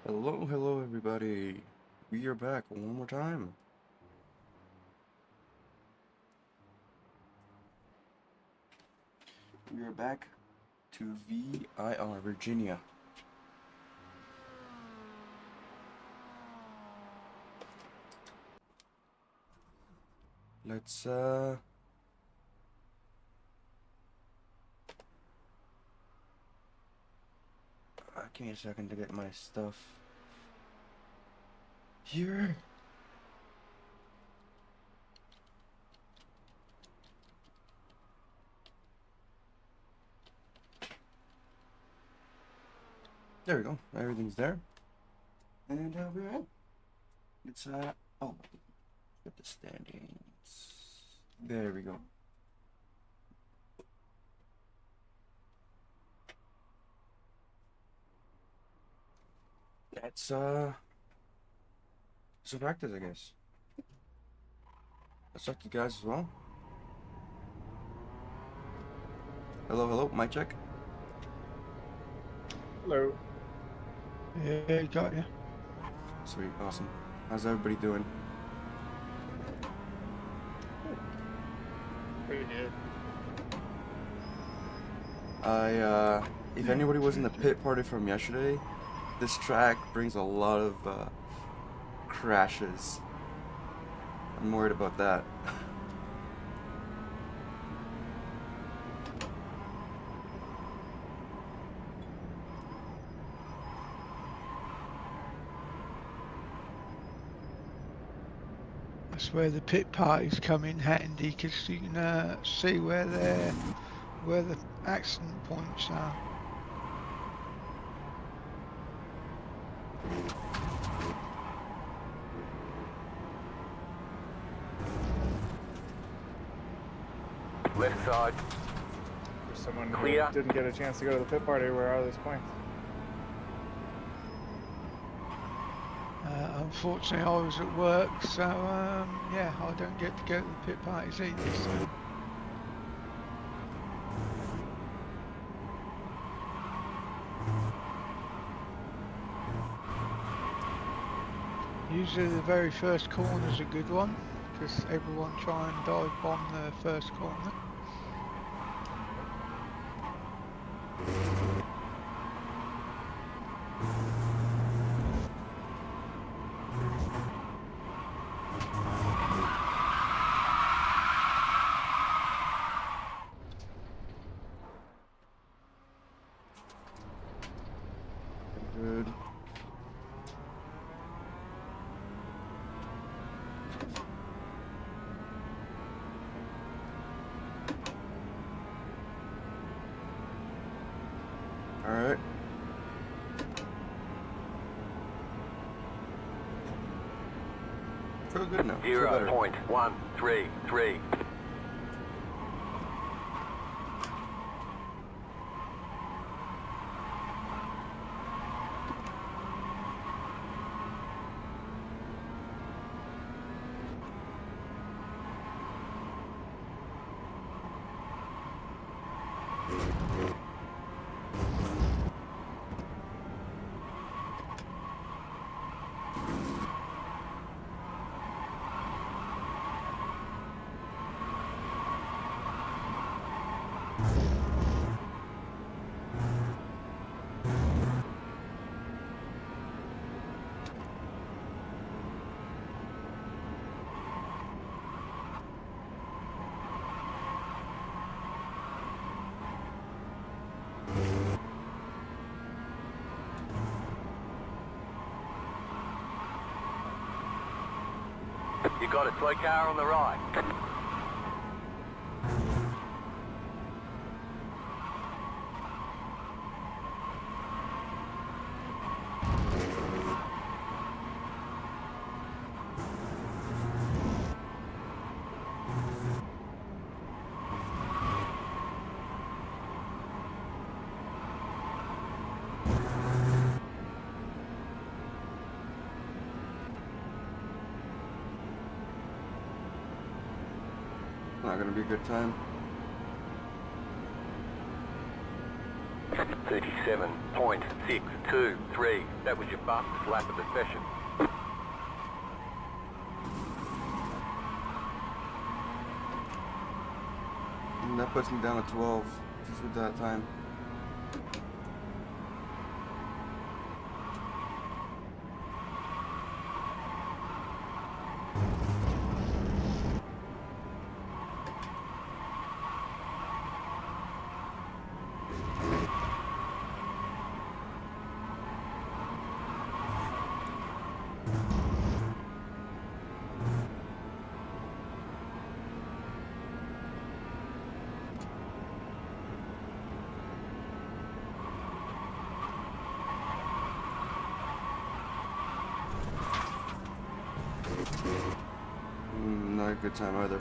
Hello everybody. We are back one more time. We are back to VIR, Virginia. Let's give me a second to get my stuff here. There we go. Everything's there. And we're in. It's oh, get the standings. There we go. That's some practice, I guess. Let's talk to you guys as well. Hello, mic check. Hello. Yeah, got you. Sweet, awesome. How's everybody doing? Pretty good. If anybody was in the pit party from yesterday, this track brings a lot of crashes. I'm worried about that. That's where the pit parties come in handy, because you can see where the accident points are. Left side. For someone Clear. who didn't get a chance to go to the pit party, where are these points? Unfortunately, I was at work, so yeah, I don't get to go to the pit parties either. So. Usually the very first corner is a good one, because everyone try and dive bomb the first corner. Good. All right. Feel good now. Feel better. 0.133. You got it, slow car on the right. Not gonna be a good time. 37.623. That was your fastest lap of the session. And that puts me down to 12 just with that time. Not a good time either.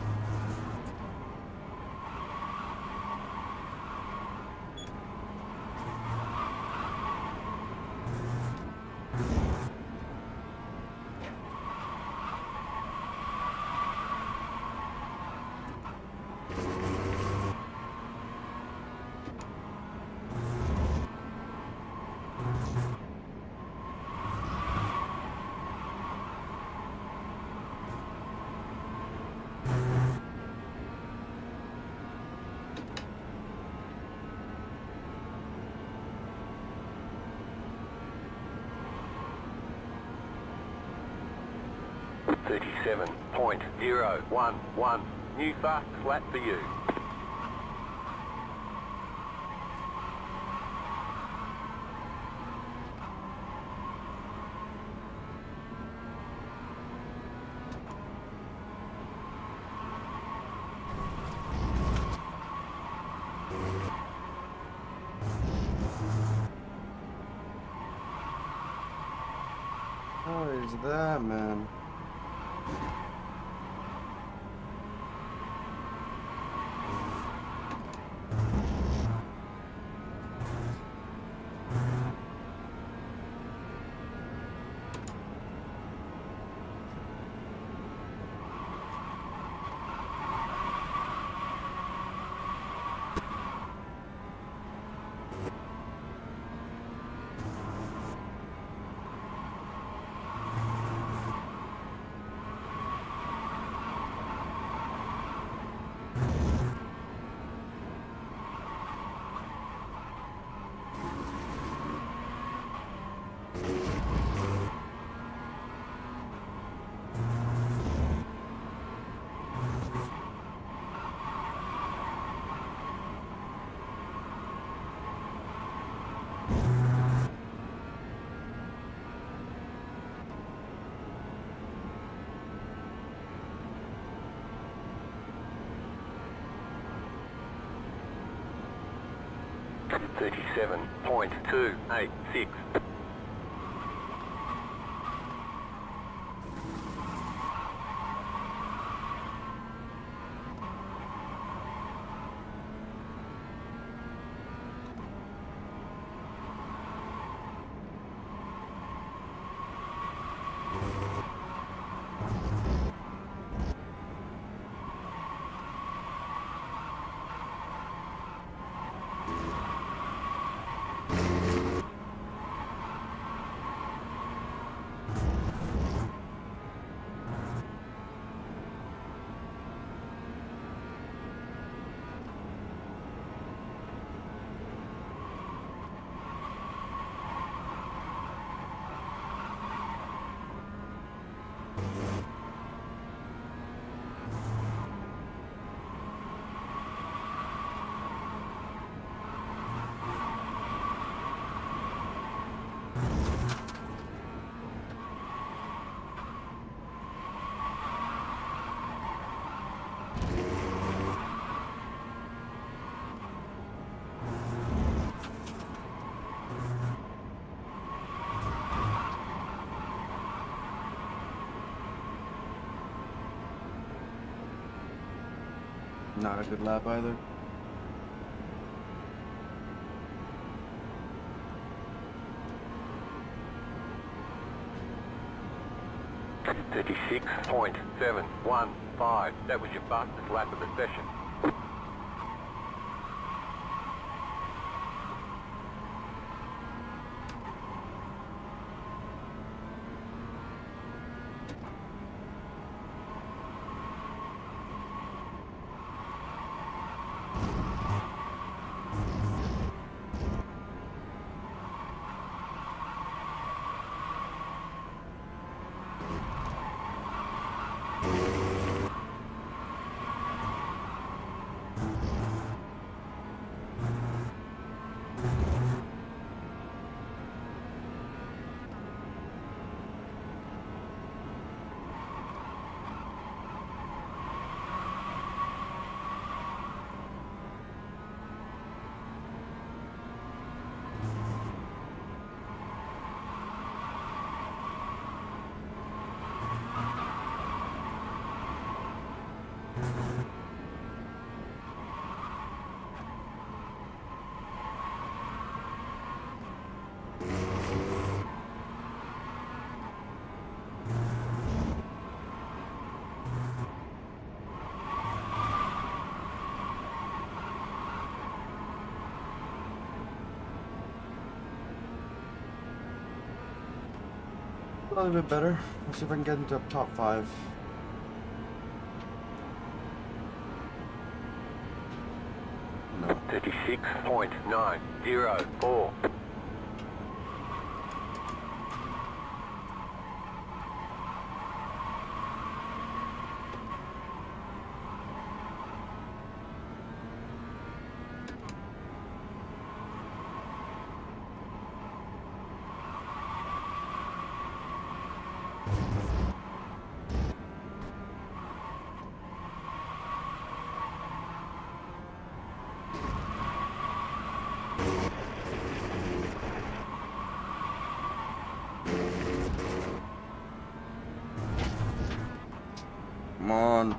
.011. New fastest lap for you. How is that, man? .286. Not a good lap either. .36.715. That was your fastest lap of the session. little bit better. Let's see if I can get into top 5. No. 36.904. Come on.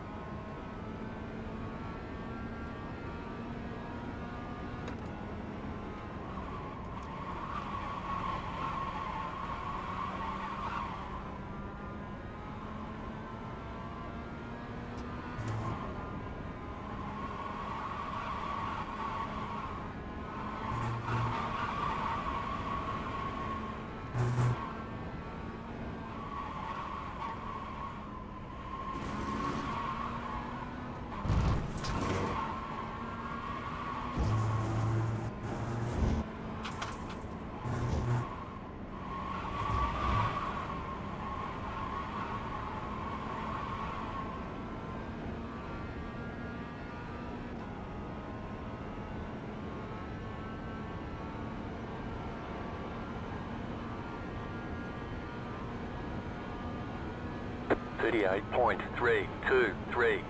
.323.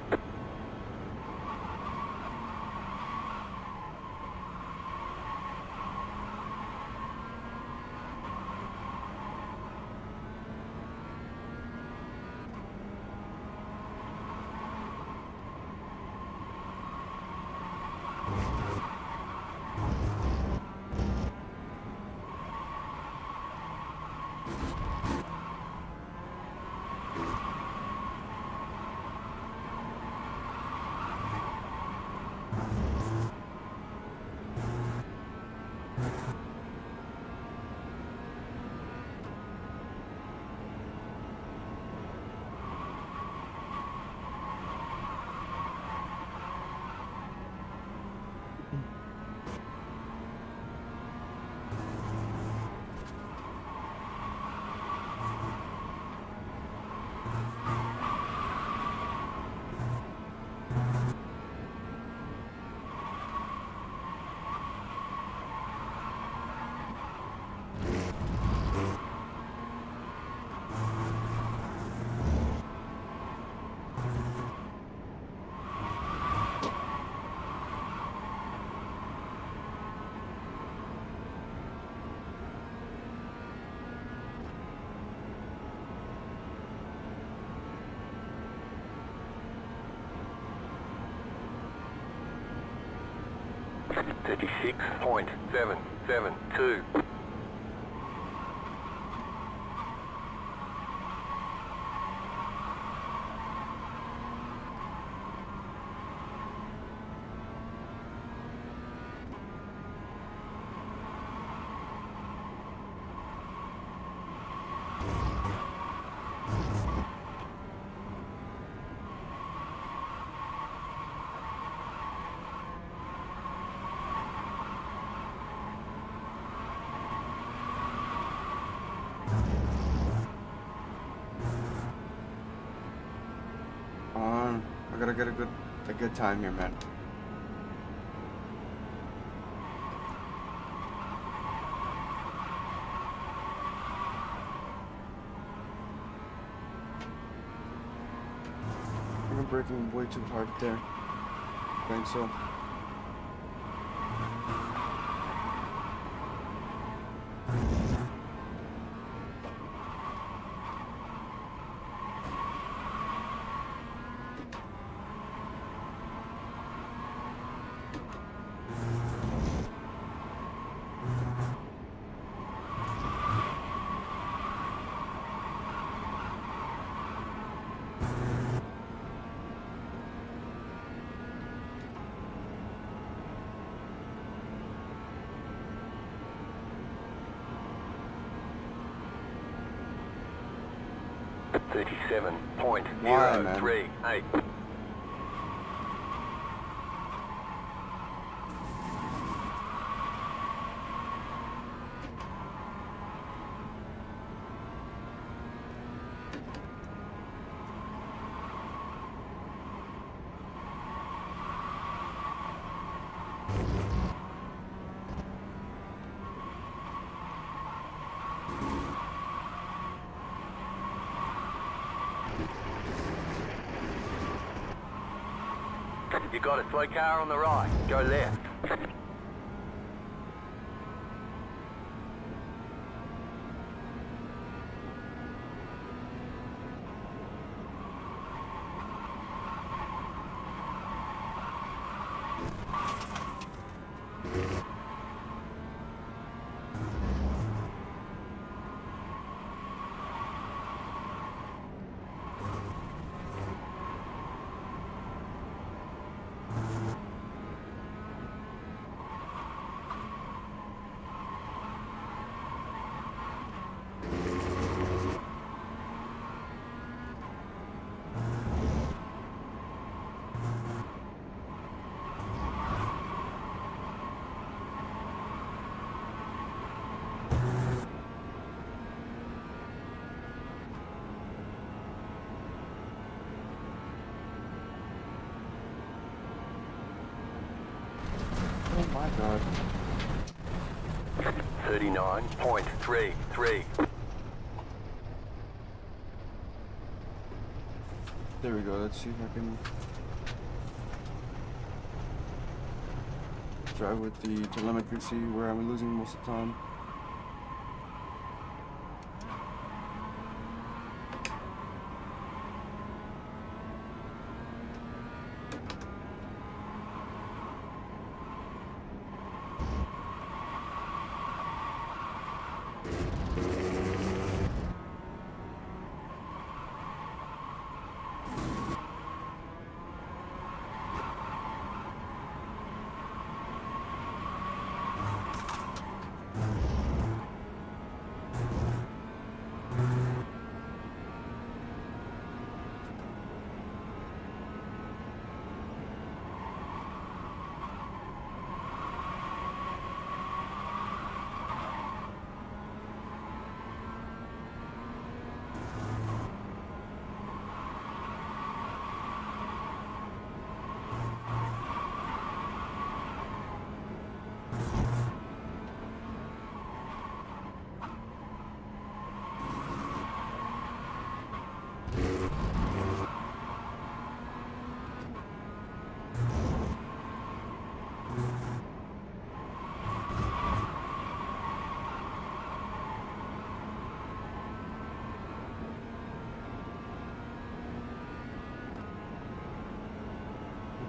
.772. I gotta get a good time here, man. I'm braking way too hard there. I think so. 37.038. You got a slow car on the right. Go left. Oh my god. 39.33. There we go. Let's see if I can drive with the telemetry, see where I'm losing most of the time.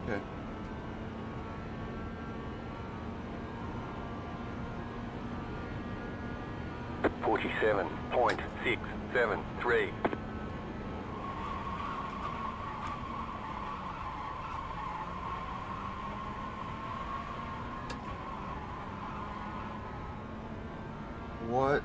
Okay. .673. What?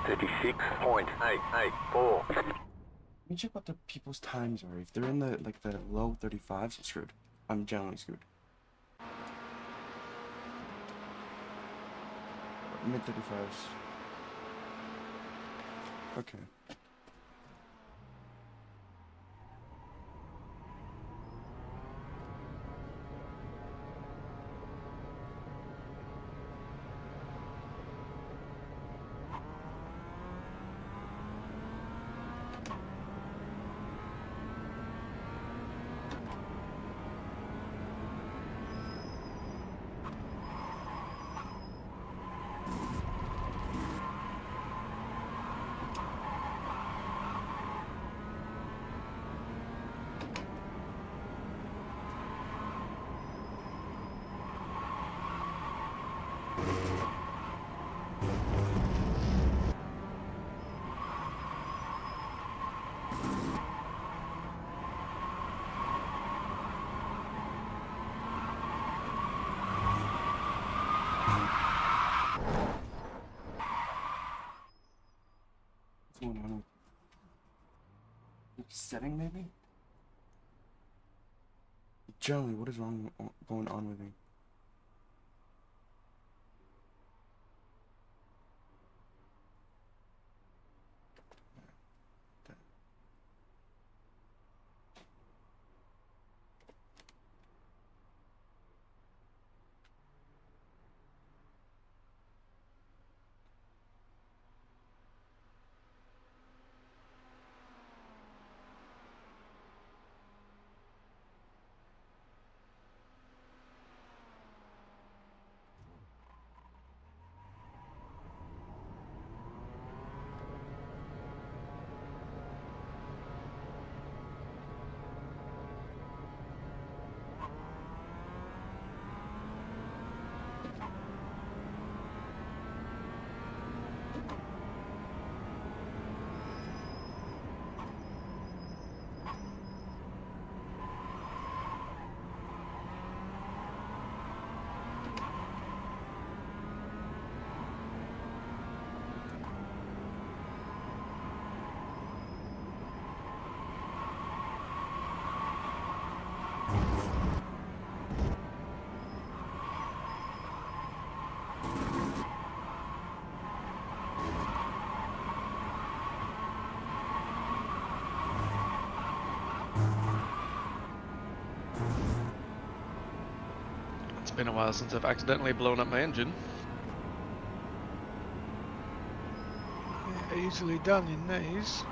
36.884. Let me check what the people's times are. If they're in the low 35s, I'm screwed. I'm generally screwed. Mid 35s. Okay. What's going on? Setting maybe? Generally, what is going on with me? It's been a while since I've accidentally blown up my engine. Yeah, easily done in these.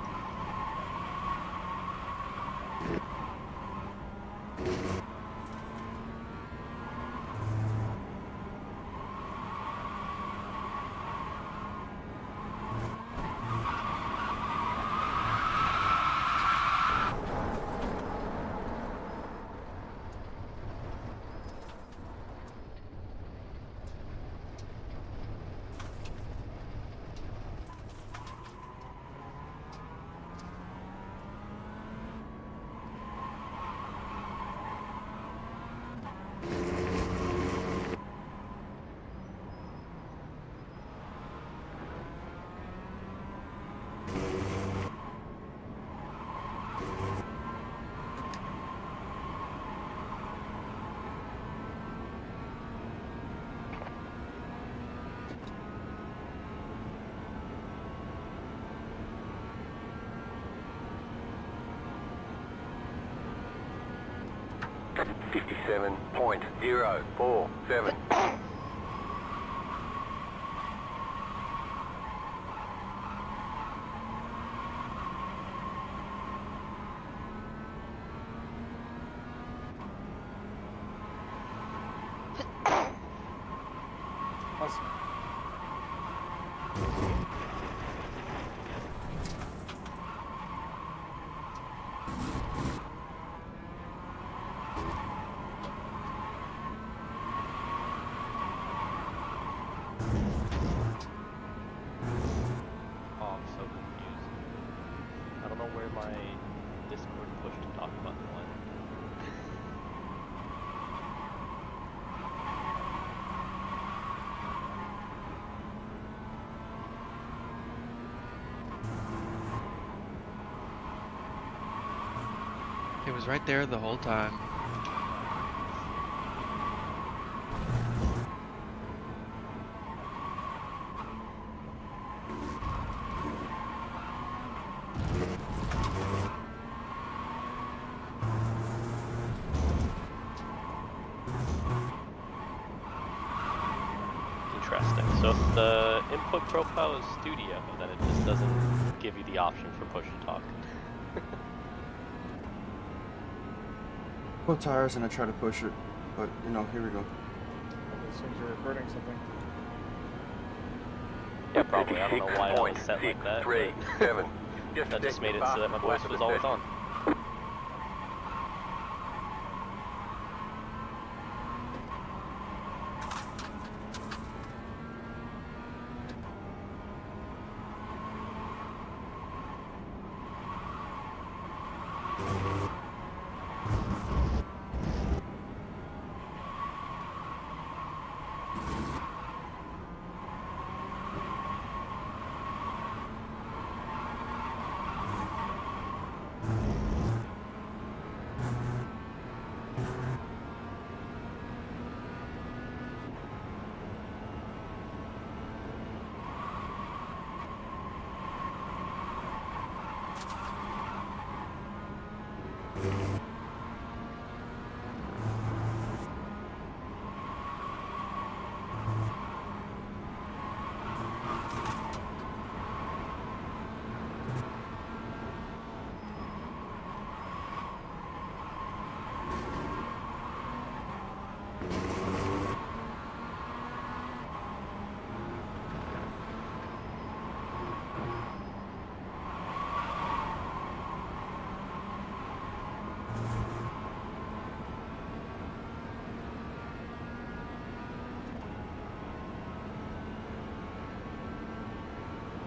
Fifty-seven point 047. Awesome. Oh, I'm so confused. I don't know where my Discord push to talk button went. It was right there the whole time. Interesting. So if the input profile is studio, then it just doesn't give you the option for push to talk. Pull tires and I try to push it, but you know, here we go. It seems you're recording something. Yeah, probably. I don't know why it was set like that. 56.37. That just made it so that my voice was always on.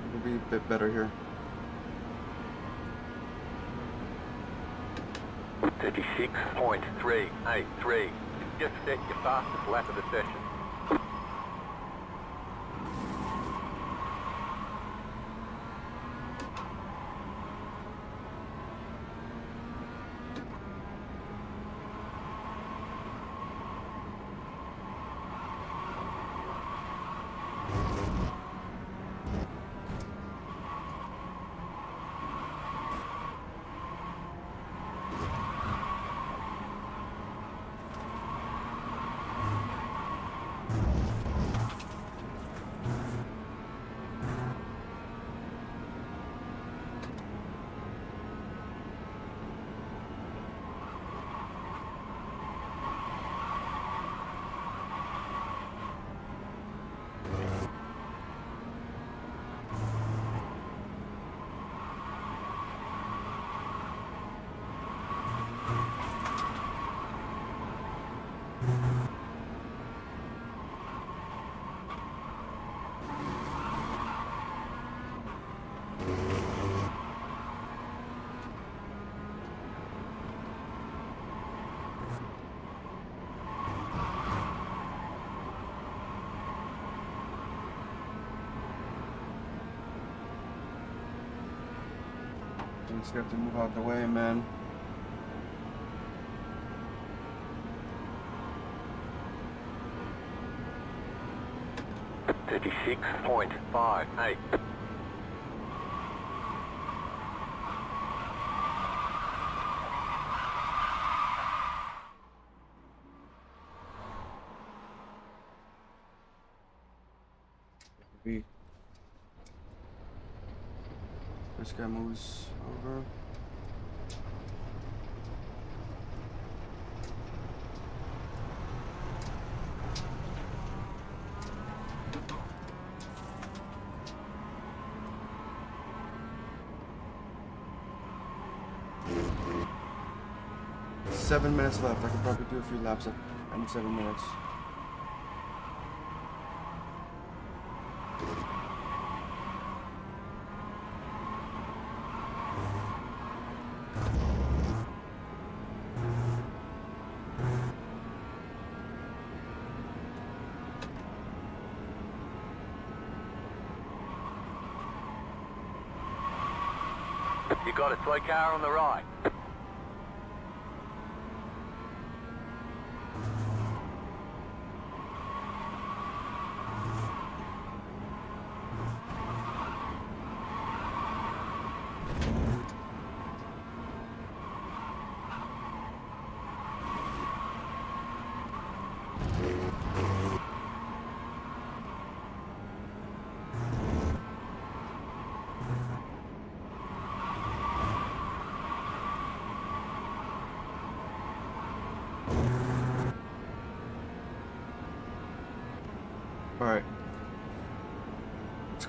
It'll be a bit better here. 36.383. Just set your fastest lap of the session. I just have to move out the way, man. .58. This guy moves over. Seven minutes left. I could probably do a few laps in 7 minutes. You got a toy car on the right.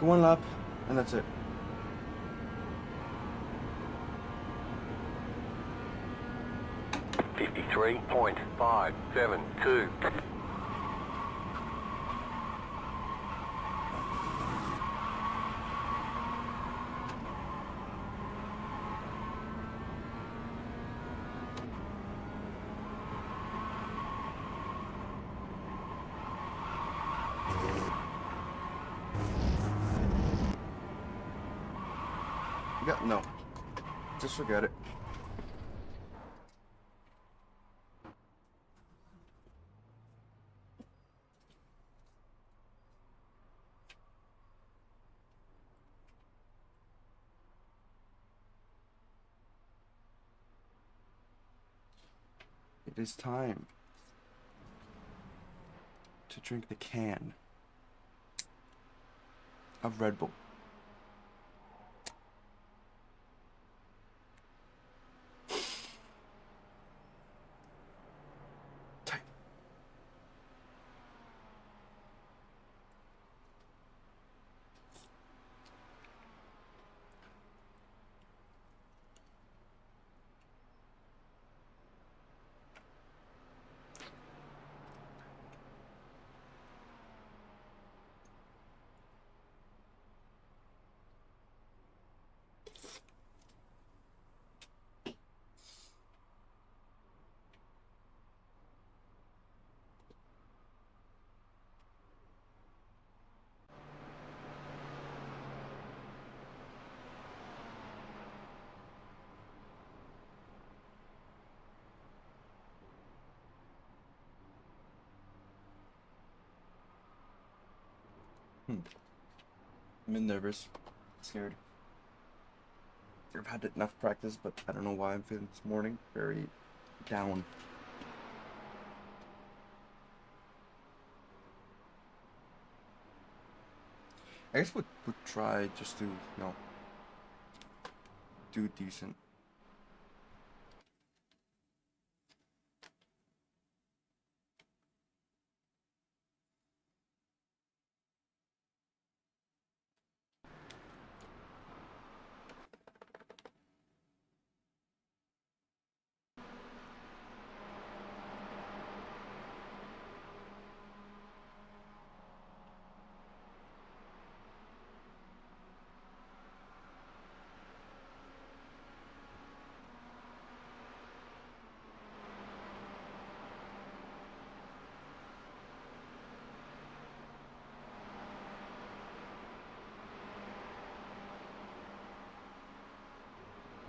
go one lap, and that's it. $53.572. Yeah, no. Just forget it. It is time to drink the can of Red Bull. Tight. I'm nervous, scared. I've had enough practice, but I don't know why I'm feeling this morning very down. I guess would try just to, you know, do decent.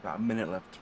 About a minute left.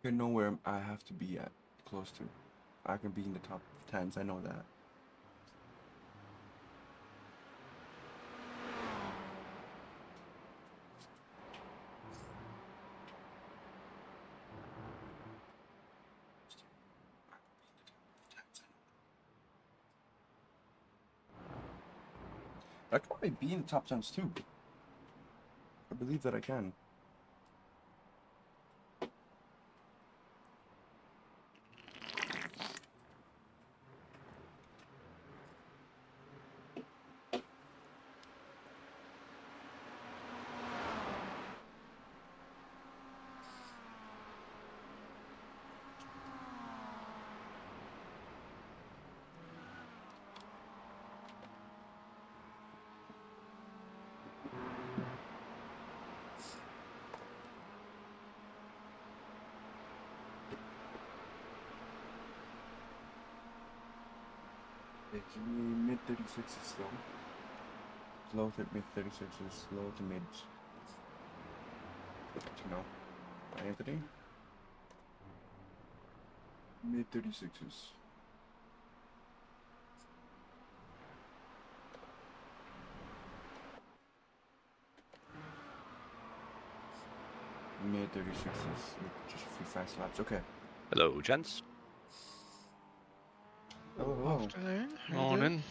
I know where I have to be at, close to. I can be in the top 10s, I know that. I can probably be in the top 10s too. I believe that I can. Yeah, give me mid 36 is slow. Slow to mid 36 is slow to mid. You know, Anthony? Mid 36s. Mid 36s with just a few fast laps. Okay. Hello, gents. Hello. Afternoon. How you doing? Morning.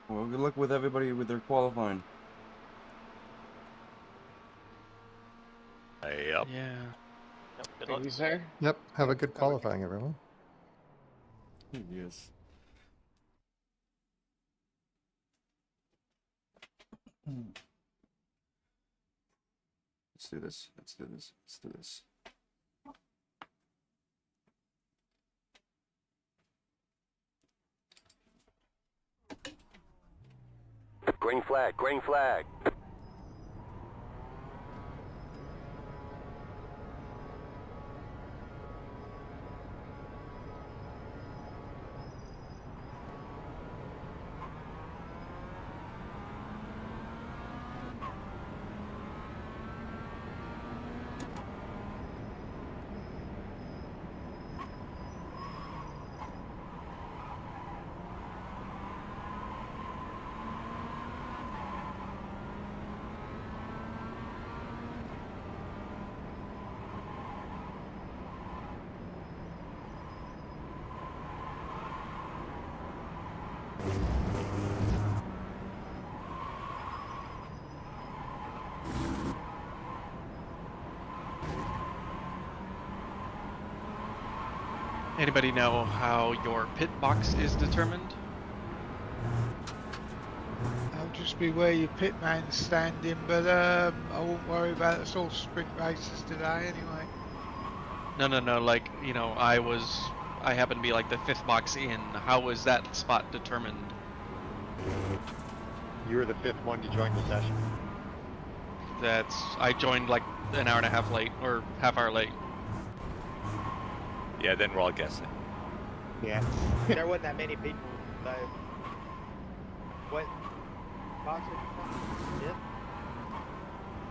Well, good luck with everybody with their qualifying. Yep. Yeah. Yep, good Thank luck. you, sir. Yep. Have a good qualifying, everyone. Yes. Let's do this. Let's do this. Let's do this. Green flag, green flag. Anybody know how your pit box is determined? That'll just be where your pit man's standing, but I won't worry about it. It's all sprint races today anyway. No. Like, you know, I happen to be like the 5th box in. How was that spot determined? You were the 5th one to join the session. I joined like an hour and a half late, or half hour late. Yeah, then we're all guessing. Yeah. There wasn't that many people, so. What? Box was it?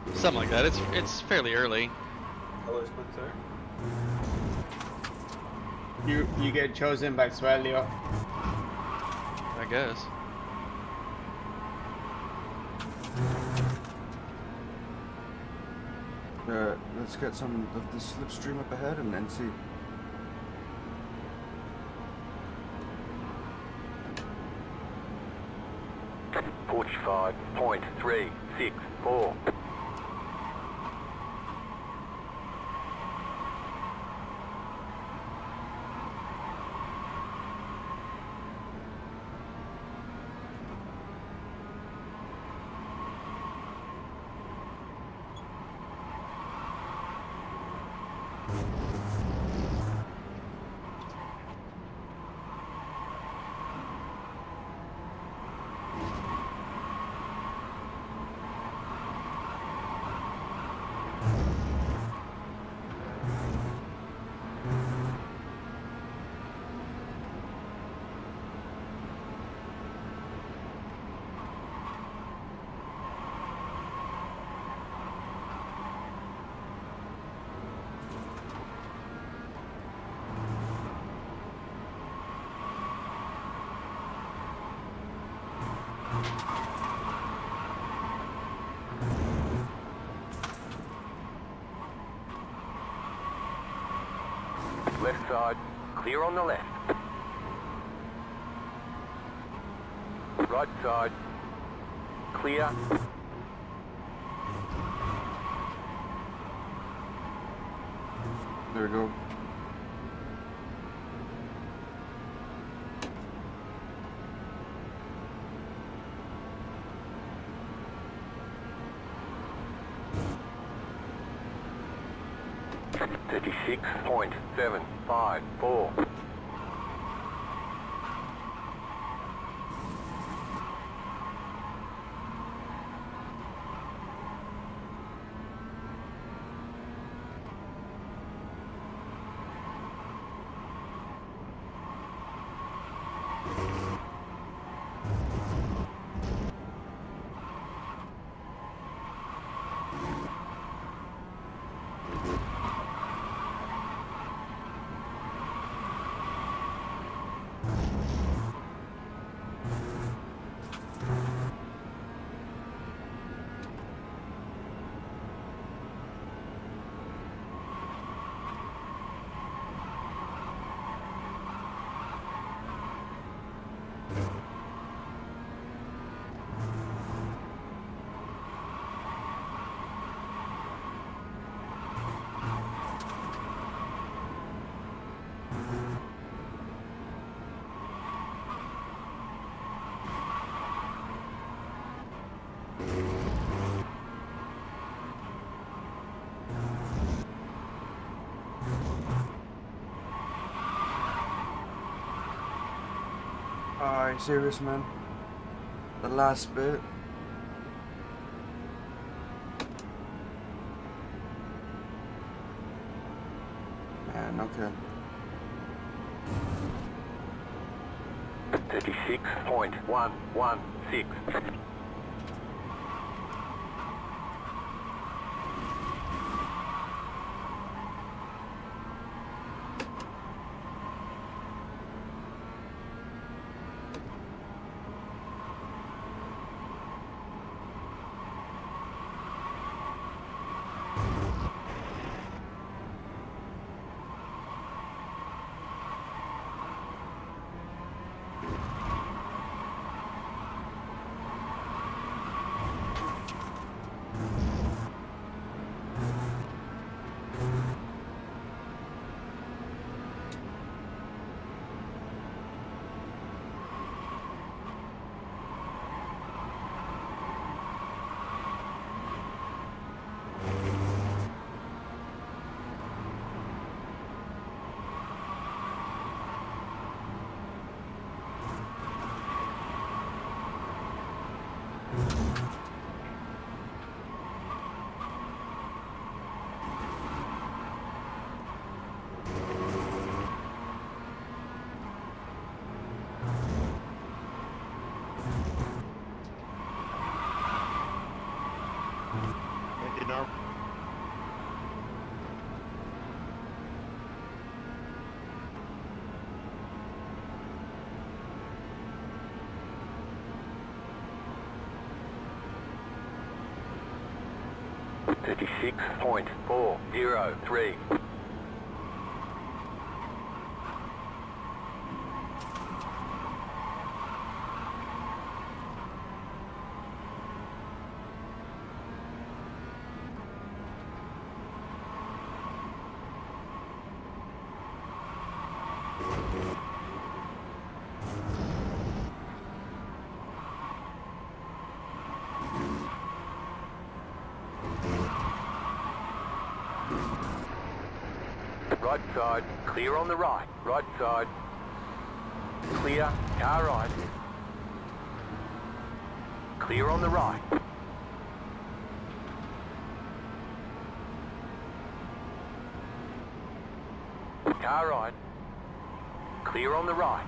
Yeah. Something like that. It's fairly early. Hello, Spencer. You get chosen by Swelio. I guess. Let's get some of the slipstream up ahead and then see. .364. Left side, clear on the left. Right side, clear. There we go. .36.754. Alright, serious man. The last bit. Man, okay. 36.116. You know, 36.403. Right side, clear on the right. Right side, clear, car right. Clear on the right. Car right. Clear on the right.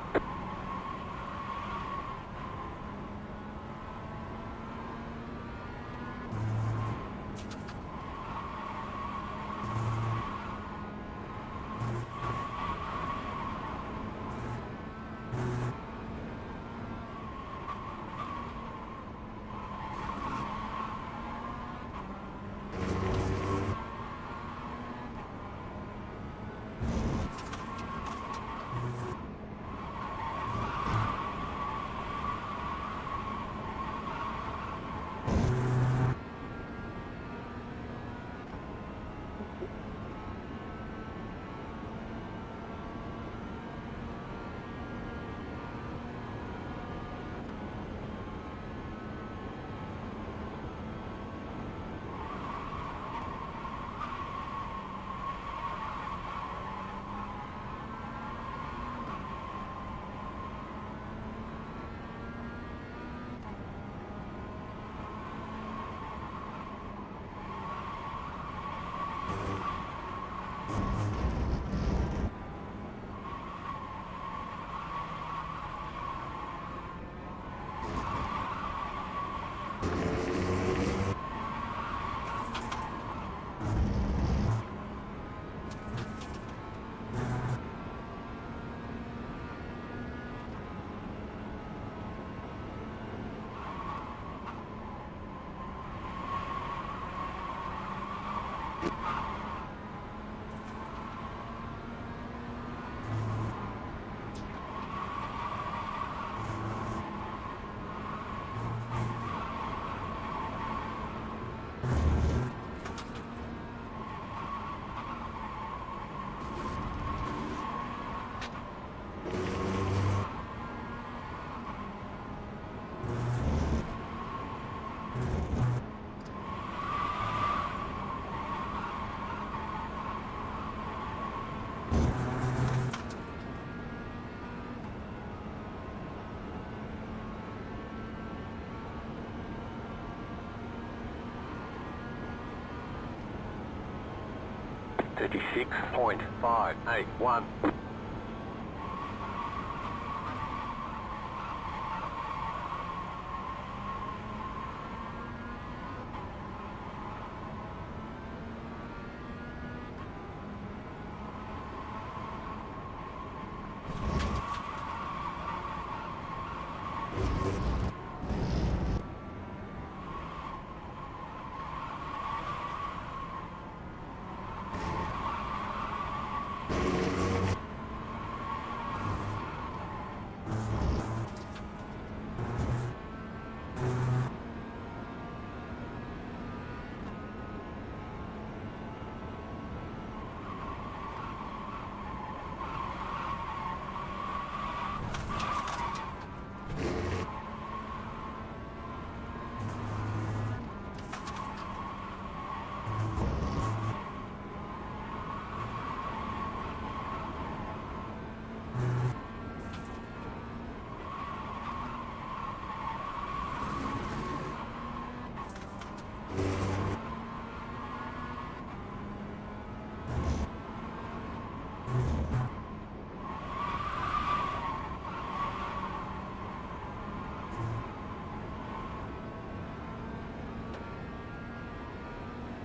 56.581.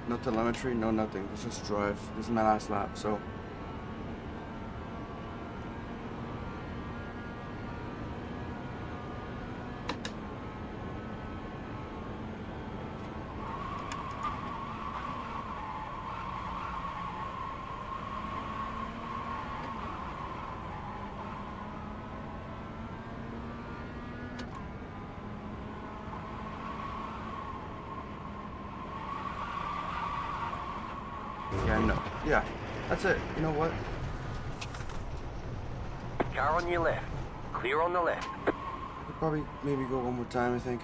No telemetry, no nothing. Let's just drive. This is my last lap, so. Yeah, no. Yeah, that's it. You know what? Car on your left. Clear on the left. I could probably maybe go one more time, I think.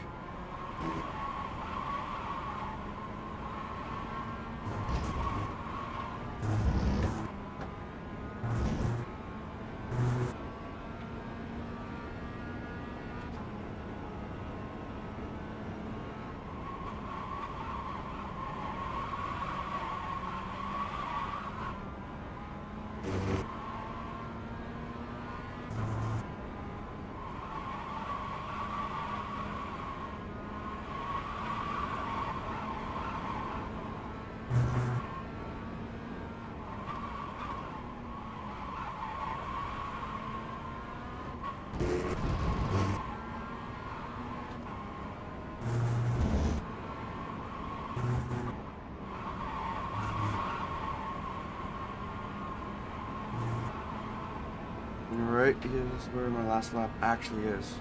Right here's where my last lap actually is.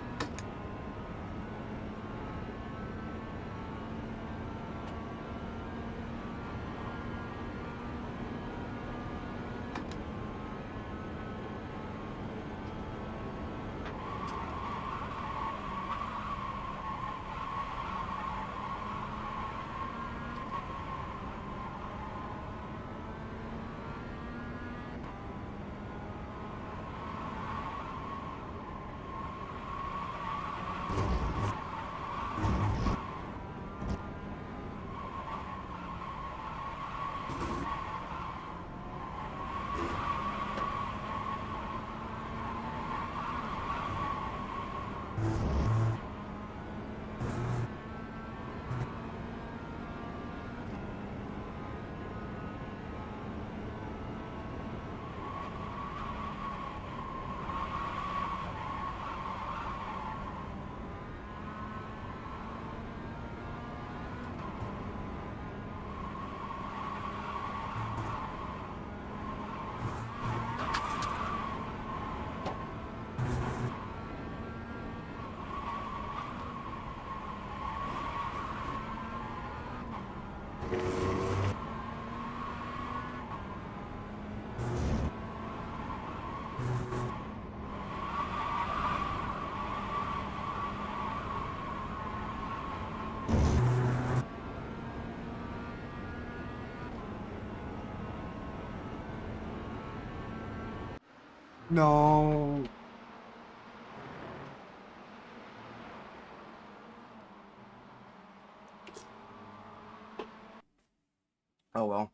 No. Oh well.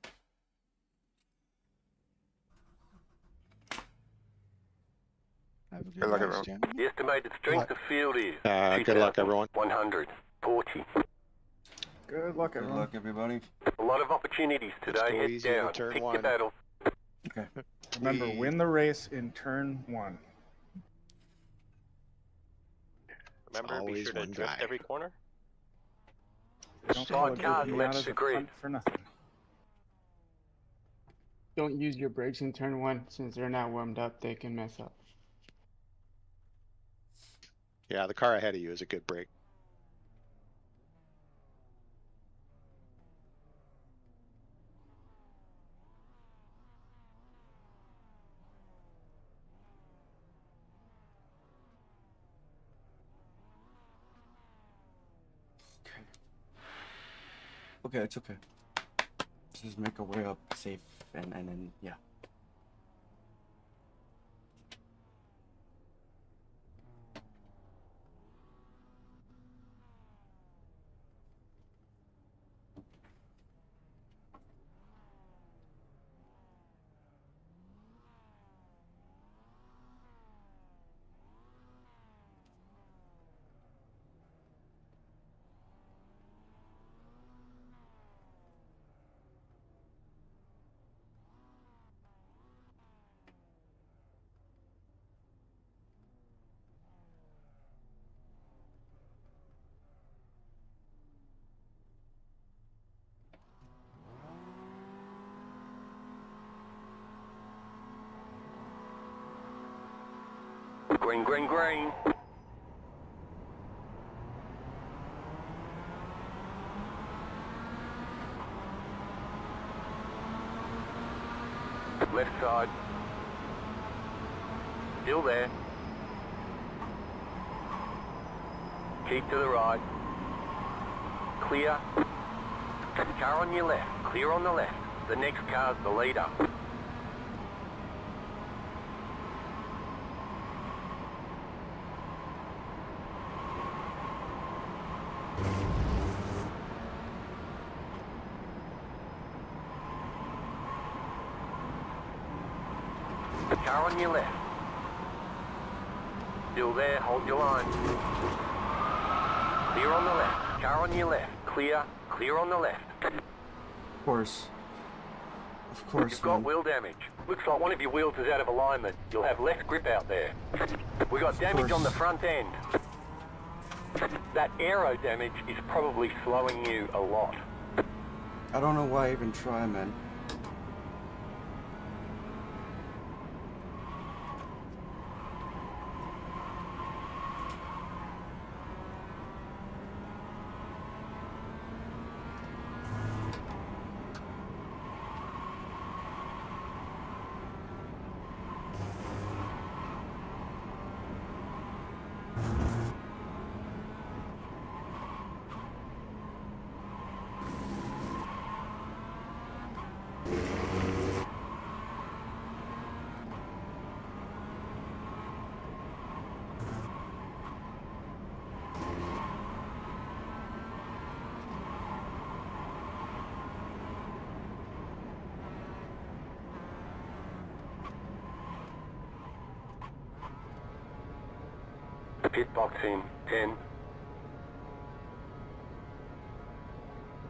Good Good luck, race, everyone. gentlemen. The estimated strength of field is Good luck, everyone. 140. Good luck, Good luck, everybody. A lot of opportunities today. go Head easy into down. turn Pick one. your battles. Okay. Remember, Please. win the race in turn 1. Remember, be always sure to one drift guy. every corner. Don't Stay call on a the good cars road. left Miata the a grid. punt for nothing. Don't use your brakes in turn 1 since they're not warmed up. They can mess up. Yeah, the car ahead of you is a good break. Okay. Okay, it's okay. Let's just make our way up safe and then yeah. Green, green, green. Left side. Still there. Keep to the right. Clear. Car on your left. Clear on the left. The next car's the leader. Car on your left. Still there, hold your line. Clear on the left. Car on your left. Clear. Clear on the left. Of course. Of course, You've got man. wheel damage. Looks like one of your wheels is out of alignment. You'll have less grip out there. We got damage on the front end. That aero damage is probably slowing you a lot. I don't know why I even try, man. Pit box in 10,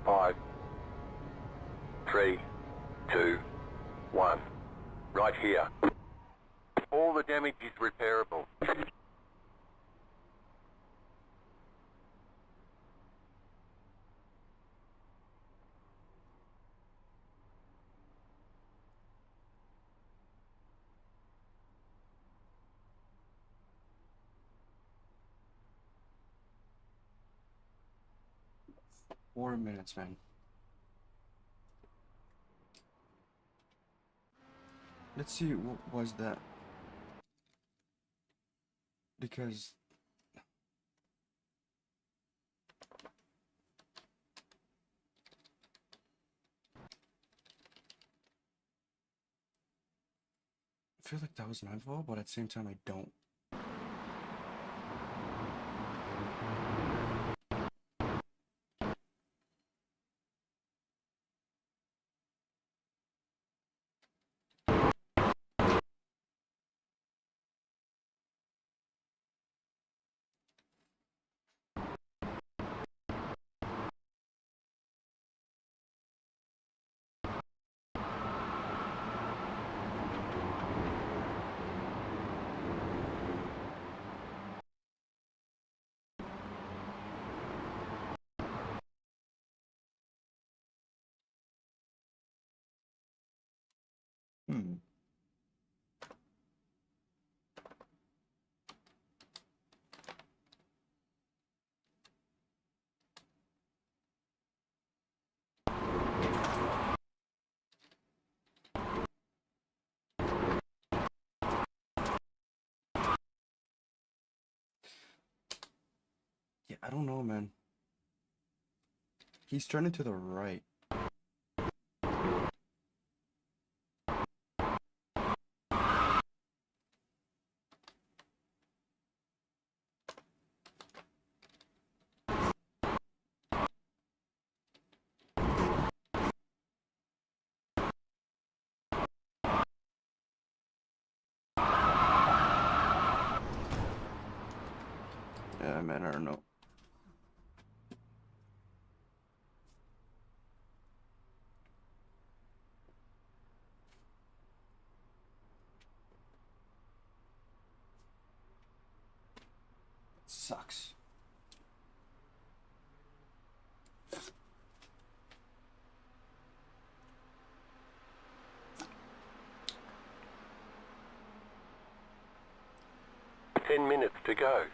5, 3, 2, 1. Right here. All the damage is repairable. Four minutes, man. Let's see what was that. Because I feel like that was my fault, but at the same time I don't. I don't know, man. He's turning to the right. Yeah, man, I don't know. Sucks. Ten minutes to go.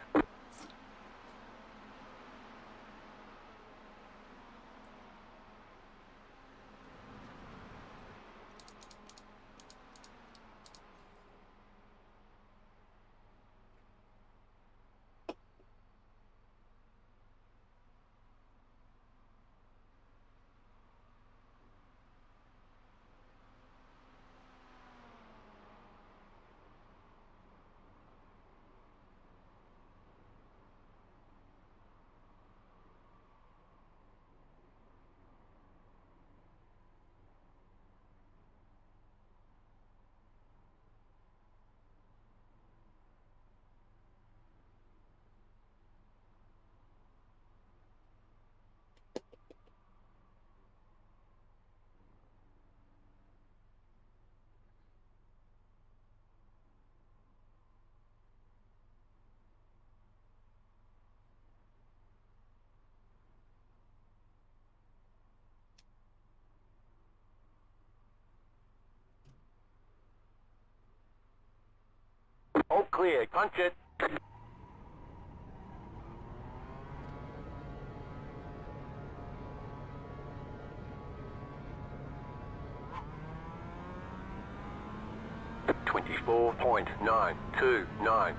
All clear. Punch it. .929.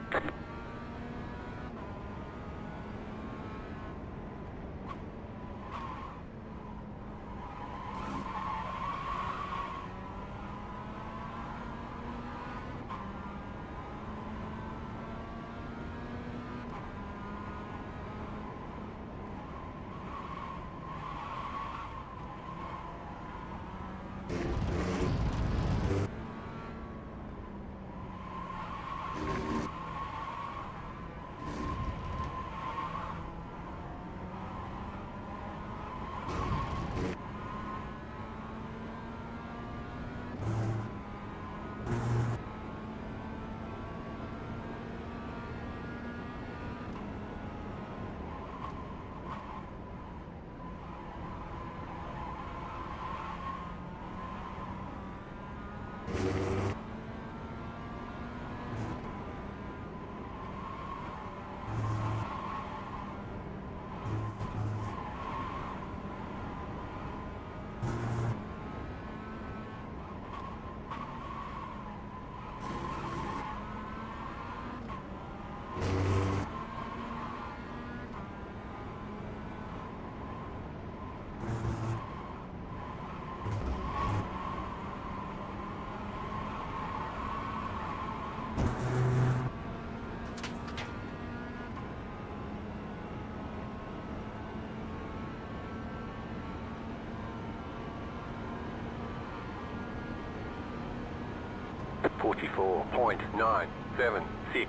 .976.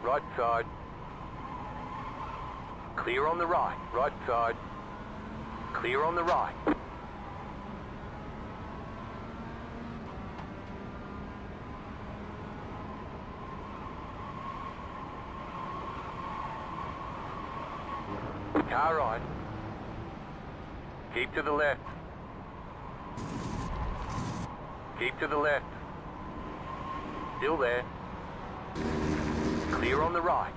Right side. Clear on the right. Right side. Clear on the right. Car right. Keep to the left. Keep to the left. Still there. Clear on the right.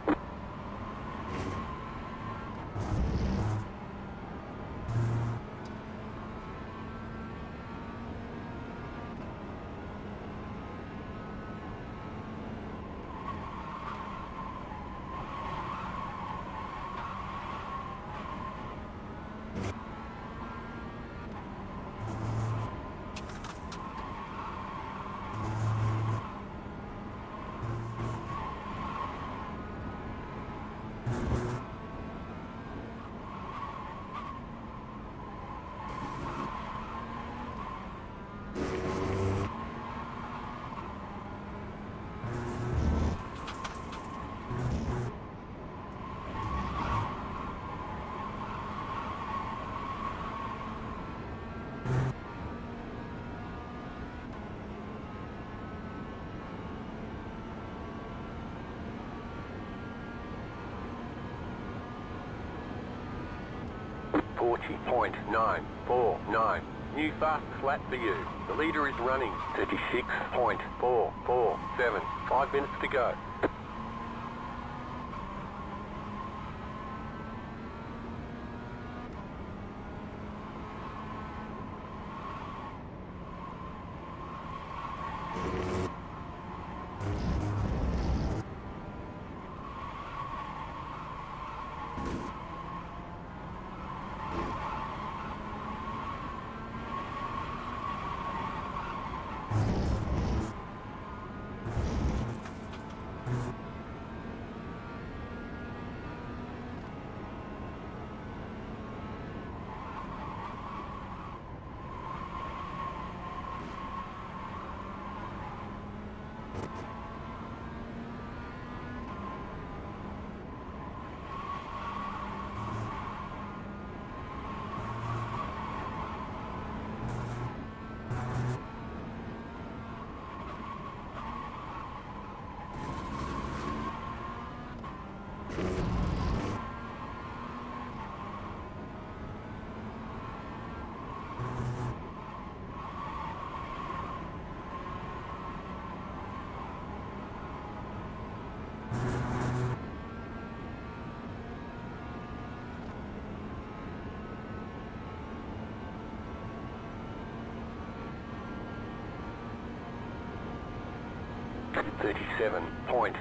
40.949. New fastest lap for you. The leader is running 36.447. 5 minutes to go.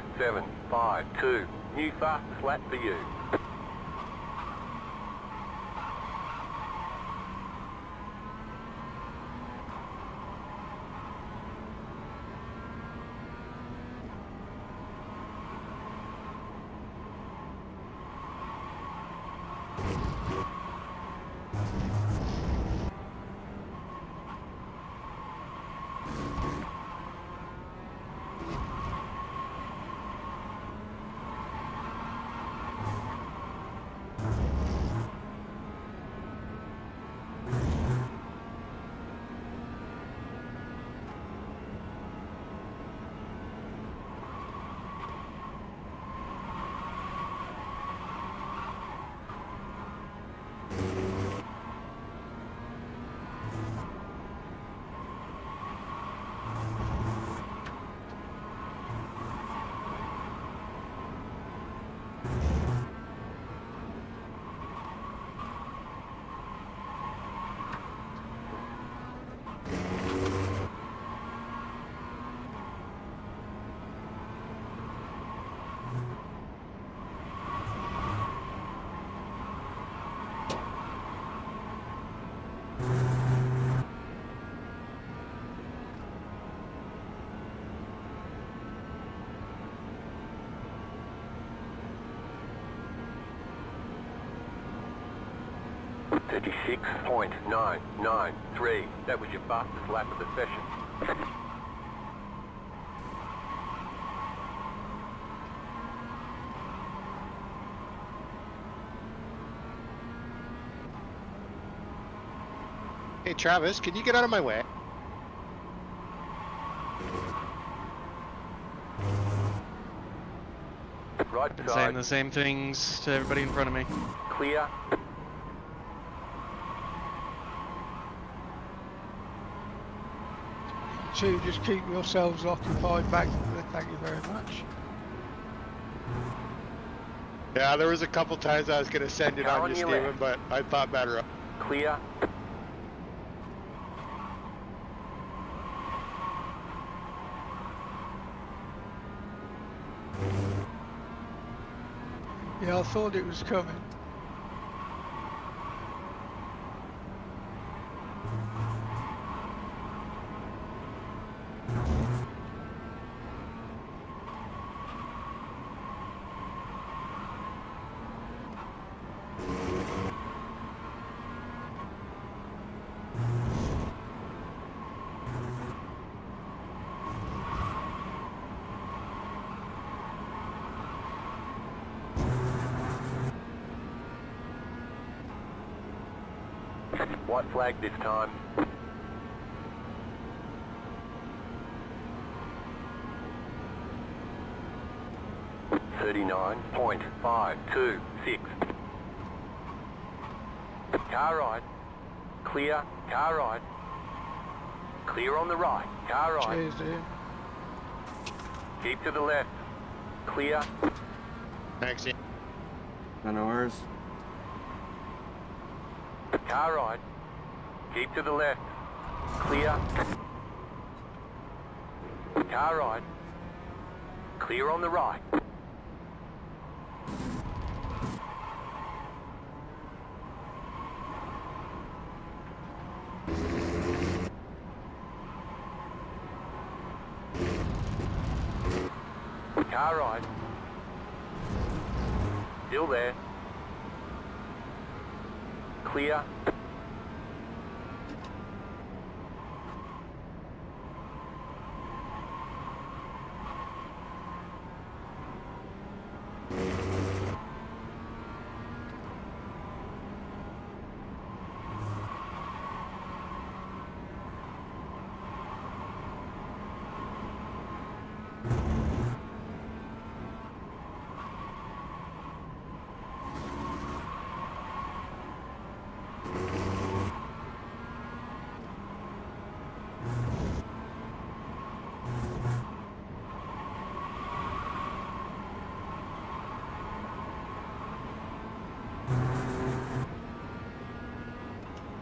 .752. New fastest lap for you. .993. That was your fastest lap of the session. Hey Travis, can you get out of my way? Right Been saying side, the same things to everybody in front of me. clear. Two, just keep yourselves occupied back there. Thank you very much. Yeah, there was a couple times I was gonna send it Car on on you, your Steven, left. but I thought better of Clear. Yeah, I thought it was coming. White flag this time. .39.526. car right. Clear, car right. Clear on the right, car right. Cheers, dude. Keep to the left. Clear. Thanks, Ian. No worries. Car right. Keep to the left. Clear. Car right. Clear on the right. Car right. Still there. Clear.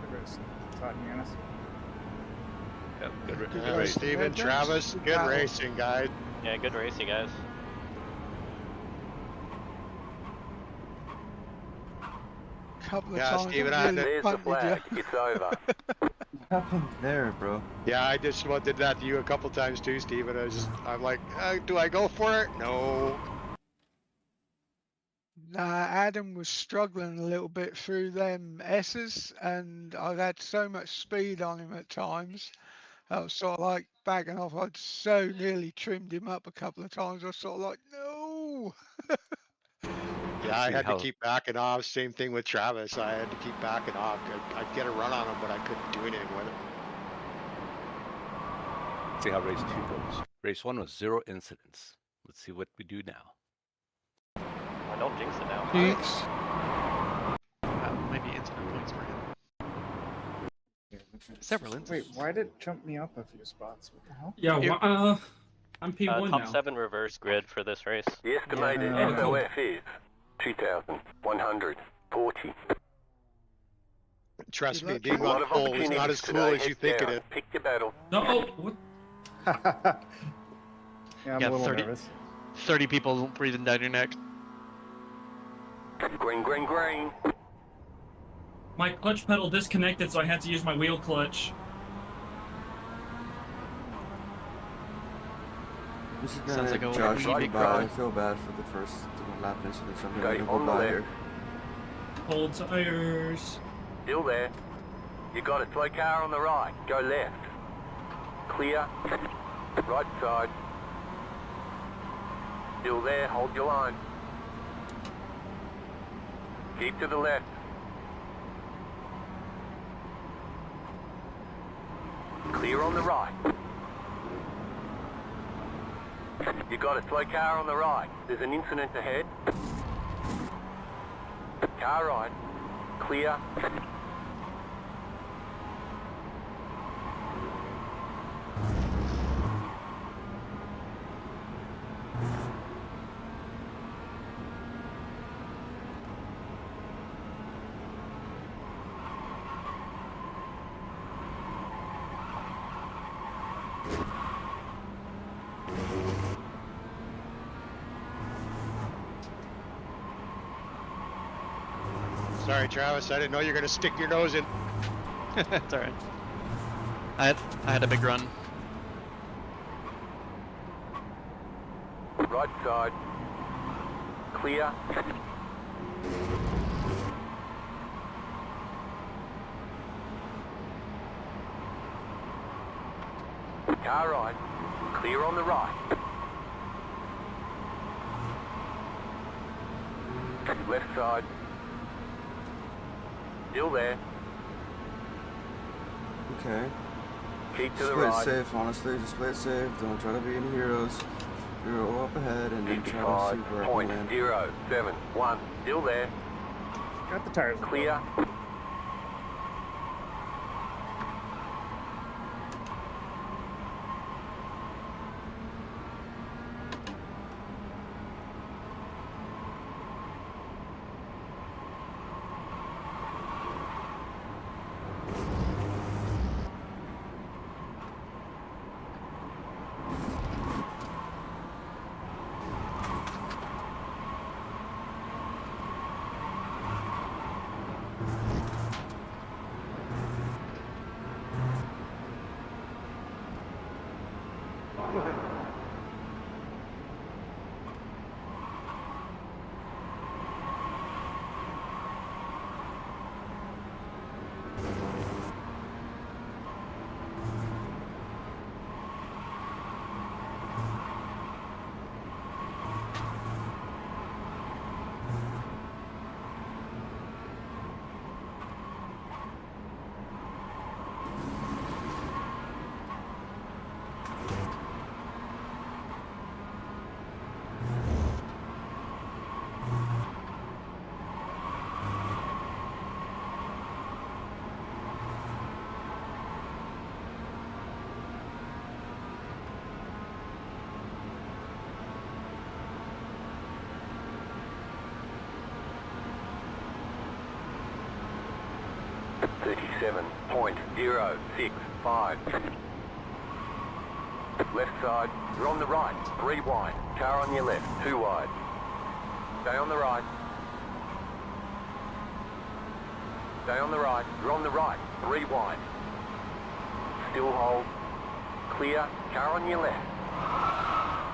Good race, Todd and Yanis. Yep, good All right, race. Steven, Well done, Travis, Steve. good Wow. racing, guys. Yeah, good race, you guys. Couple of Yeah, times Steven, I I had really There's the punted flag. you. It's over. What happened there, bro? Yeah, I just about did that to you a couple times too, Steven. I'm like, do I go for it? No. Nah, Adam was struggling a little bit through them S's, and I had so much speed on him at times. I was sort of like backing off. I'd so nearly trimmed him up a couple of times. I was sort of like, no. Yeah, I See had how- to keep backing off. Same thing with Travis. I had to keep backing off. I'd get a run on him, but I couldn't do anything with it. See how race 2 goes. Race 1 was 0 incidents. Let's see what we do now. I don't jinx it now. Jinx. Maybe incident points for him. Several Wait, incidents. why did it jump me up a few spots? What the hell? Yeah, You- I'm P1 Top now. 7 reverse grid for this race. The estimated Yeah. SOF is 2,140. Trust Good me, luck. being A lot on of pole is not opportunities as cool today. as you Head think it down. is. Pick your battle. No, oh, what? Yeah, I'm Yeah, a little 30. nervous. 30 people breathing down your neck. Green, green, green. My clutch pedal disconnected, so I had to use my wheel clutch. This is Sounds gonna like a Josh really you big by. crowd. I feel bad for the first lap incident. So I'm Okay, gonna on go the by left. here. Hold tires. Still there. You got a slow car on the right. Go left. Clear. Right side. Still there. Hold your line. Keep to the left. Clear on the right. You got a slow car on the right. There's an incident ahead. Car right. Clear. Sorry, Travis. I didn't know you were gonna stick your nose in. It's alright. I had a big run. Right side. Clear. Car right. Clear on the right. Left side. Still there. Okay. Keep to Just the play it right. safe, honestly. Just play it safe. Don't try to be any heroes. Go up ahead and then try to see where I can land. 55.071. Still there. Got the tires. Clear. 37.065. Left side, you're on the right, 3 wide. Car on your left, 2 wide. Stay on the right. Stay on the right, you're on the right, 3 wide. Still hold. Clear, car on your left.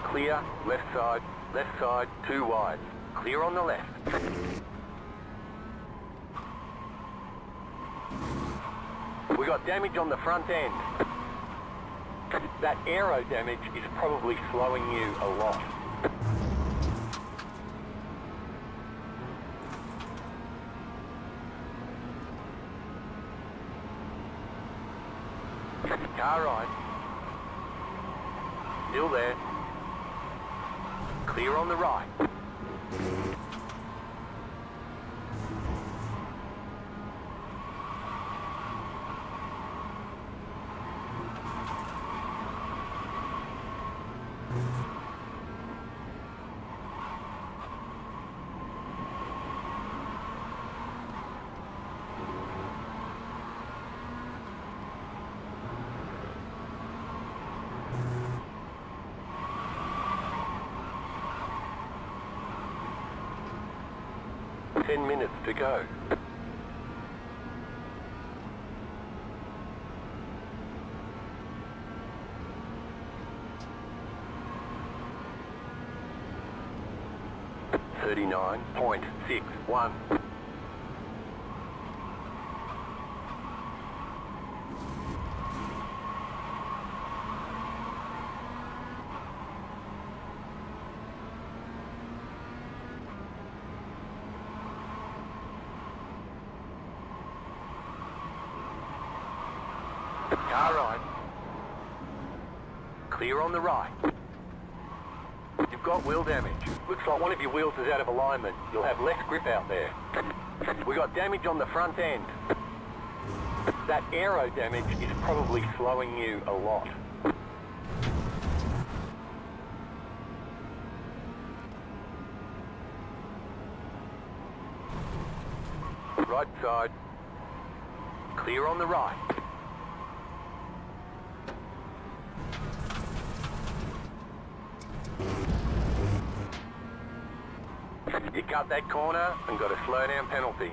Clear, left side, 2 wide. Clear on the left. We got damage on the front end. That aero damage is probably slowing you a lot. Car right. Still there. Clear on the right. Ten minutes to go. .61. Car right. Clear on the right. You've got wheel damage. Looks like one of your wheels is out of alignment. You'll have less grip out there. We got damage on the front end. That aero damage is probably slowing you a lot. Right side. Clear on the right. You cut that corner and got a slow down penalty.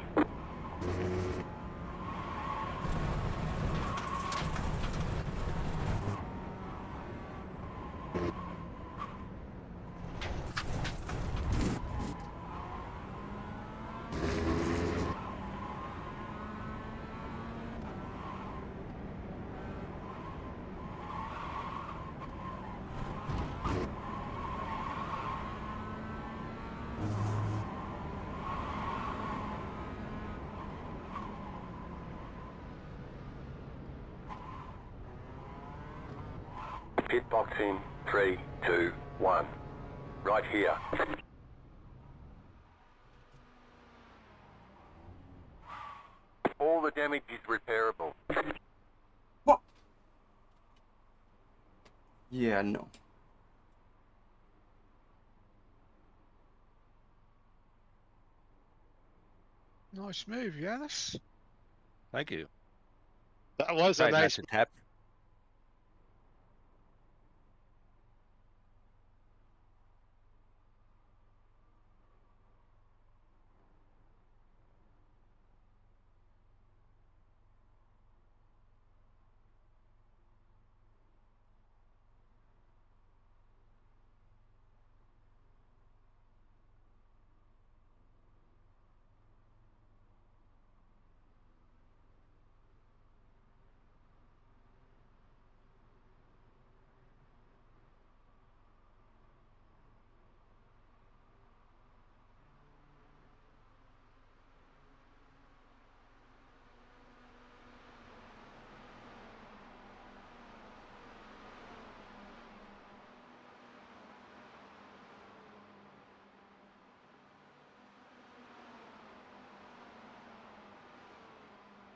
Pit box in 3, 2, 1. Right here. All the damage is repairable. What? Yeah, no. Nice move, Yanis. Thank you. That was a Tried not nice to tap.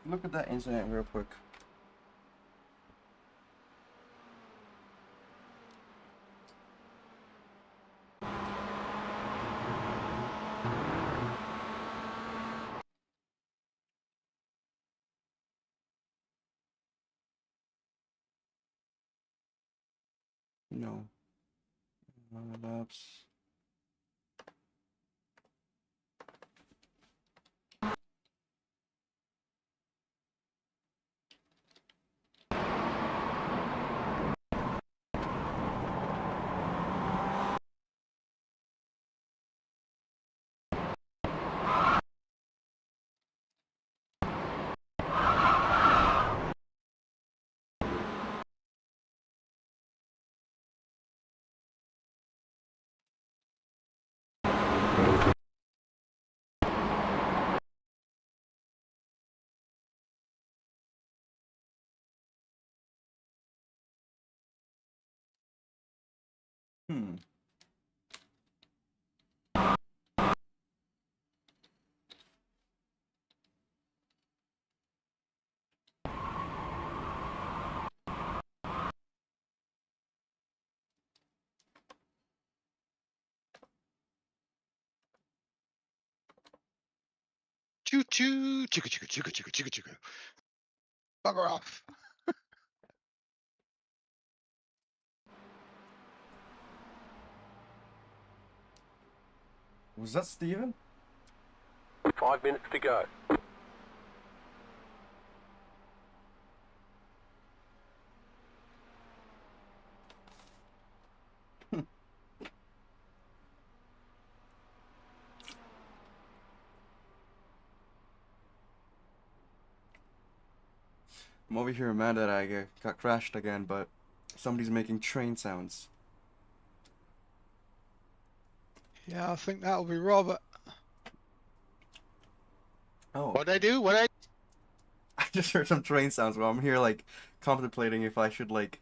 Look at that incident real quick. No. Laps. Hmm. Choo choo, chicka chicka chicka chicka chicka chicka. Bugger off. Was that Steven? 5 minutes to go. I'm over here mad that I got crashed again, but somebody's making train sounds. Yeah, I think that'll be Robert. Oh, What'd I do? What I? I just heard some train sounds while I'm here, like, contemplating if I should, like,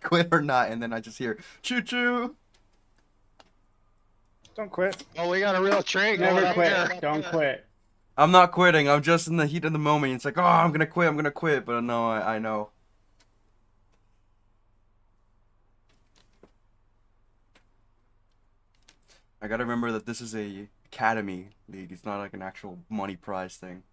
quit or not, and then I just hear choo choo. Don't quit. Oh, we got a real train going Never up quit. there. Don't quit. I'm not quitting. I'm just in the heat of the moment. It's like, oh, I'm gonna quit. I'm gonna quit. But no, I know. I gotta remember that this is a academy league. It's not like an actual money prize thing.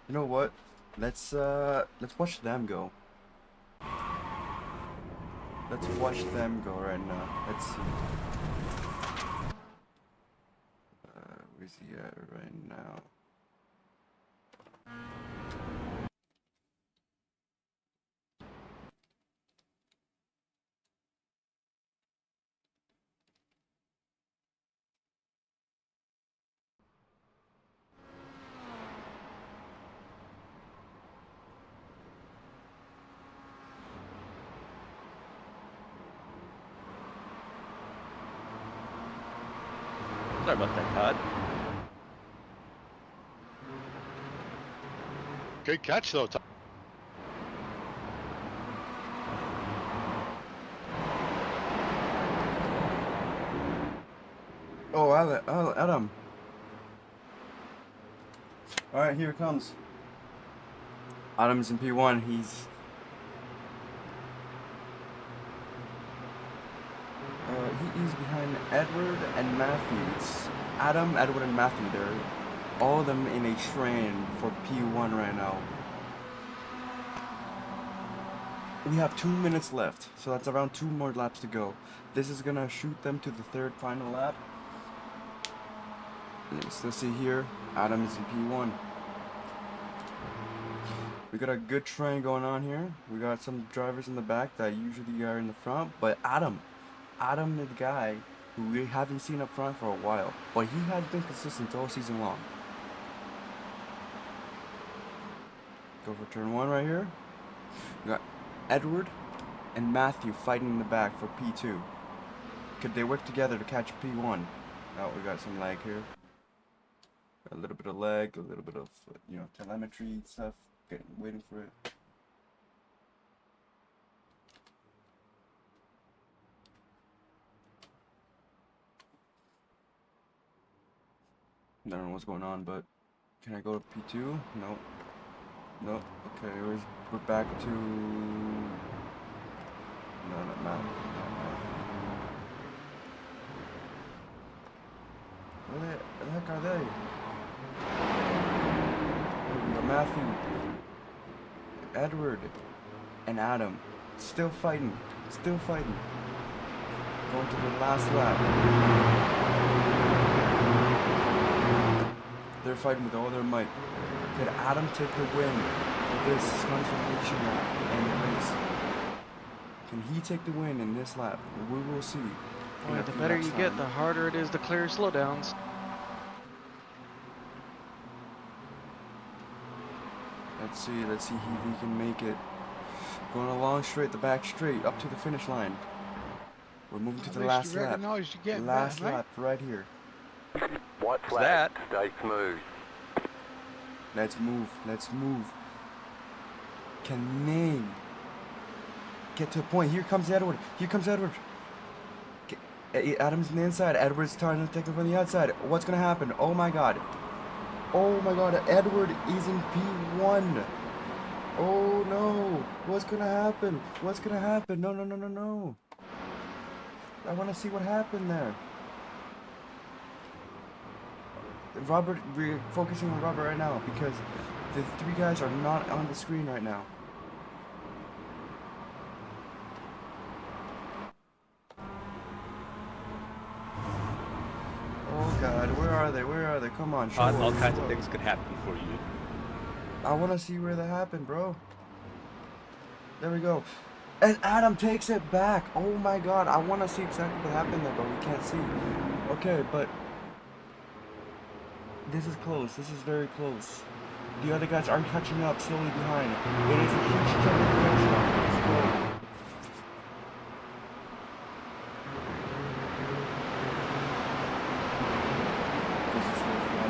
You know what? Let's watch them go. Let's watch them go right now. Let's see. Where's he at right now? Sorry about that, Todd. Good catch though. Tom. Oh, Adam. All right, here it comes. Adam's in P1. He is behind Edward and Matthew. It's Adam, Edward, and Matthew. They're all of them in a train for P1 right now. We have 2 minutes left, so that's around 2 more laps to go. This is gonna shoot them to the third final lap. And you can still see here, Adam is in P1. We got a good train going on here. We got some drivers in the back that usually are in the front, but Adam is the guy who we haven't seen up front for a while, but he has been consistent all season long. Go for turn 1 right here. We got Edward and Matthew fighting in the back for P2. Could they work together to catch P1? Oh, we got some lag here. A little bit of lag, a little bit of, telemetry stuff. Waiting for it. I don't know what's going on, but Can I go to P2? Nope. Nope. Okay, we're back to... No, not Matt. Where the heck are they? There we go, Matthew, Edward, and Adam. Still fighting. Still fighting. Going to the last lap. They're fighting with all their might. Did Adam take the win for this confirmation lap and the race? Can he take the win in this lap? We will see. Boy, the better you get, the harder it is to clear slowdowns. Let's see if he can make it. Going along straight, the back straight, up to the finish line. We're moving to the last lap. Last lap, right here. White flag, stay smooth. Let's move, let's move. Can they get to a point? Here comes Edward, here comes Edward. Adam's on the inside, Edward's trying to take him from the outside. What's gonna happen? Oh my god. Oh my god, Edward is in P1. Oh no, what's gonna happen? What's gonna happen? No, no, no, no, no. I wanna see what happened there. Robert, we're focusing on Robert right now because the three guys are not on the screen right now. Oh god, where are they? Where are they? Come on, show All us. kinds of things could happen for you. I want to see where that happened, bro. There we go. And Adam takes it back. Oh my god, I want to see exactly what happened there, but we can't see. Okay, but this is close. This is very close. The other guys are catching up slowly behind. It is a huge chunk of the finish line. Let's go.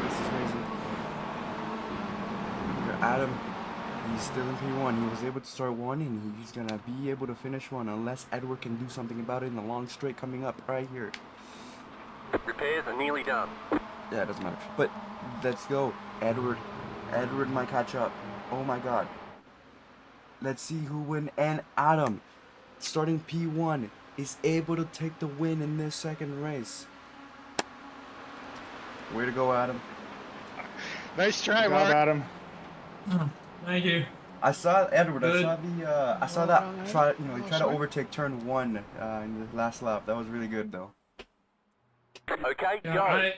This is crazy. Adam, he's still in P1. He was able to start one, and he's gonna be able to finish one unless Edward can do something about it in the long straight coming up right here. Repairs are nearly done. Yeah, it doesn't matter. But let's go. Edward might catch up. Oh my god. Let's see who win. And Adam, starting P1, is able to take the win in this second race. Way to go, Adam. Nice try, Good job, Mark. Adam. Oh, thank you. I saw Edward. Good. I saw that try. You know, he tried to overtake turn 1 in the last lap. That was really good, though. Okay, Yeah, go.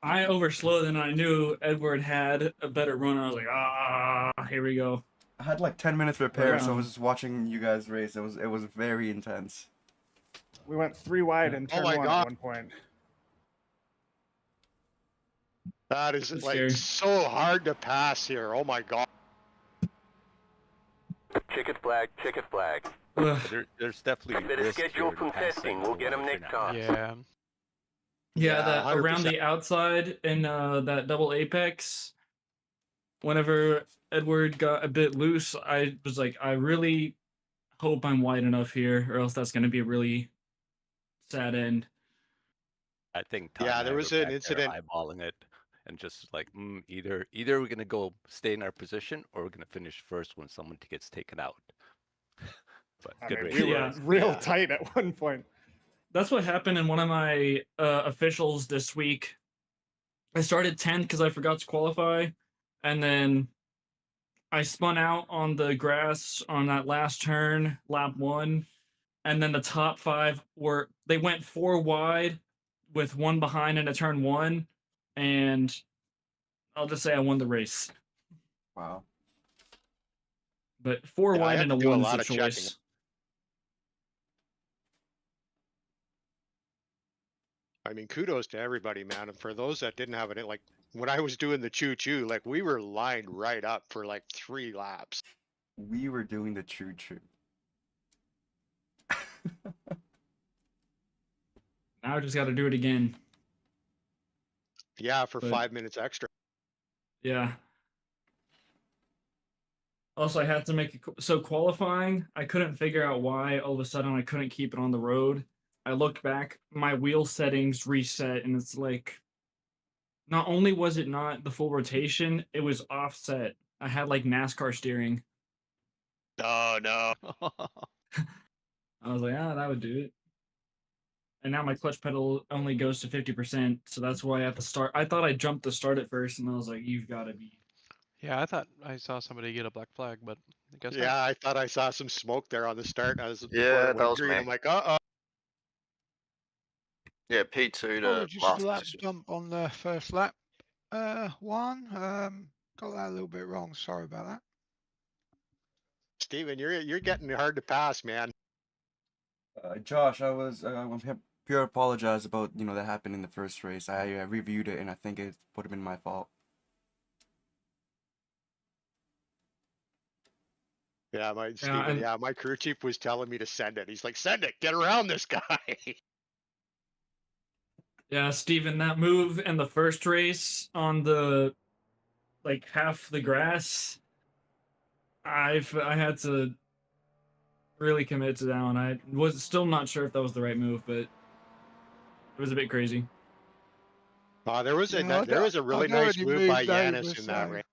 I overslowed and I knew Edward had a better run. I was like, here we go. I had like 10 minutes repair, so I Yeah. was just watching you guys race. It was very intense. We went 3 wide in turn my 1 God. at one point. That is That's like scary. so hard to pass here. Oh my god. Checkered flag, checkered flag. Ugh. There's definitely Better risk schedule here some to pass testing. things We'll get them along for next now. time. Yeah. Yeah, that 100%. around the outside in that double apex, whenever Edward got a bit loose, I was like, I really hope I'm wide enough here, or else that's going to be a really sad end. I think Todd Yeah, and there I was were an back there incident. eyeballing it and just like either we're gonna go stay in our position or we're gonna finish first when someone gets taken out. But I good mean, race. we were Yeah. real tight at one point. That's what happened in one of my officials this week. I started 10th because I forgot to qualify, and then I spun out on the grass on that last turn, lap 1, and then the top 5 they went 4 wide with 1 behind into turn 1, and I'll just say I won the race. Wow. But 4 Yeah, I wide had to into do a 1's lot the of checking. choice. I mean, kudos to everybody, man. And for those that didn't have it, like when I was doing the choo-choo, like we were lined right up for like 3 laps. We were doing the choo-choo. Now I just got to do it again. Yeah, for But- 5 minutes extra. Yeah. Also, I had to make so qualifying. I couldn't figure out why all of a sudden I couldn't keep it on the road. I looked back, my wheel settings reset, and it's like not only was it not the full rotation, it was offset. I had like NASCAR steering. Oh no. I was like, that would do it. And now my clutch pedal only goes to 50%, so that's why I have to start. I thought I jumped the start at first, and I was like, you've got to be. Yeah, I thought I saw somebody get a black flag, but I guess not. Yeah, I thought I saw some smoke there on the start. I was before Yeah, it that went was green. me. I'm like, uh-oh. Yeah, P2 to Oh, just last a lap position. bump on the first lap. One. Got that a little bit wrong. Sorry about that. Steven, you're getting hard to pass, man. Josh, I was pure apologize about that happened in the first race. I reviewed it and I think it would have been my fault. Yeah, my crew chief was telling me to send it. He's like, send it, get around this guy. Yeah, Steven, that move in the first race on the like half the grass, I had to really commit to that one. I was still not sure if that was the right move, but it was a bit crazy. There was a really I'd nice already move by moved over, Yanis in that so- race.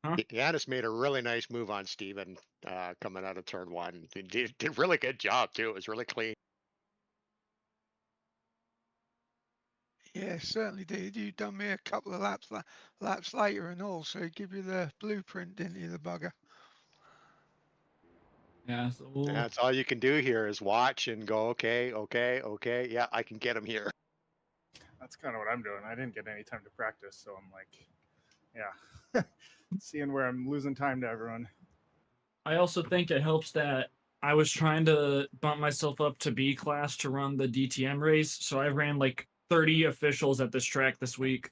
Huh? Yanis made a really nice move on Steven coming out of turn one. He did a really good job too. It was really clean. Yeah, certainly did. You done me a couple of laps later and all, so give you the blueprint, didn't you, the bugger? Yeah, so we'll... That's all you can do here is watch and go, okay, yeah, I can get him here. That's kind of what I'm doing. I didn't get any time to practice, so I'm like, yeah, seeing where I'm losing time to everyone. I also think it helps that I was trying to bump myself up to B class to run the DTM race, so I ran like 30 officials at this track this week.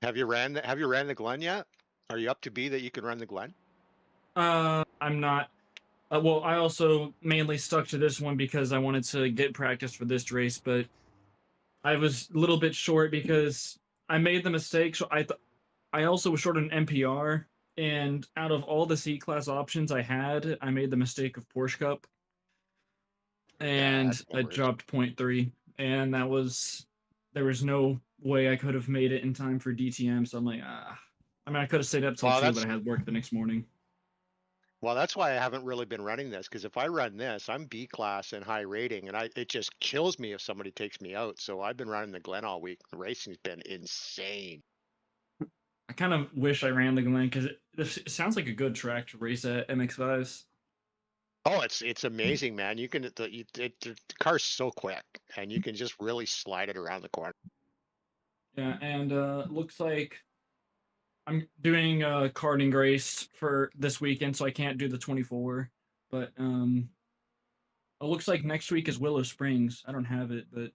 Have you ran the Glen yet? Are you up to B that you can run the Glen? I'm not. Well, I also mainly stuck to this one because I wanted to get practice for this race, but I was a little bit short because I made the mistake. So I also was short on NPR, and out of all the C-class options I had, I made the mistake of Porsche Cup, and I dropped 0.3, and there was no way I could have made it in time for DTM. So I'm like, I mean, I could have stayed up till 2, but I had work the next morning. Well, that's why I haven't really been running this, because if I run this, I'm B class and high rating, and it just kills me if somebody takes me out. So I've been running the Glen all week. The racing's been insane. I kind of wish I ran the Glen because it sounds like a good track to race at MX5s. Oh, it's amazing, man. You can the car's so quick, and you can just really slide it around the corner. Yeah, and looks like I'm doing a karting race for this weekend, so I can't do the 24. But it looks like next week is Willow Springs. I don't have it, but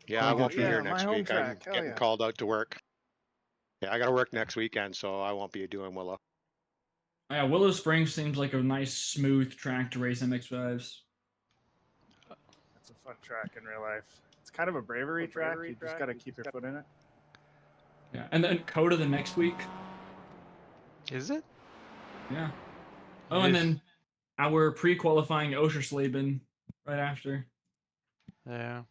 yeah, I won't be here my next home week. I'm track. Hell getting yeah. called out to work. Yeah, I got to work next weekend, so I won't be doing Willow. yeah, Willow Springs seems like a nice, smooth track to race MX5s. It's a fun track in real life. It's kind of a bravery track. You just got to keep your foot in it. Yeah, and then Coda the next week. Is it? Yeah. Oh, and then our pre-qualifying Oschersleben right after. Yeah.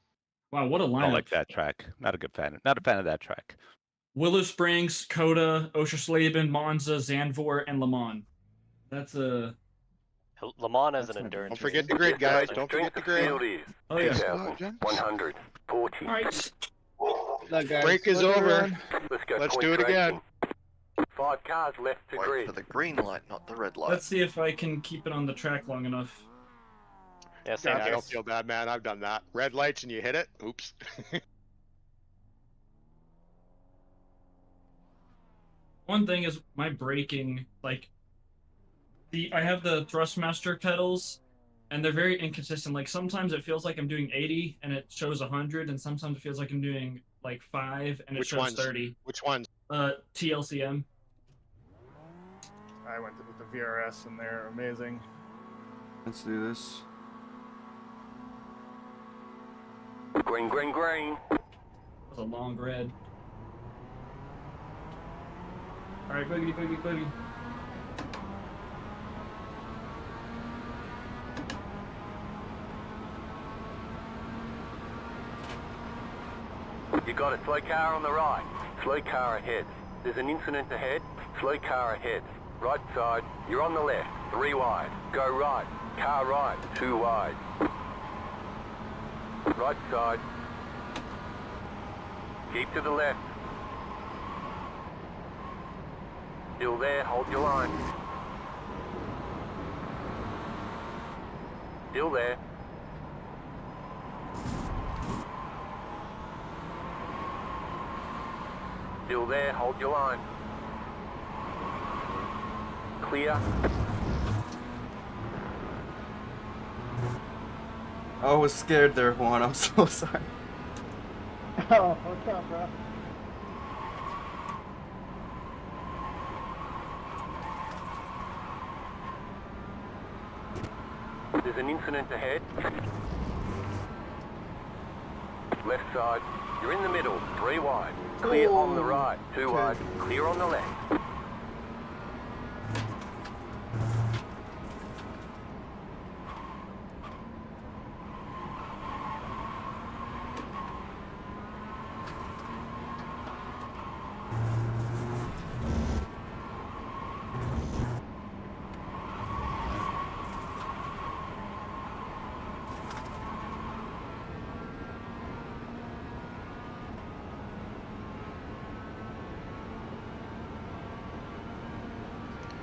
Wow, what a lineup! I don't like that track. Not a fan of that track. Willow Springs, Coda, Oschersleben, Monza, Zandvoort, and Le Mans. That's a... Le Mans as an endurance. Don't forget the grid, guys. Don't forget the grid. Oh, yeah. 140. All right. Break is over. Let's do it again. 5 cars left to Wait grid. for the green light, not the red light. Let's see if I can keep it on the track long enough. Yeah, same I here. don't feel bad, man. I've done that. Red lights and you hit it. Oops. One thing is my braking, like, I have the Thrustmaster pedals, and they're very inconsistent. Like, sometimes it feels like I'm doing 80, and it shows 100, and sometimes it feels like I'm doing, like, 5, and it shows 30. Which ones? TLCM. I went with the VRS, and they're amazing. Let's do this. Green, green, green. That was a long red. Alright, boogity, boogity, boogity. You got a slow car on the right. Slow car ahead. There's an incident ahead. Slow car ahead. Right side. You're on the left. 3 wide. Go right. Car right. 2 wide. Right side. Keep to the left. Still there. Hold your line. Still there. Still there, hold your line. Clear. I was scared there, Juan. I'm so sorry. Oh, what's up, bro? There's an incident ahead. Left side. You're in the middle. 3 wide. Clear on the right. 2 wide. Clear on the left.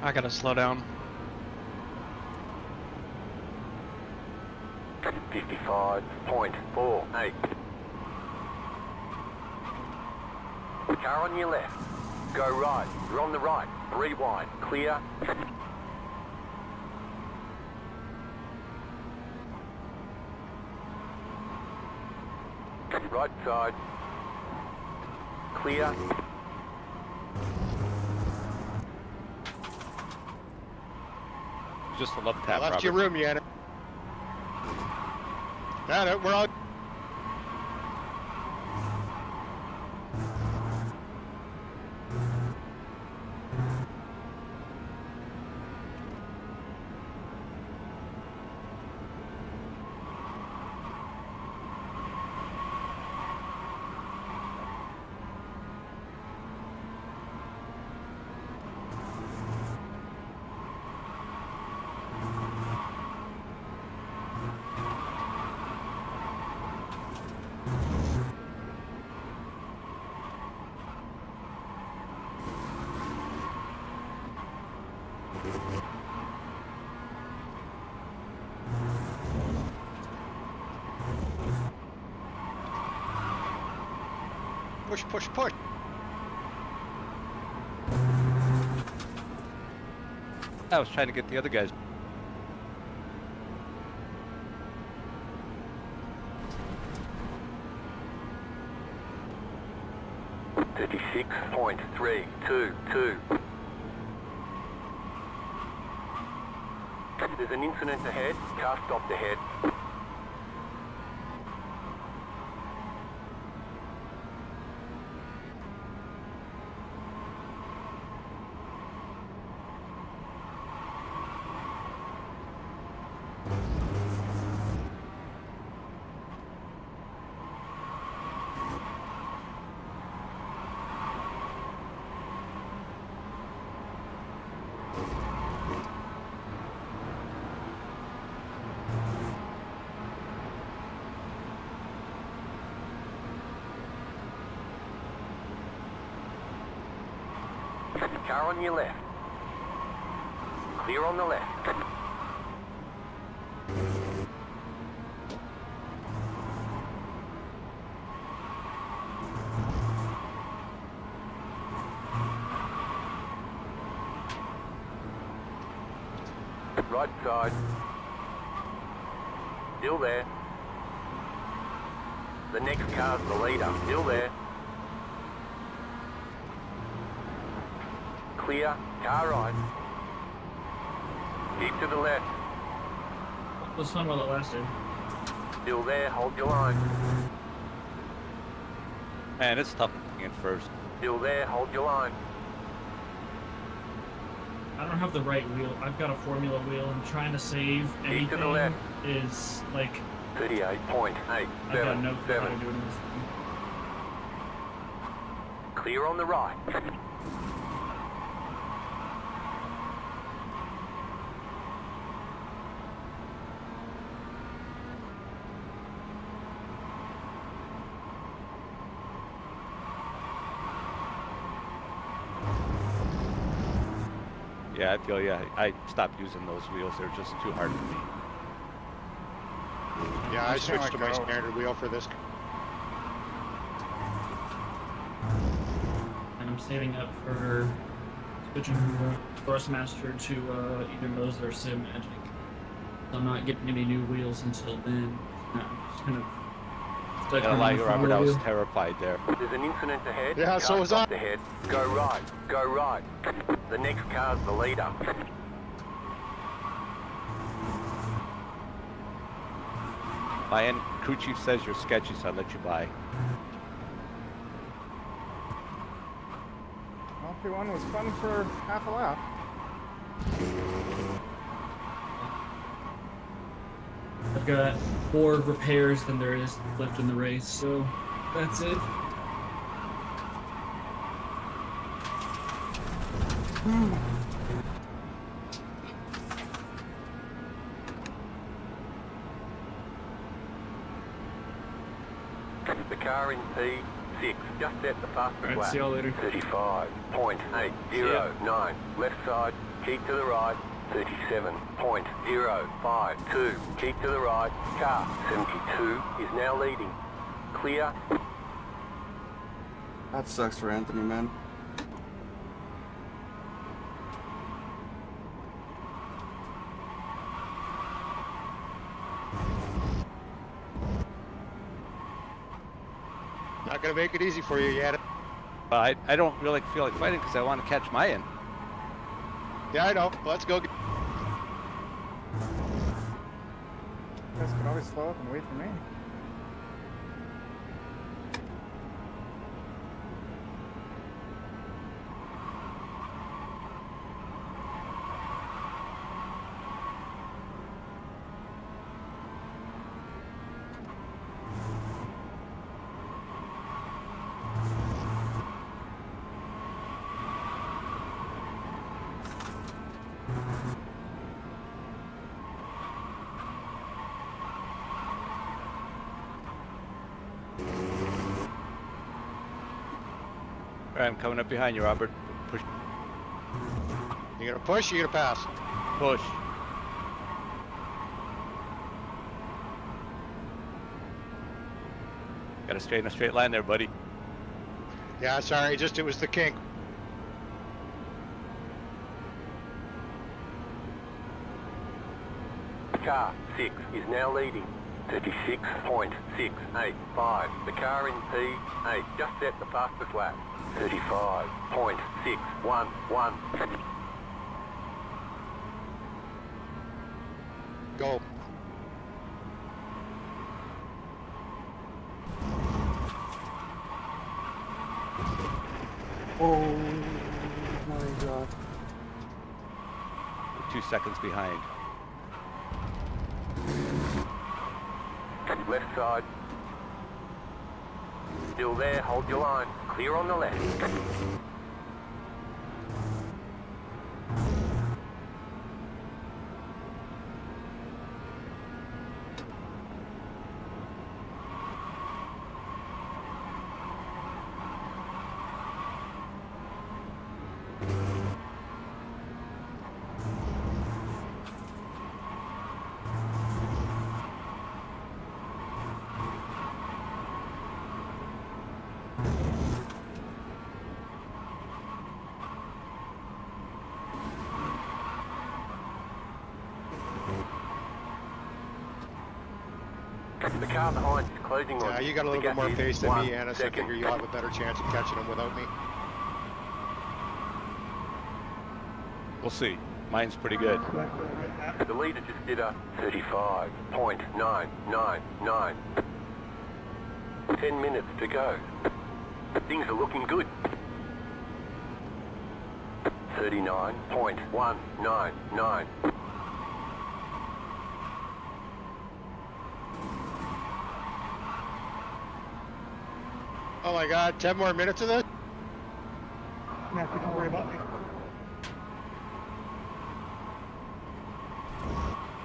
I gotta slow down. 55.48. Car on your left. Go right. You're on the right. 3 wide. Clear. Right side. Clear. Just a love I tap, left Robert. your room yet. No, we're all. Push, push, push. I was trying to get the other guys. .322. There's an incident ahead. Car stopped ahead. Car on your left. Clear on the left. Right side. Still there. The next car's the leader. Still there. Clear. Car right. Keep to the left. It was fun while it lasted. Still there. Hold your line. Man, it's tough in first. Still there. Hold your line. I don't have the right wheel. I've got a formula wheel, and trying to save Keep to anything the left. is like 38.8. I've got no clue how to do this thing. Clear on the right. Yeah, I feel I stopped using those wheels. They're just too hard for me. Yeah, I Just kinda switched to my like go. standard wheel for this. And I'm saving up for switching from Thrustmaster to either those or Sim Magic. So I'm not getting any new wheels until then. I'm just kind of stuck Yeah, on like the Robert, follow I was wheel. terrified there. There's an incident ahead. Yeah, so was I. Ahead. Go right. Go right. The next car's the leader. My crew chief says you're sketchy, so I'll let you by. Well, P1 was fun for half a lap. I've got more repairs than there is left in the race, so that's it. The car in P6 just set the fastest Alright, lap. see y'all later. 35.809. Left side, keep to the right. 37.052. Keep to the right. Car 72 is now leading. Clear. That sucks for Anthony, man. Not gonna make it easy for you yet. But I don't really feel like fighting because I want to catch my end. Yeah, I know. Let's go. You guys could always slow up and wait for me. All right, I'm coming up behind you, Robert. Push, You gonna push? Or you gonna pass? push. Got to stay in a straight line there, buddy. Yeah, sorry. It was the kink. Car 6 is now leading. 36.685. The car in P8 just set the fastest lap. 35.611. Go. Oh my god. We're 2 seconds behind. Left side. Still there, hold your line. Clear on the left. The car behind is closing on Yeah, you got a little The bit more gap pace is than 1 me, Anna, so I second. figure you'll have a better chance of catching them without me. We'll see. Mine's pretty good. The leader just did a 35.999. 10 minutes to go. Things are looking good. 39.199. Oh my God, 10 more minutes of this? Matthew, don't worry about me.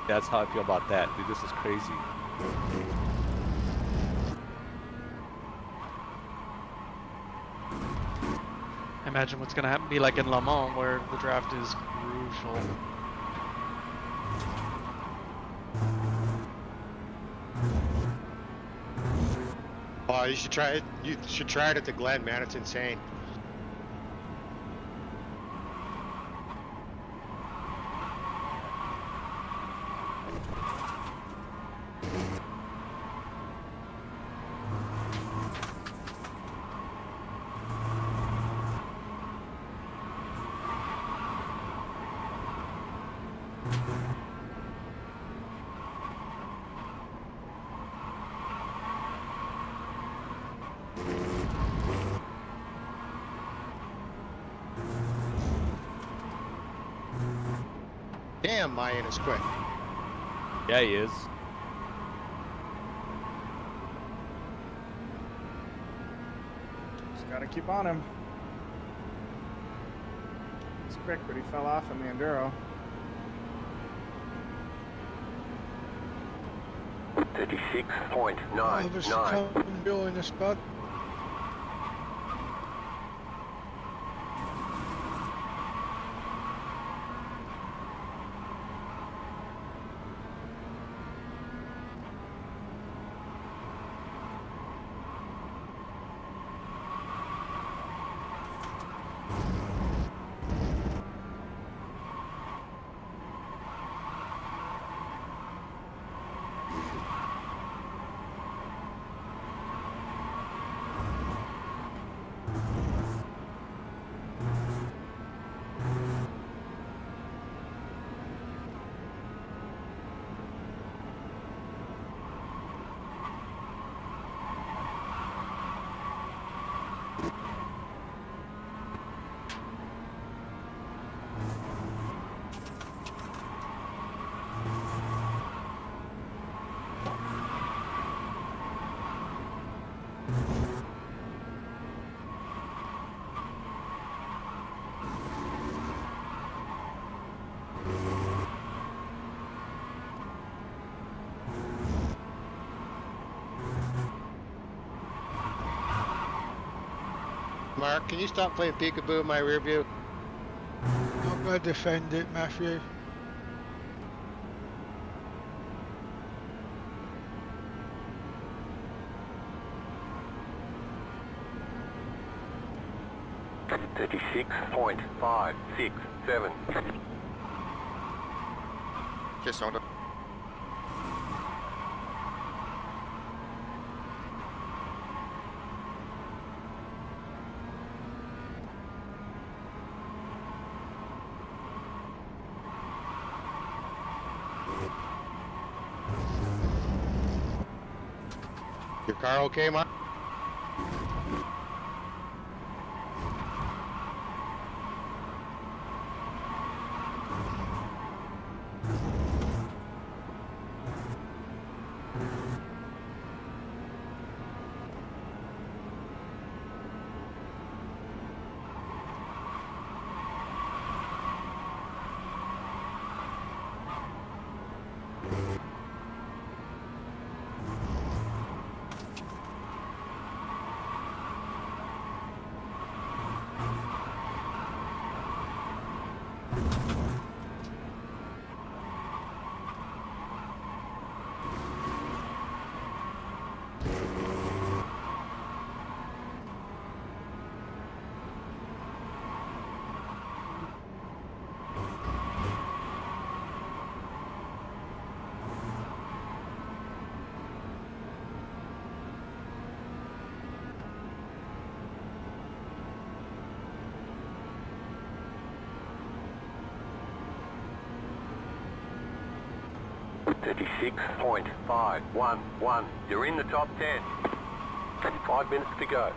That's how I feel about that. Dude, this is crazy. Imagine what's gonna happen, be like in Le Mans, where the draft is crucial. Oh, you should try it. You should try it at the Glen, man. It's insane. Damn, Mayan is quick. Yeah, he is. Just gotta keep on him. He's quick, but he fell off on the enduro. 36.99. Come and join us, bud. Mark, can you stop playing peekaboo in my rear view? I'm gonna defend it, Matthew. .567. Just on it. Your car okay, Mark? .511. You're in the top 10. 5 minutes to go.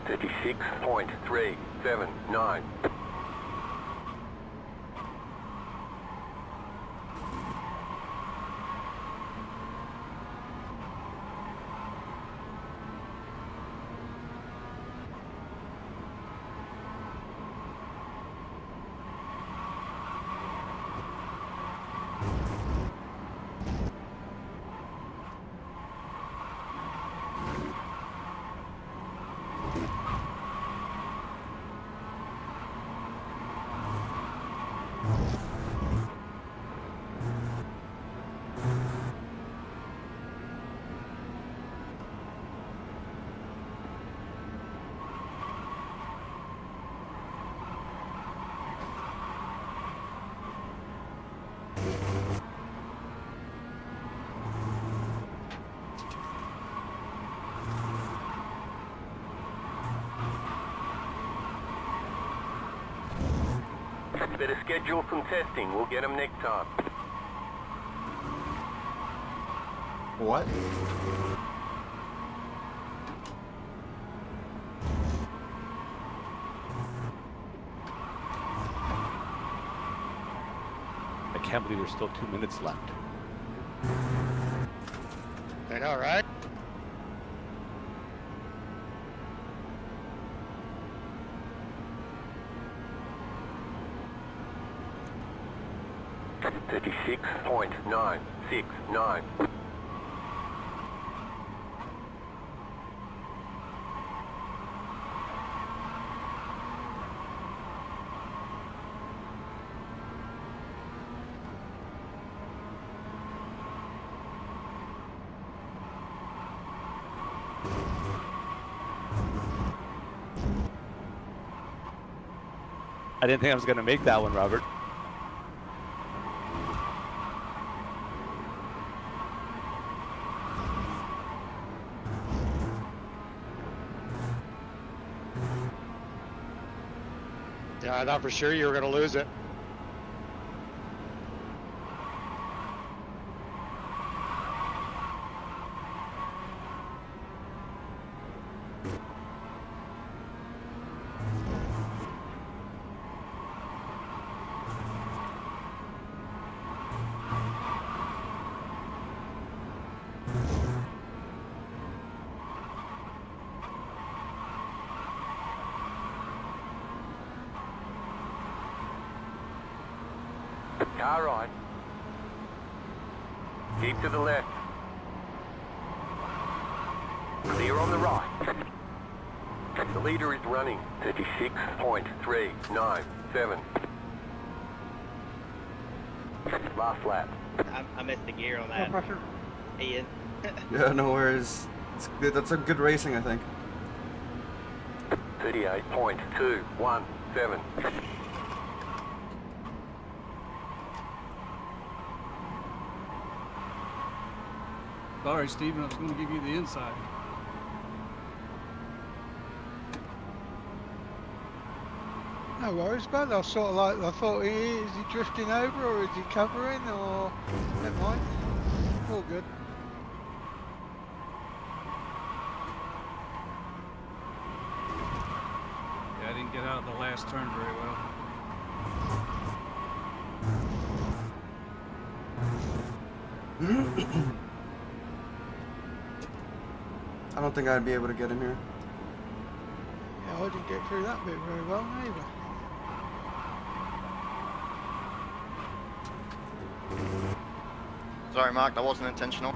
36.379. Better schedule some testing. We'll get them next time. What? I can't believe there's still 2 minutes left. I know, right? $36.969. I didn't think I was going to make that one, Robert. Yeah, I thought for sure you were going to lose it. Car right. Keep to the left. Clear on the right. The leader is running 36.397. Last lap. I missed the gear on that. Ian. Yeah, no worries. It's good. That's a good racing, I think. 38.217. Sorry, Steven, I was going to give you the inside. No worries, bud. I sort of like, I thought, is he drifting over or is he covering or, never mind. All good. Yeah, I didn't get out of the last turn very well. I don't think I'd be able to get in here. Yeah, I didn't get through that bit very well either. Sorry, Mark, that wasn't intentional.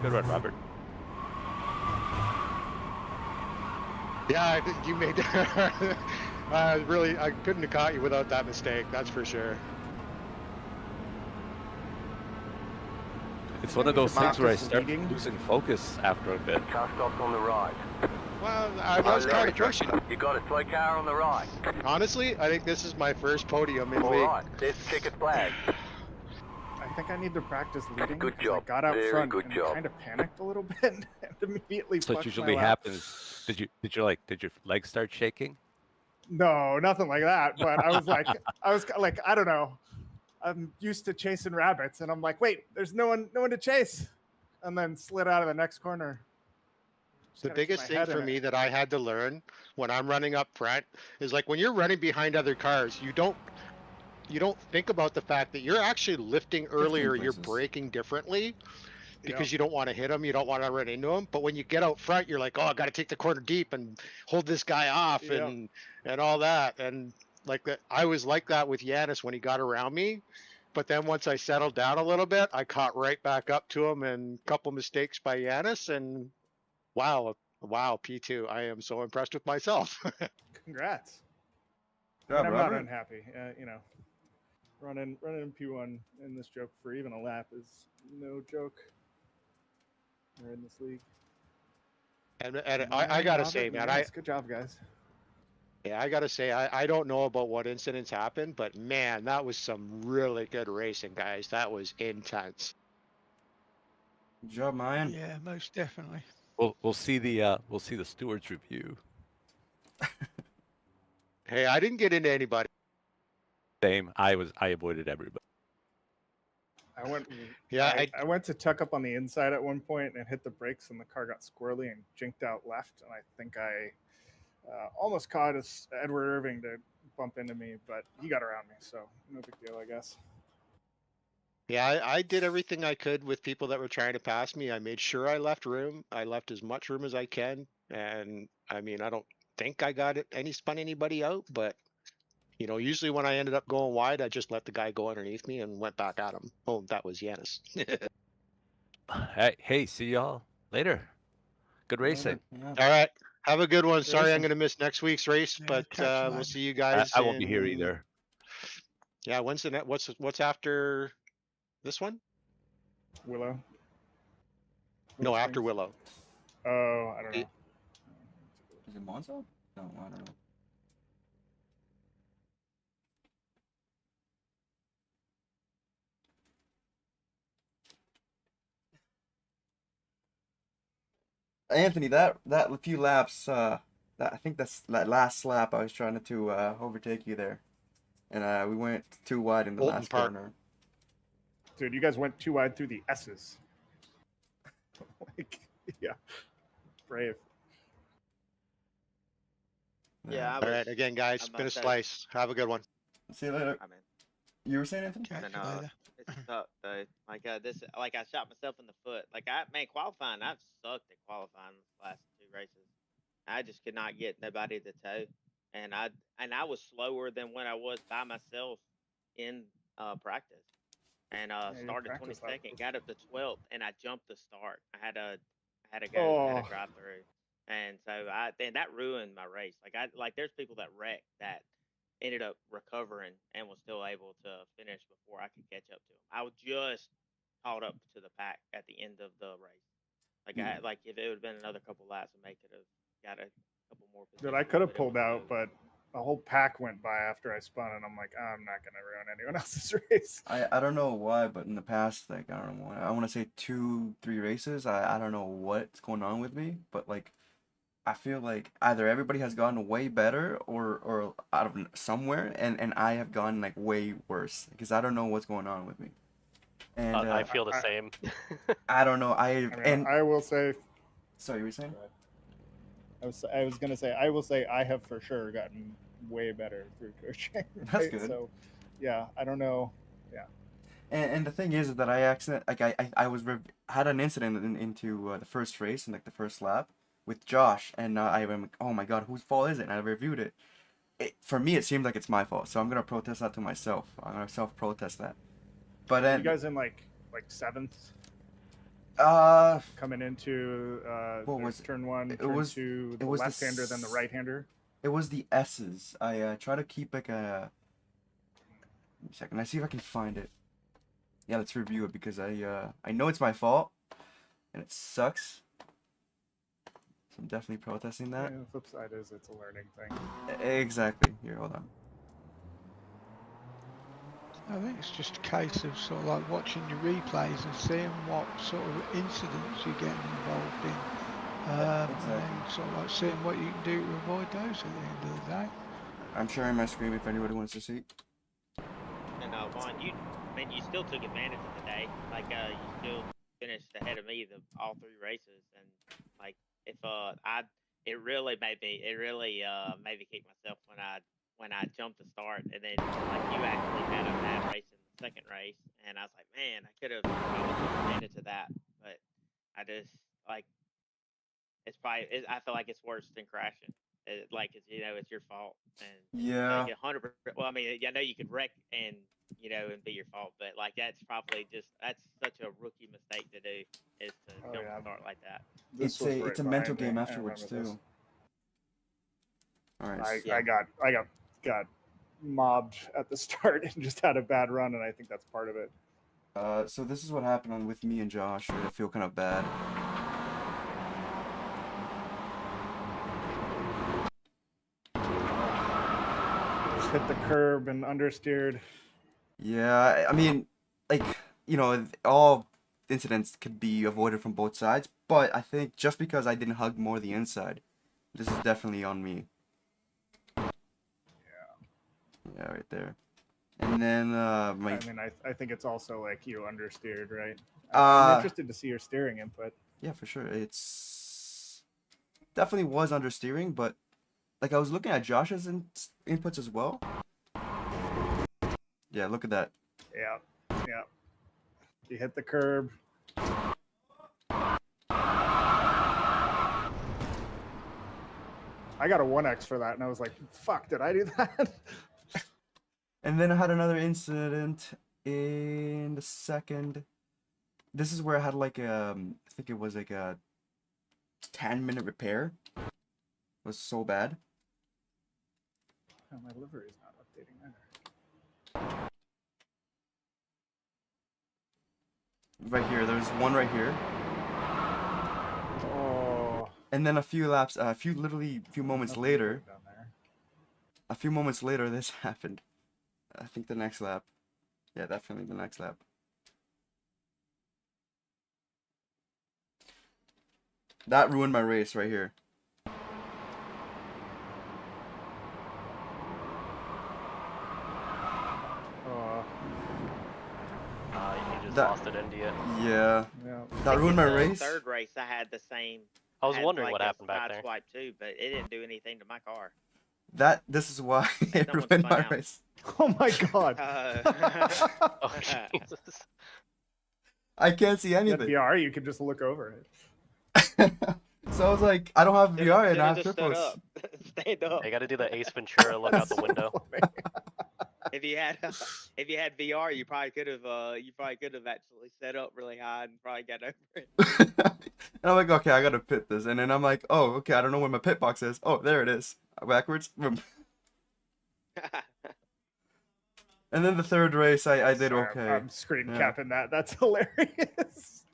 Good run, Robert. Yeah, you made really, I couldn't have caught you without that mistake, that's for sure. It's one of those things where I start losing focus after a bit. Car stops on the right. Well, I was kind of pushing. You got a slow car on the right. Honestly, I think this is my first podium in All league. right, there's the checkered flag. I I think I need to practice leading. Good 'cause job. I got out Very front good and job. kind of panicked a little bit and immediately So what fucked my usually lap. happens? Did your legs start shaking? No, nothing like that. But I was like, I don't know. I'm used to chasing rabbits, and I'm like, wait, there's no one to chase, and then slid out of the next corner. Just The gotta keep biggest my thing head in for it. me that I had to learn when I'm running up front is like when you're running behind other cars, you don't think about the fact that you're actually lifting 15 earlier, you're places. braking differently because Yep. you don't want to hit them, you don't want to run into them. But when you get out front, you're like, oh, I got to take the corner deep and hold this guy off Yep. and all that. And like that, I was like that with Yanis when he got around me. But then once I settled down a little bit, I caught right back up to him and a couple mistakes by Yanis, and wow, P2, I am so impressed with myself. Congrats. Good And job, I'm not Robert. unhappy. You know, running in P1 in this joke for even a lap is no joke. We're in this league. And Mine, I gotta Robert, say, and man, Yanis, good job, guys. I gotta say, I don't know about what incidents happened, but man, that was some really good racing, guys. That was intense. Good job, Mayan. Yeah, most definitely. We'll see the stewards review. Hey, I didn't get into anybody. Same. I avoided everybody. I went. Yeah, I went to tuck up on the inside at one point and hit the brakes, and the car got squirrely and jinked out left. And I think I almost caught Edward Irving to bump into me, but he got around me, so no big deal, I guess. Yeah, I did everything I could with people that were trying to pass me. I made sure I left room. I left as much room as I can. And I mean, I don't think I got spun anybody out, but you know, usually when I ended up going wide, I just let the guy go underneath me and went back at him. Oh, that was Yanis. Hey, see y'all later. Good racing. Yeah. All right. Have a good one. Good Sorry I'm racing. going to miss next week's race, Yeah, but catch you we'll later. see you guys. I won't be here either. Yeah, when's the what's after this one? Willow. No, after Springs. Willow. Oh, I don't know. Is it Monza? No, I don't know. Anthony, that few laps, that I think that's that last lap I was trying to overtake you there, and we went too wide in the Bolton last Park. corner. Dude, you guys went too wide through the S's. Like, yeah, brave. Yeah, I All was, right. Again, guys, I'm been a about to- slice. Have a good one. See you later. I mean, You were saying Anthony? Catch and, you later. it's tough though. Like this, like I shot myself in the foot. Like qualifying, I've sucked at qualifying the last two races. I just could not get nobody to tow, and I was slower than when I was by myself in practice. And your started practice lap 22nd, was- got up to 12th, and I jumped the start. I had to had Oh. to drive through, and so that ruined my race. Like there's people that wrecked that ended up recovering and was still able to finish before I could catch up to them. I was just caught up to the pack at the end of the race. Like if it would have been another couple laps, I may could have got a couple more. Dude, I could have pulled out, but a whole pack went by after I spun, and I'm like, I'm not gonna ruin anyone else's race. I don't know why, but in the past, like, I don't know, I want to say 2-3 races, I don't know what's going on with me, but like, I feel like either everybody has gotten way better or out of somewhere, and I have gotten like way worse because I don't know what's going on with me. And I feel the same. I don't know. I will say. Sorry, you were saying? I was gonna say I will say I have for sure gotten way better through coaching. That's right? good. So, yeah, I don't know. Yeah. And the thing is that I had an incident into the first race in like the first lap with Josh, and I am like, oh my god, whose fault is it? And I reviewed it. For me, it seems like it's my fault, so I'm gonna protest that to myself. I'm gonna self-protest that. But then you guys in like seventh. Coming into what was turn one, it turn was two, it the was left-hander, then the right-hander. It was the S's. I try to keep like a. Give me a second. I see if I can find it. Yeah, let's review it because I know it's my fault, and it sucks. So I'm definitely protesting that. Yeah, the flip side is it's a learning thing. Exactly. Here, hold on. I think it's just a case of sort of like watching your replays and seeing what sort of incidents you're getting involved in. And then sort of like seeing what you can do to avoid those at the end of the day. I'm sharing my screen if anybody wants to see. And Vaughn, you still took advantage of the day. Like you still finished ahead of me all 3 races, and like if it really made me kick myself when I jumped the start, and then like you actually had a bad race in the second race, and I was like, man, I could have probably took advantage of that, but I just like I feel like it's worse than crashing. Like it's it's your fault, and Yeah. like 100%. Well, I mean, I know you could wreck and and be your fault, but like that's such a rookie mistake to do, is to jump start like that. It's a mental game afterwards too. All right. I got mobbed at the start and just had a bad run, and I think that's part of it. So this is what happened with me and Josh. I feel kind of bad. Just hit the curb and understeered. Yeah, I mean, like, all incidents could be avoided from both sides, but I think just because I didn't hug more the inside, this is definitely on me. Yeah, right there. And then I mean, I think it's also like you understeered, right? I'm interested to see your steering input. Yeah, for sure. It's definitely was understeering, but like I was looking at Josh's inputs as well. Yeah, look at that. Yeah. You hit the curb. I got a 1x for that, and I was like, fuck, did I do that? And then I had another incident in the second. This is where I had like I think it was like a 10-minute repair. It was so bad. Oh, my livery is not updating either. Right here, there's one right here. Oh. And then a few moments later. A few moments later, this happened. I think the next lap. Yeah, definitely the next lap. That ruined my race right here. You just lost it, India. Yeah. That ruined my race. Third race, I had the same. I was wondering what happened back there. Swipe too, but it didn't do anything to my car. This is why it ruined my race. Oh my god. Oh Jesus. I can't see anything. VR, you can just look over it. So I was like, I don't have VR and I have triples. Stand up. You got to do the Ace Ventura look out the window. If you had VR, you probably could have actually set up really high and probably got over it. And I'm like, okay, I gotta pit this, and then I'm like, oh, okay, I don't know where my pit box is. Oh, there it is, backwards. And then the third race, I did okay. I'm screen capping that. That's hilarious.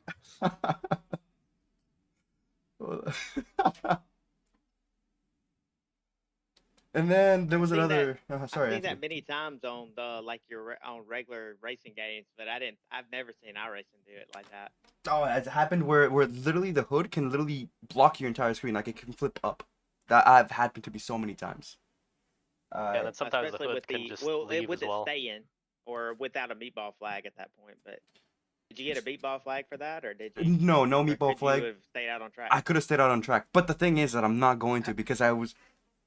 And then there was another. Sorry, I've seen that many times on on regular racing games, but I've never seen iRacing do it like that. Oh, it's happened where literally the hood can literally block your entire screen, like it can flip up. That I've happened to be so many times. Yeah, then sometimes the hood can just leave as well. Stay in or without a meatball flag at that point, but. Did you get a meatball flag for that, or did you? No meatball flag. You have stayed out on track? I could have stayed out on track, but the thing is that I'm not going to because I was.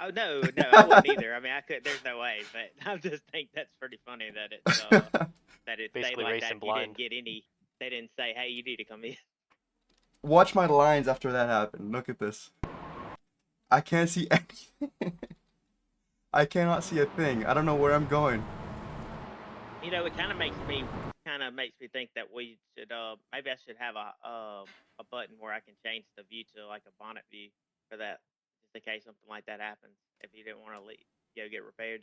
Oh no, I wouldn't either. I mean, I could. There's no way, but I just think that's pretty funny that it's that it stayed like that. You didn't get any. They didn't say, "Hey, you need to come in." Watch my lines after that happened. Look at this. I can't see anything. I cannot see a thing. I don't know where I'm going. It kind of makes me think that we should maybe I should have a button where I can change the view to like a bonnet view for that, just in case something like that happens. If you didn't want to go get repaired,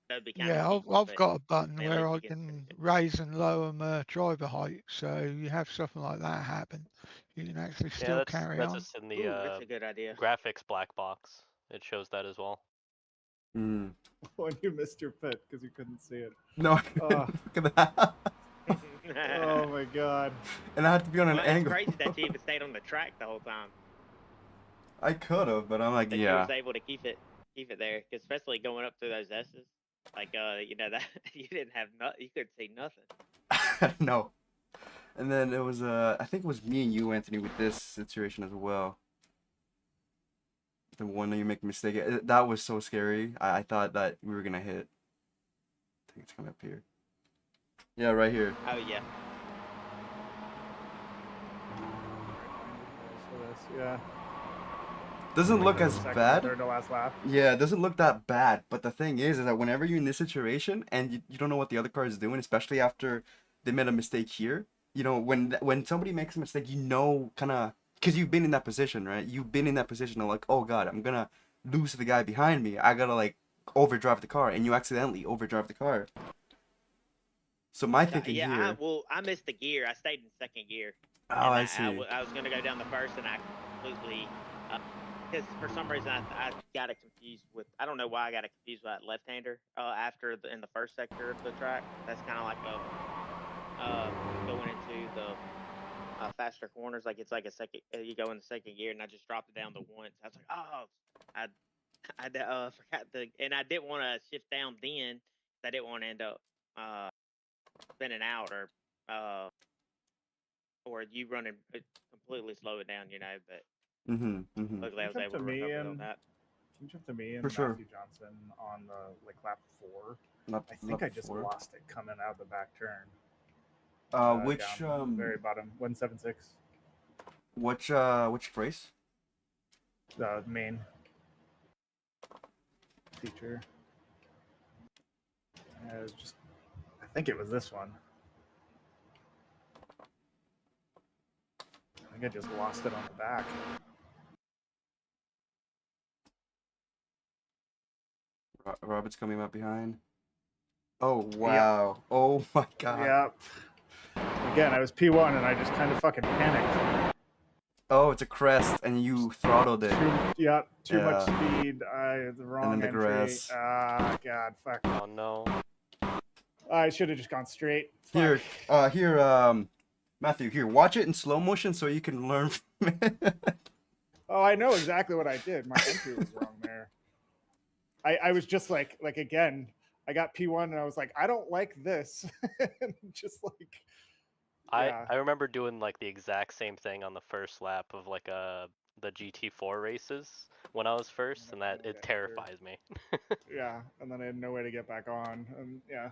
that'd be kind of. Yeah, I've got a button where I can raise and lower my driver height, so you have something like that happen, you can actually still carry on. That's just in the that's a good idea. graphics black box. It shows that as well. Mm. when you missed your pit because you couldn't see it. No, Oh. look at that. Oh my god. And I had to be on an Well, angle. it's crazy that you even stayed on the track the whole time. I could have, but I'm like, That you yeah. was able to keep it there, 'cause especially going up through those S's, like you know that you didn't have you couldn't see nothing. No. And then it was I think it was me and you, Anthony, with this situation as well. The one that you make a mistake. That was so scary. I thought that we were gonna hit. I think it's coming up here. Yeah, right here. Oh yeah. Yeah. Doesn't look as Second, bad. Third to last lap. Yeah, it doesn't look that bad. But the thing is that whenever you're in this situation and you don't know what the other car is doing, especially after they made a mistake here, you know, when somebody makes a mistake, you know, kind of, because you've been in that position, right? You've been in that position of like, oh God, I'm gonna lose to the guy behind me. I gotta like overdrive the car, and you accidentally overdrive the car. So my thinking here. I missed the gear. I stayed in second gear. Oh, I see. I was gonna go down the first, and I completely, because for some reason I got it confused with. I don't know why I got it confused with that left-hander after in the first sector of the track. That's kind of like going into the faster corners. Like it's like a second. You go in the second gear, and I just dropped it down to once. I was like, oh, I forgot and I didn't want to shift down then. I didn't want to end up spinning out or you running completely slow it down, you know. But luckily I was able to recover on that. Can you jump to me and For sure. Matthew Johnson on the lap 4? Lap, I think lap I just 4. lost it coming out of the back turn. Which very bottom 176. Which race? The main feature. It was just, I think it was this one. I think I just lost it on the back. Robert's coming up behind. Oh wow! Yep. Oh my god! Yep. Again, I was P1 and I just kind of fucking panicked. Oh, it's a crest, and you throttled it. Too much speed. The wrong and then the entry. grass. Ah, god, fuck. Oh no. I should have just gone straight. Fuck. Here, Matthew, here, watch it in slow motion so you can learn from it. Oh, I know exactly what I did. My entry was wrong there. I was just like again, I got P1 and I was like, I don't like this. Just like, yeah. I remember doing like the exact same thing on the first lap of like the GT4 races when I was first, and that it terrifies me. Yeah, and then I had no way to get back on, and yeah,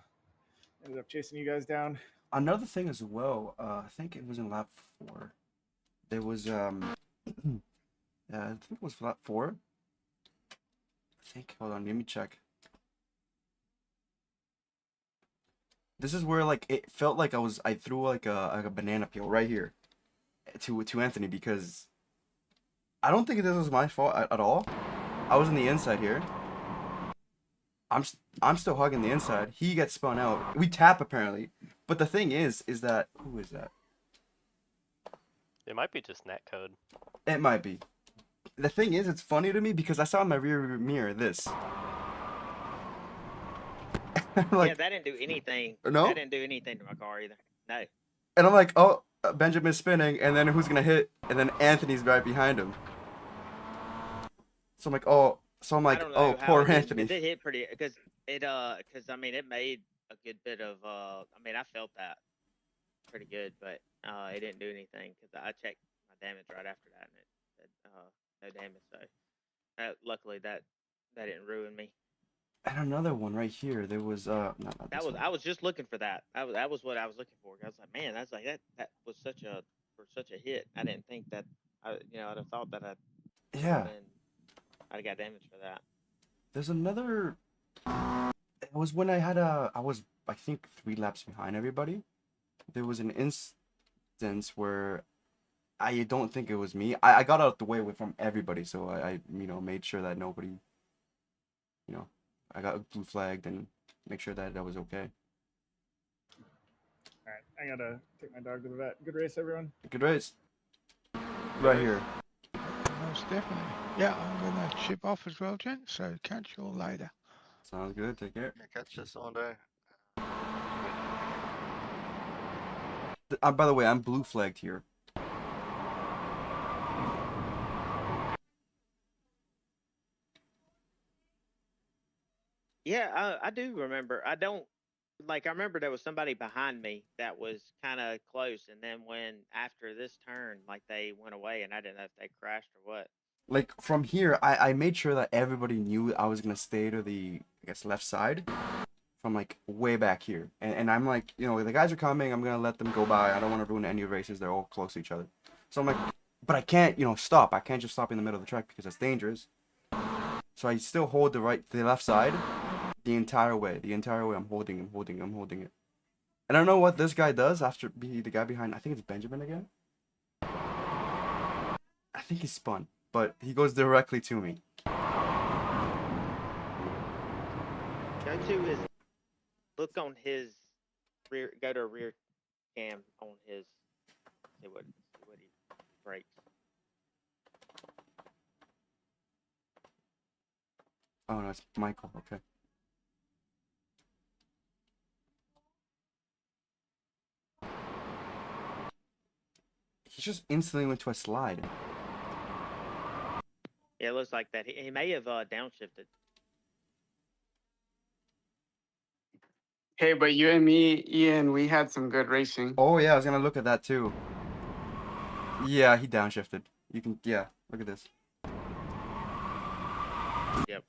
ended up chasing you guys down. Another thing as well, I think it was in lap 4. There was yeah, I think it was lap 4. I think. Hold on, let me check. This is where like it felt like I threw like a banana peel right here to Anthony, because I don't think this was my fault at all. I was on the inside here. I'm still hugging the inside. He gets spun out. We tap apparently, but the thing is that who is that? It might be just netcode. It might be. The thing is, it's funny to me because I saw in my rear mirror this. Like, yeah, that didn't do anything. No? That didn't do anything to my car either. No. And I'm like, oh, Benjamin's spinning, and then who's gonna hit? And then Anthony's right behind him. So I'm like, oh, poor Anthony. It hit pretty, because I mean, it made a good bit of, I mean, I felt that pretty good, but it didn't do anything because I checked my damage right after that, and it said no damage. So luckily that didn't ruin me. And another one right here. There was not that was one. I was just looking for that. That was what I was looking for. I was like, man, that's like that was such a hit. I didn't think that I'd have thought that I'd got damage for that. There's another. It was when I was I think 3 laps behind everybody. There was an instance where I don't think it was me. I got out the way from everybody, so I made sure that nobody, I got blue flagged and make sure that was okay. All right, I gotta take my dog to the vet. Good race, everyone. Good race. Right here. Most definitely. Yeah, I'm gonna chip off as well, gents. So catch you all later. Sounds good. Take care. Yeah, catch us all day. By the way, I'm blue flagged here. Yeah, I do remember. I don't like. I remember there was somebody behind me that was kind of close, and then when after this turn, like they went away, and I didn't know if they crashed or what. Like from here, I made sure that everybody knew I was gonna stay to the, I guess, left side, from like way back here. And I'm like, you know, the guys are coming. I'm gonna let them go by. I don't want to ruin any races. They're all close to each other. So I'm like, but I can't, you know, stop. I can't just stop in the middle of the track because that's dangerous. So I still hold the left side, the entire way. The entire way I'm holding it. And I don't know what this guy does after the guy behind. I think it's Benjamin again. I think he spun, but he goes directly to me. Go to his look on his rear. Go to rear cam on his. See what he breaks. Oh no, it's Michael. Okay. He just instantly went to a slide. Yeah, it looks like that. He may have downshifted. Hey, but you and me, Ian, we had some good racing. Oh yeah, I was gonna look at that too. Yeah, he downshifted. You can, yeah, look at this. Yep.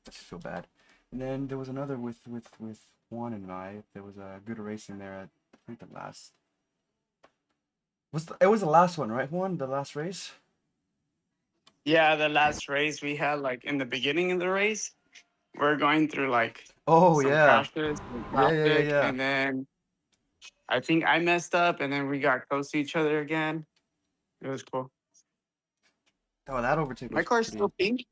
I just feel bad. And then there was another with Juan and I. There was a good racing there at, I think, the last. It was the last one, right, Juan? The last race. Yeah, the last race we had, like in the beginning of the race, we're going through like Oh some yeah. crashes, some Yeah. traffic, and then I think I messed up, and then we got close to each other again. It was cool. Oh, that overtake My was car's pretty. still pink.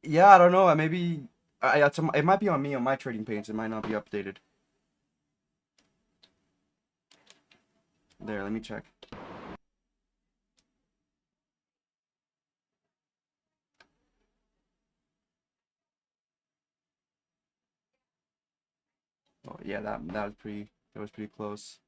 Yeah, I don't know. Maybe it might be on me on my trading pages. It might not be updated. There, let me check. Oh yeah, that was pretty close.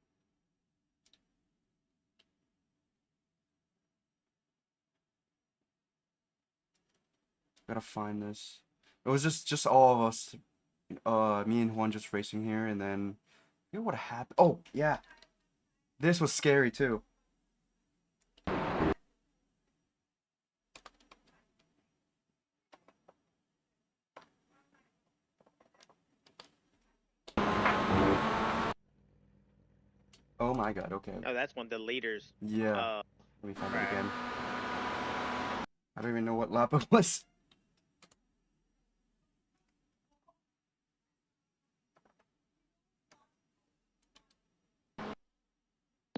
Gotta find this. It was just all of us, me and Juan just racing here, and then you know what happened? Oh yeah, this was scary too. Oh my god. Okay. Oh, that's one of the leaders. Yeah. Let me find it again. I don't even know what lap it was.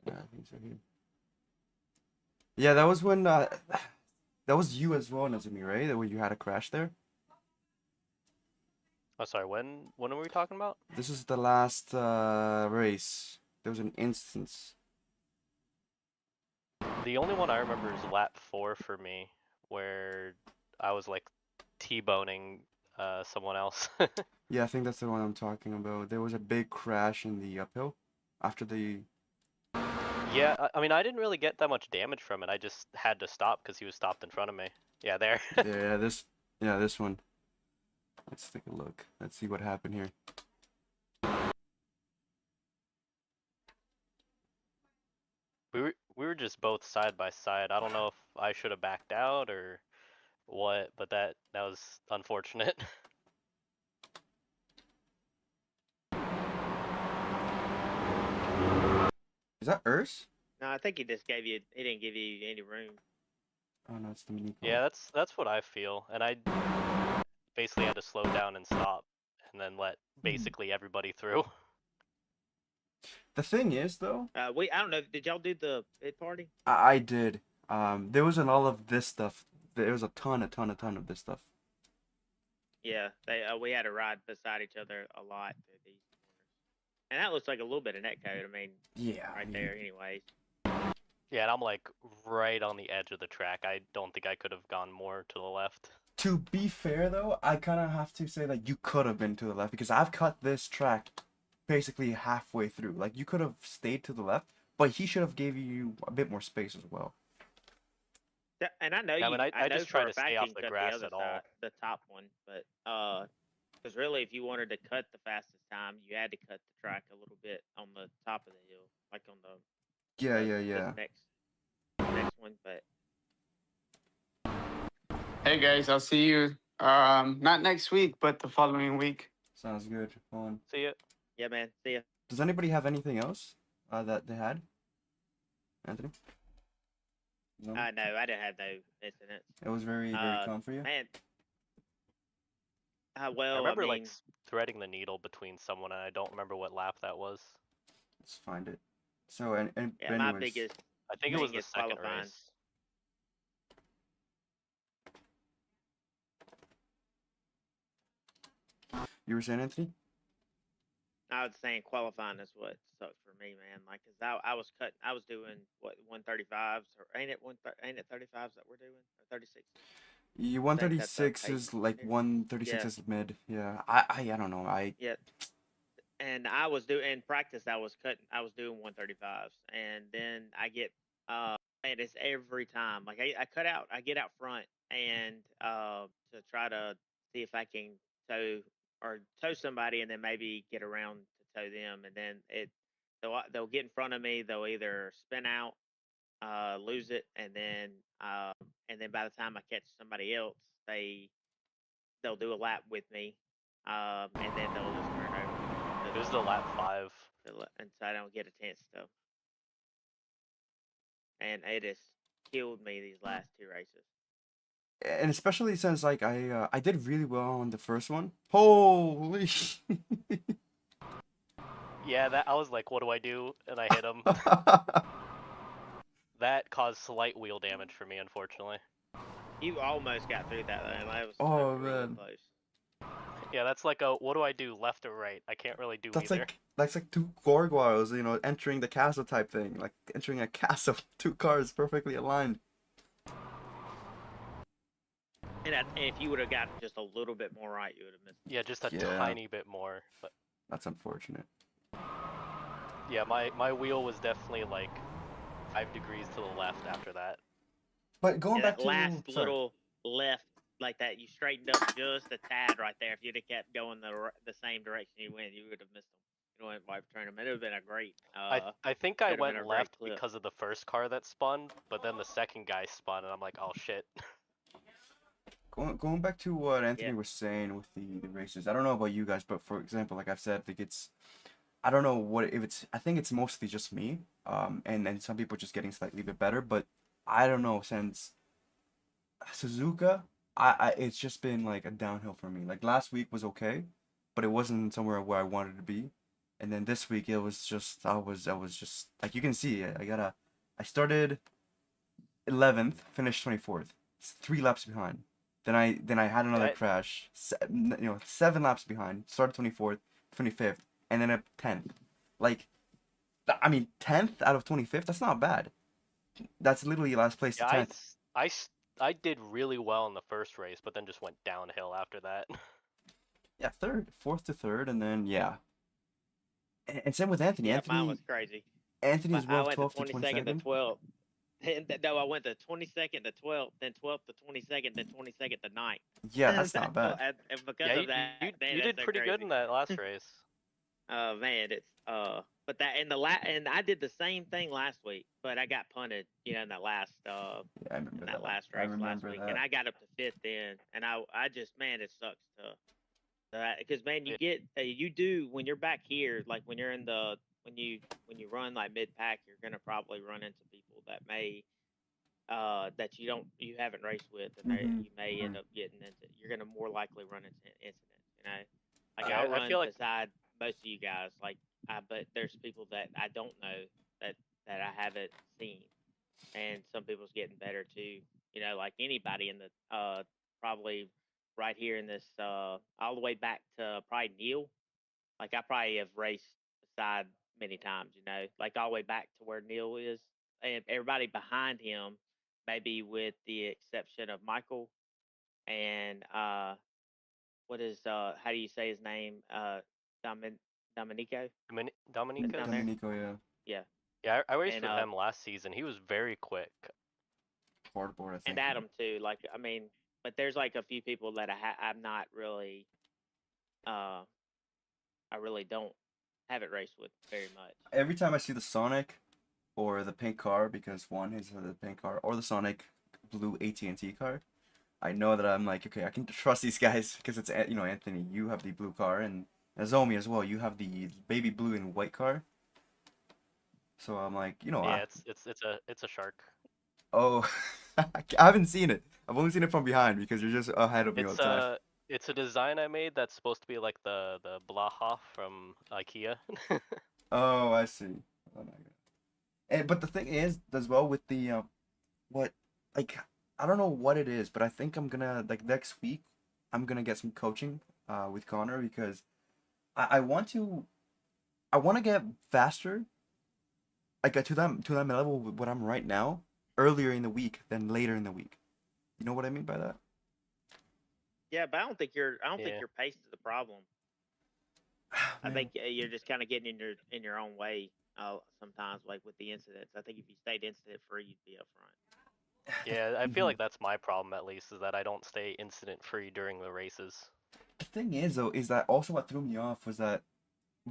Yeah, I think so here. Yeah, that was when that was you as well, Nazumi, right? That when you had a crash there. Oh, sorry. When were we talking about? This is the last race. There was an instance. The only one I remember is lap 4 for me, where I was like T-boning someone else. Yeah, I think that's the one I'm talking about. There was a big crash in the uphill after the. Yeah, I mean, I didn't really get that much damage from it. I just had to stop because he was stopped in front of me. Yeah, there. Yeah, this one. Let's take a look. Let's see what happened here. We were just both side by side. I don't know if I should have backed out or what, but that was unfortunate. Is that Urs? No, I think he just gave you. He didn't give you any room. Oh no, it's the mini. Yeah, that's what I feel, and I basically had to slow down and stop, and then let basically everybody through. The thing is, though. I don't know. Did y'all do the pit party? I did. There wasn't all of this stuff. There was a ton of this stuff. Yeah, we had to ride beside each other a lot through these corners, and that looks like a little bit of netcode. I mean, yeah, right there, anyways. Yeah, and I'm like right on the edge of the track. I don't think I could have gone more to the left. To be fair though, I kind of have to say that you could have been to the left because I've cut this track basically halfway through. Like you could have stayed to the left, but he should have gave you a bit more space as well. And I know Yeah, I you. mean, I I know just try for a to stay fact off you the can cut the grass other at all. side, the top one, but because really, if you wanted to cut the fastest time, you had to cut the track a little bit on the top of the hill, like on the Yeah, this next one. But Hey guys, I'll see you not next week, but the following week. Sounds good. Fun. See ya. yeah, man. See ya. Does anybody have anything else that they had? Anthony? No. No, I didn't have no incidents. It was very calm for you. Man, I well, remember I mean, like threading the needle between someone, and I don't remember what lap that was. Let's find it. So and yeah, my anyways, biggest I think it was thing the is second qualifying. race. you were saying, Anthony? I was saying qualifying is what sucks for me, man. Like, cause I was cutting, I was doing what 135s or ain't it 35s that we're doing or 36? You I think that's the 136 pace is like here. 136 Yeah. is mid. Yeah. I don't know. Yeah. And I was doing in practice. I was doing 135s, and then I get and it's every time. Like I cut out. I get out front and to try to see if I can tow somebody, and then maybe get around to tow them, and then they'll get in front of me. They'll either spin out, lose it, and then by the time I catch somebody else, they'll do a lap with me, and then they'll just turn over. It was the lap 5. And so I don't get a chance to. And it has killed me these last 2 races. And especially since like I did really well on the first one. Holy. Yeah, that I was like, what do I do? And I hit him. That caused slight wheel damage for me, unfortunately. You almost got through that, though. That was Oh, really man. close. Yeah, that's like a what do I do, left or right? I can't really do That's either. like two gargoyles, entering the castle type thing. Like entering a castle, 2 cars perfectly aligned. And if you would have got just a little bit more right, you would have missed. Yeah, just a Yeah. tiny bit more. But That's unfortunate. yeah, my wheel was definitely like 5 degrees to the left after that. But going back that to last sorry. little left, like that, you straightened up just a tad right there. If you'd have kept going the same direction you went, you would have missed them. You went wipe turn them. It would have been a great. I think I could have been went a great left clip. because of the first car that spun, but then the second guy spun, and I'm like, oh shit. Going back to what Anthony Yeah. was saying with the races, I don't know about you guys, but for example, like I've said, like I don't know I think it's mostly just me, and then some people just getting slightly bit better, but I don't know, since Suzuka, it's just been like a downhill for me. Like last week was okay, but it wasn't somewhere where I wanted to be, and then this week it was just I was just like you can see I started 11th, finished 24th, 3 laps behind. Then I had another crash, 7 laps behind, started 24th, 25th, and then a 10th. Like, I mean, 10th out of 25th, that's not bad. That's literally last place to 10th. I did really well in the first race, but then just went downhill after that. Yeah, 3rd, 4th to 3rd, and then yeah. And same with Anthony. Yeah, Anthony mine was crazy. Anthony's I well went 12th to 22nd to 22nd. 12th. No, I went to 22nd to 12th, then 12th to 22nd, then 22nd to 9th. Yeah, that's not bad. And because Yeah, of that, you did pretty good in that last race. Man, it's but that and I did the same thing last week, but I got punted, in that last Yeah, I remember that. last I race last remember week, that. and I got up to 5th then, and I just, man, it sucks because man, you do when you're back here, like when you're in the when you run like mid pack, you're gonna probably run into people that may that you haven't raced with, and you may end up getting into. You're gonna more likely run into incidents. Like Yeah, I run I feel like beside most of you guys, but there's people that I don't know that I haven't seen, and some people's getting better too. Like anybody in the probably right here in this all the way back to probably Neil. Like I probably have raced beside many times, like all the way back to where Neil is, and everybody behind him, maybe with the exception of Michael, and what is how do you say his name? Dominico. Dominico. That's down there. Dominico, yeah. Yeah. Yeah, I raced And with him last season. He was very quick. Hardboard, I think. and Adam too. Like I mean, but there's like a few people that I'm not really I really don't haven't raced with very much. Every time I see the Sonic or the pink car, because one is the pink car, or the Sonic blue AT&T car, I know that I'm like, okay, I can trust these guys because it's, you know, Anthony, you have the blue car, and Zomi as well, you have the baby blue and white car. So I'm like, you know, Yeah, it's a shark. oh, I haven't seen it. I've only seen it from behind because you're just ahead of me all the time. It's a design I made that's supposed to be like the Blaha from IKEA. Oh, I see. Oh my god. But the thing is, as well with the what, like, I don't know what it is, but I think I'm gonna, like, next week, I'm gonna get some coaching with Connor because I want to get faster, like, to that level with what I'm right now, earlier in the week than later in the week. You know what I mean by that? Yeah, but I don't think your Yeah. pace is the problem. I think you're just kind of getting in your own way sometimes, like with the incidents. I think if you stayed incident free, you'd be up front. Yeah, I feel like that's my problem at least, is that I don't stay incident free during the races. The thing is, though, is that also what threw me off was that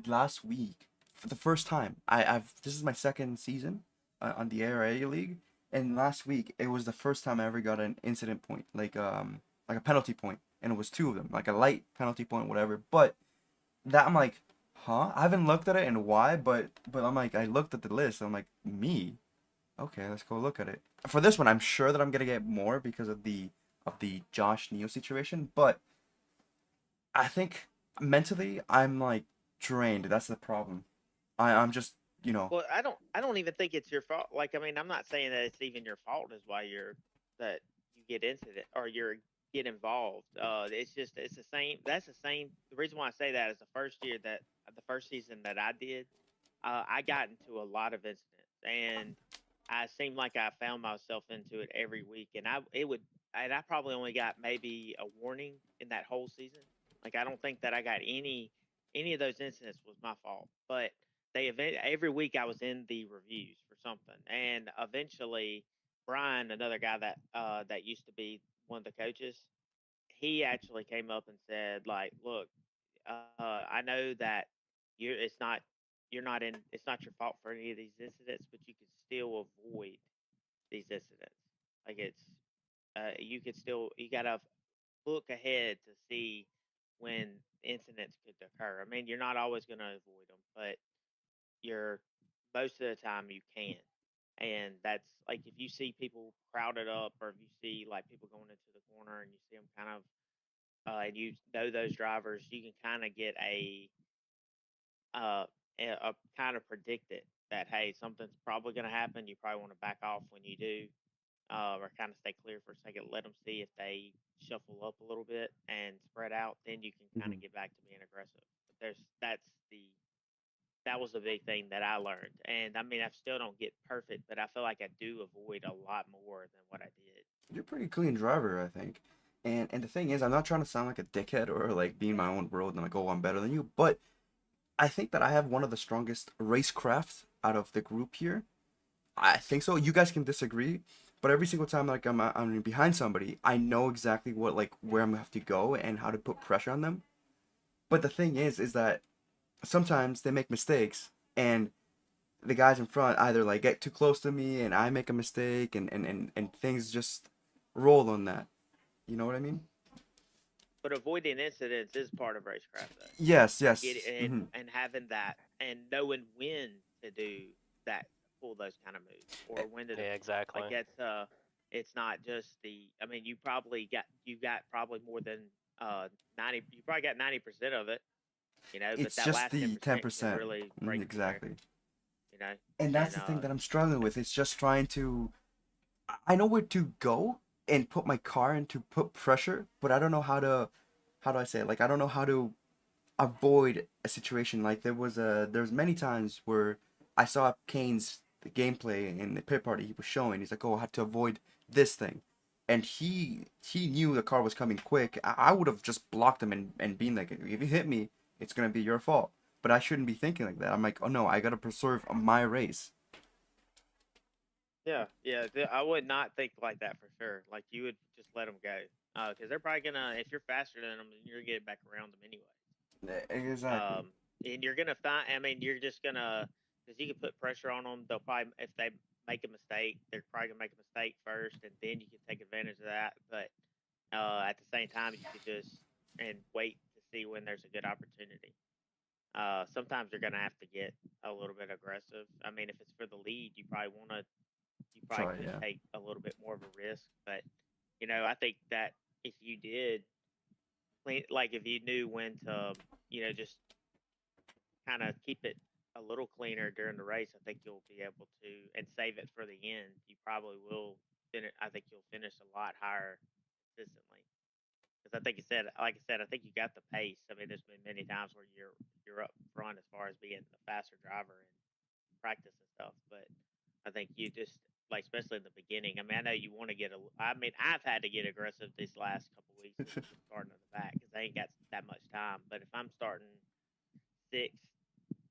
last week, for the first time, this is my second season on the ARA league, and last week it was the first time I ever got an incident point, like a penalty point, and it was two of them, like a light penalty point, whatever. But that I'm like, huh? I haven't looked at it and why, but I'm like, I looked at the list. I'm like, me? Okay, let's go look at it. For this one, I'm sure that I'm gonna get more because of the Josh Neo situation, but I think mentally I'm like drained. That's the problem. I'm just, you know. Well, I don't even think it's your fault. Like I mean, I'm not saying that it's even your fault is why that you get incident or you're get involved. It's just it's the same. That's the same. The reason why I say that is the first season that I did, I got into a lot of incidents, and I seemed like I found myself into it every week, and I probably only got maybe a warning in that whole season. Like I don't think that I got any of those incidents was my fault, but every week I was in the reviews for something, and eventually Brian, another guy that used to be one of the coaches, he actually came up and said like, look, I know that you're not in it's not your fault for any of these incidents, but you can still avoid these incidents. Like it's you could still you gotta look ahead to see when incidents could occur. I mean, you're not always going to avoid them, but you're most of the time you can. And that's like if you see people crowded up, or if you see like people going into the corner and you see them kind of, and you know those drivers, you can kind of get uh, a kind of predict it that hey, something's probably going to happen. You probably want to back off when you do, or kind of stay clear for a second. Let them see if they shuffle up a little bit and spread out. Then you can kind of get back to being aggressive. But that was a big thing that I learned. And I mean, I still don't get perfect, but I feel like I do avoid a lot more than what I did. You're a pretty clean driver, I think. And the thing is, I'm not trying to sound like a dickhead or like be in my own world and like, oh, I'm better than you, but I think that I have one of the strongest racecraft out of the group here. I think so. You guys can disagree, but every single time like I'm behind somebody, I know exactly what, like, where I'm gonna have to go and how to put pressure on them. But the thing is that sometimes they make mistakes, and the guys in front either like get too close to me and I make a mistake, and things just roll on that. You know what I mean? But avoiding incidents is part of racecraft, though. Yes, yes. And having that and knowing when to do that, pull those kind of moves, or when to. Yeah, exactly. Like it's not just the. I mean, you got probably more than 90. You probably got 90% of it. You know, but It's that just last the 10% really break exactly. you know, And that's the thing that I'm struggling with. It's just trying to. I know where to go and put my car in to put pressure, but I don't know how to. How do I say it? Like, I don't know how to avoid a situation. Like there's many times where I saw Kane's the gameplay in the pit party he was showing. He's like, oh, I had to avoid this thing, and he knew the car was coming quick. I would have just blocked him and been like, if you hit me, it's gonna be your fault. But I shouldn't be thinking like that. I'm like, oh no, I gotta preserve my race. Yeah, yeah. I would not think like that for sure. Like you would just let them go, because they're probably gonna. If you're faster than them, you're gonna get back around them anyway. Exactly. And you're gonna find. I mean, you're just gonna because you can put pressure on them. They'll probably if they make a mistake, they're probably gonna make a mistake first, and then you can take advantage of that. But at the same time, you could just and wait to see when there's a good opportunity. Sometimes you're gonna have to get a little bit aggressive. I mean, if it's for the lead, you probably Try, could yeah. take a little bit more of a risk. But I think that if you did, like if you knew when to, just kind of keep it a little cleaner during the race, I think you'll be able to and save it for the end. You probably will finish. I think you'll finish a lot higher consistently. Because I think like I said, I think you got the pace. I mean, there's been many times where you're up front as far as being the faster driver in practice and stuff. But I think you just like, especially in the beginning. I mean, I know you want to get a. I mean, I've had to get aggressive these last couple weeks starting in the back because I ain't got that much time. But if I'm starting sixth,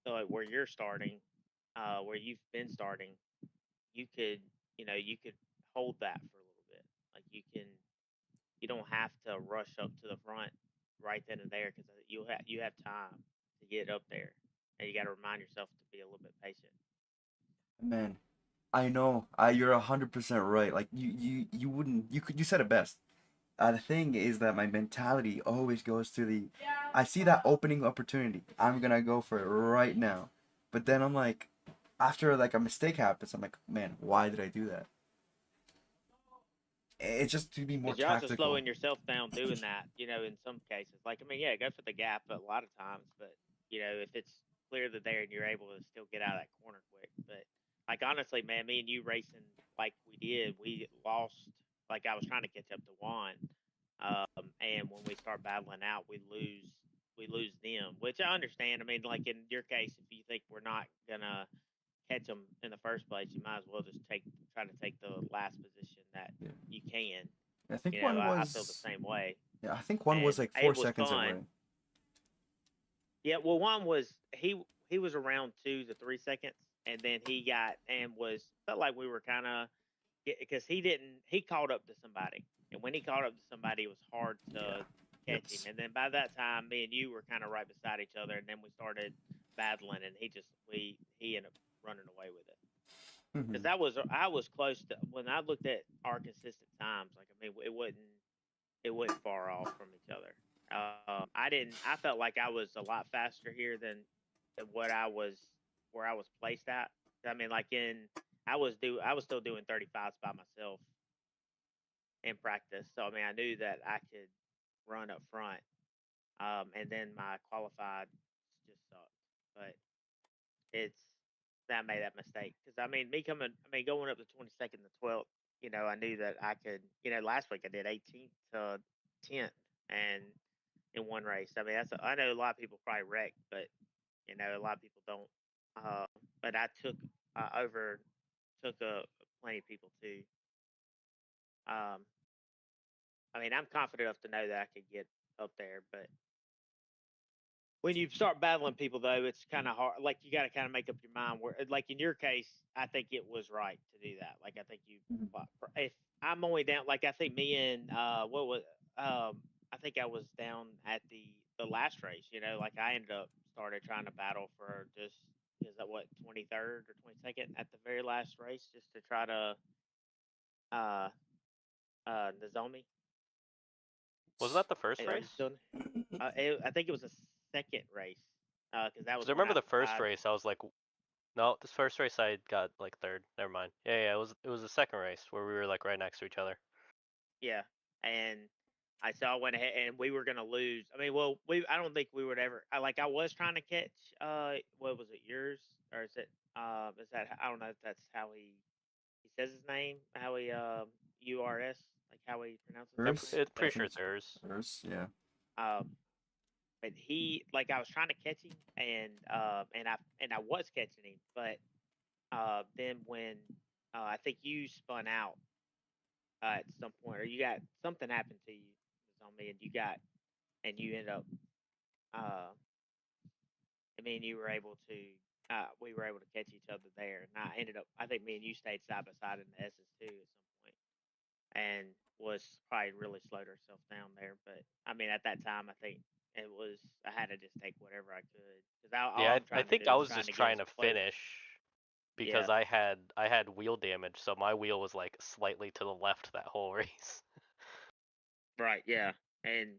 so like where you're starting, where you've been starting, you could, you could hold that for a little bit. Like you don't have to rush up to the front right then and there because you have time to get up there, and you got to remind yourself to be a little bit patient. Man, I know. You're 100% right. Like you wouldn't. You said it best. The thing is that my mentality always goes to the, I see that opening opportunity. I'm gonna go for it right now. But then I'm like, after like a mistake happens, I'm like, man, why did I do that? It's just to be more Because you're also tactical. slowing yourself down doing that, in some cases. Like, I mean, yeah, go for the gap a lot of times, but, if it's clear that there and you're able to still get out of that corner quick. But, like, honestly, man, me and you racing like we did, we lost. Like, I was trying to catch up to Juan. And when we start battling out, we lose them, which I understand. I mean, like in your case, if you think we're not gonna catch them in the first place, you might as well just try to take the last position that Yeah. you can. I think one I feel the was. same way. Yeah, I think one was And like it 4 was seconds fun. away. Yeah, well, one was he was around 2 to 3 seconds, and then he got and was felt like we were kind of because he caught up to somebody, and when he caught up to somebody, it was hard to catch him. And then by that time, me and you were kind of right beside each other, and then we started battling, and he ended up running away with it. Because I was close to when I looked at our consistent times. Like I mean, it wasn't far off from each other. I felt like I was a lot faster here than what I was where I was placed at. I mean, like I was still doing 35s by myself in practice. So I mean, I knew that I could run up front. And then my qualified just sucked. But it's that I made that mistake because I mean, going up to 22nd to 12th, I knew that I could. Last week I did 18th to 10th, and in one race. I mean, I know a lot of people probably wrecked, but a lot of people don't. Uh, but I took plenty of people too. Um, I mean, I'm confident enough to know that I could get up there, but when you start battling people though, it's kind of hard. Like you got to kind of make up your mind. Where, like in your case, I think it was right to do that. Like I think if I'm only down, like I think me and what was, I think I was down at the last race. Like I ended up started trying to battle for just is that what 23rd or 22nd at the very last race, just to try to uh Nozomi. Was that the first Are you race? still? I think it was a second race because that was Because I when remember the first I race, I was like, no, this first race I got like third. Never mind. Yeah, it was the second race where we were like right next to each other. yeah, and I went ahead and we were gonna lose. I mean, well, I don't think we would ever. I was trying to catch. What was it? Yours or is that I don't know if that's how he says his name. How he URS like how he pronounces I'm it. Urs? I pretty think sure it's it's hers. Urs, yeah. Um, but he like I was trying to catch him and I was catching him, but then when I think you spun out at some point, or you got something happened to you, zombie, and you end up. I mean, you were able to. We were able to catch each other there, and I ended up. I think me and you stayed side by side in the SS2 at some point, and was probably really slowed herself down there. But I mean, at that time, I think it was. I had to just take whatever I could because all Yeah, I'm I trying to think do I is was trying just to get trying as to close. finish because Yeah. I had wheel damage, so my wheel was like slightly to the left that whole race. Right. Yeah. And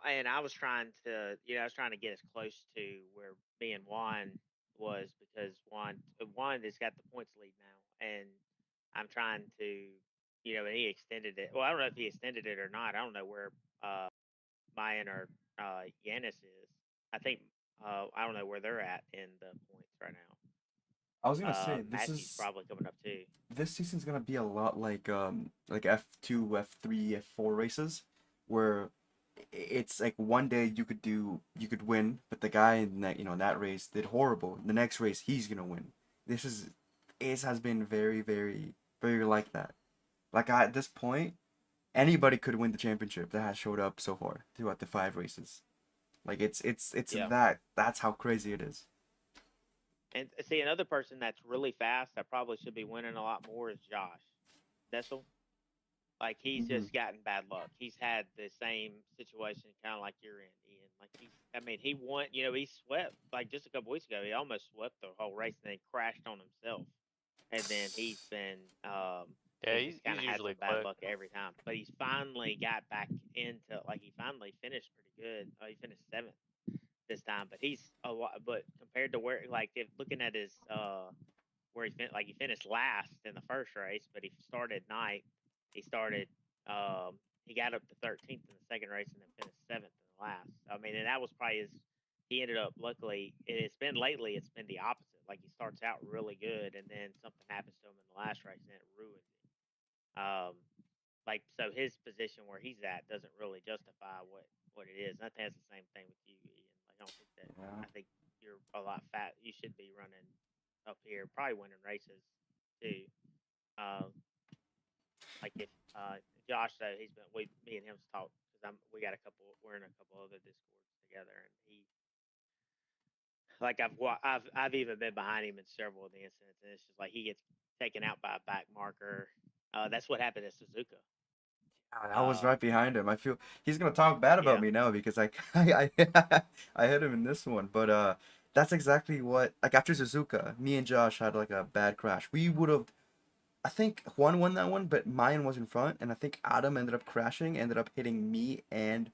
and I was trying to, I was trying to get as close to where me and Juan was because Juan has got the points lead now, and I'm trying to, and he extended it. Well, I don't know if he extended it or not. I don't know where Mayan or Yanis is. I think I don't know where they're at in the points right now. I was gonna say Matthew's probably coming up too. this season's gonna be a lot like F2, F3, F4 races, where it's like one day you could win, but the guy in that race did horrible. The next race he's gonna win. It has been very very like that. Like at this point, anybody could win the championship that has showed up so far throughout the 5 races. Like it's Yeah. that's how crazy it is. And see, another person that's really fast that probably should be winning a lot more is Josh Nessel. Like he's Mhm. just gotten bad luck. He's had the same situation, kind of like you're in, Ian. Like I mean, he won. He swept like just a couple weeks ago. He almost swept the whole race, and then crashed on himself. And then Yeah, he's he's, just kind he's of had usually some bad quick. luck every time. But he's finally got back into he finally finished pretty good. He finished seventh this time, but he's a lot. But compared to where, like, if looking at his where he finished last in the first race, but he started ninth. He started he got up to 13th in the second race and then finished seventh in the last. I mean, and that was probably his. He ended up luckily. It's been lately. It's been the opposite. Like he starts out really good and then something happens to him in the last race and it ruins it. Like so his position where he's at doesn't really justify what it is. And I think that's the same thing with you, Ian. Like I don't think that. Yeah. I think you're a lot fat. You should be running up here, probably winning races too. Uh, like if Josh though, me and him's talked because we're in a couple other discords together, and I've even been behind him in several of the incidents, and it's just like he gets taken out by a back marker. That's what happened at Suzuka. I was right behind him. I feel he's gonna talk bad about Yeah. me now because I hit him in this one. But that's exactly what, like, after Suzuka, me and Josh had like a bad crash. We would have, I think Juan won that one, but mine was in front, and I think Adam ended up crashing, ended up hitting me and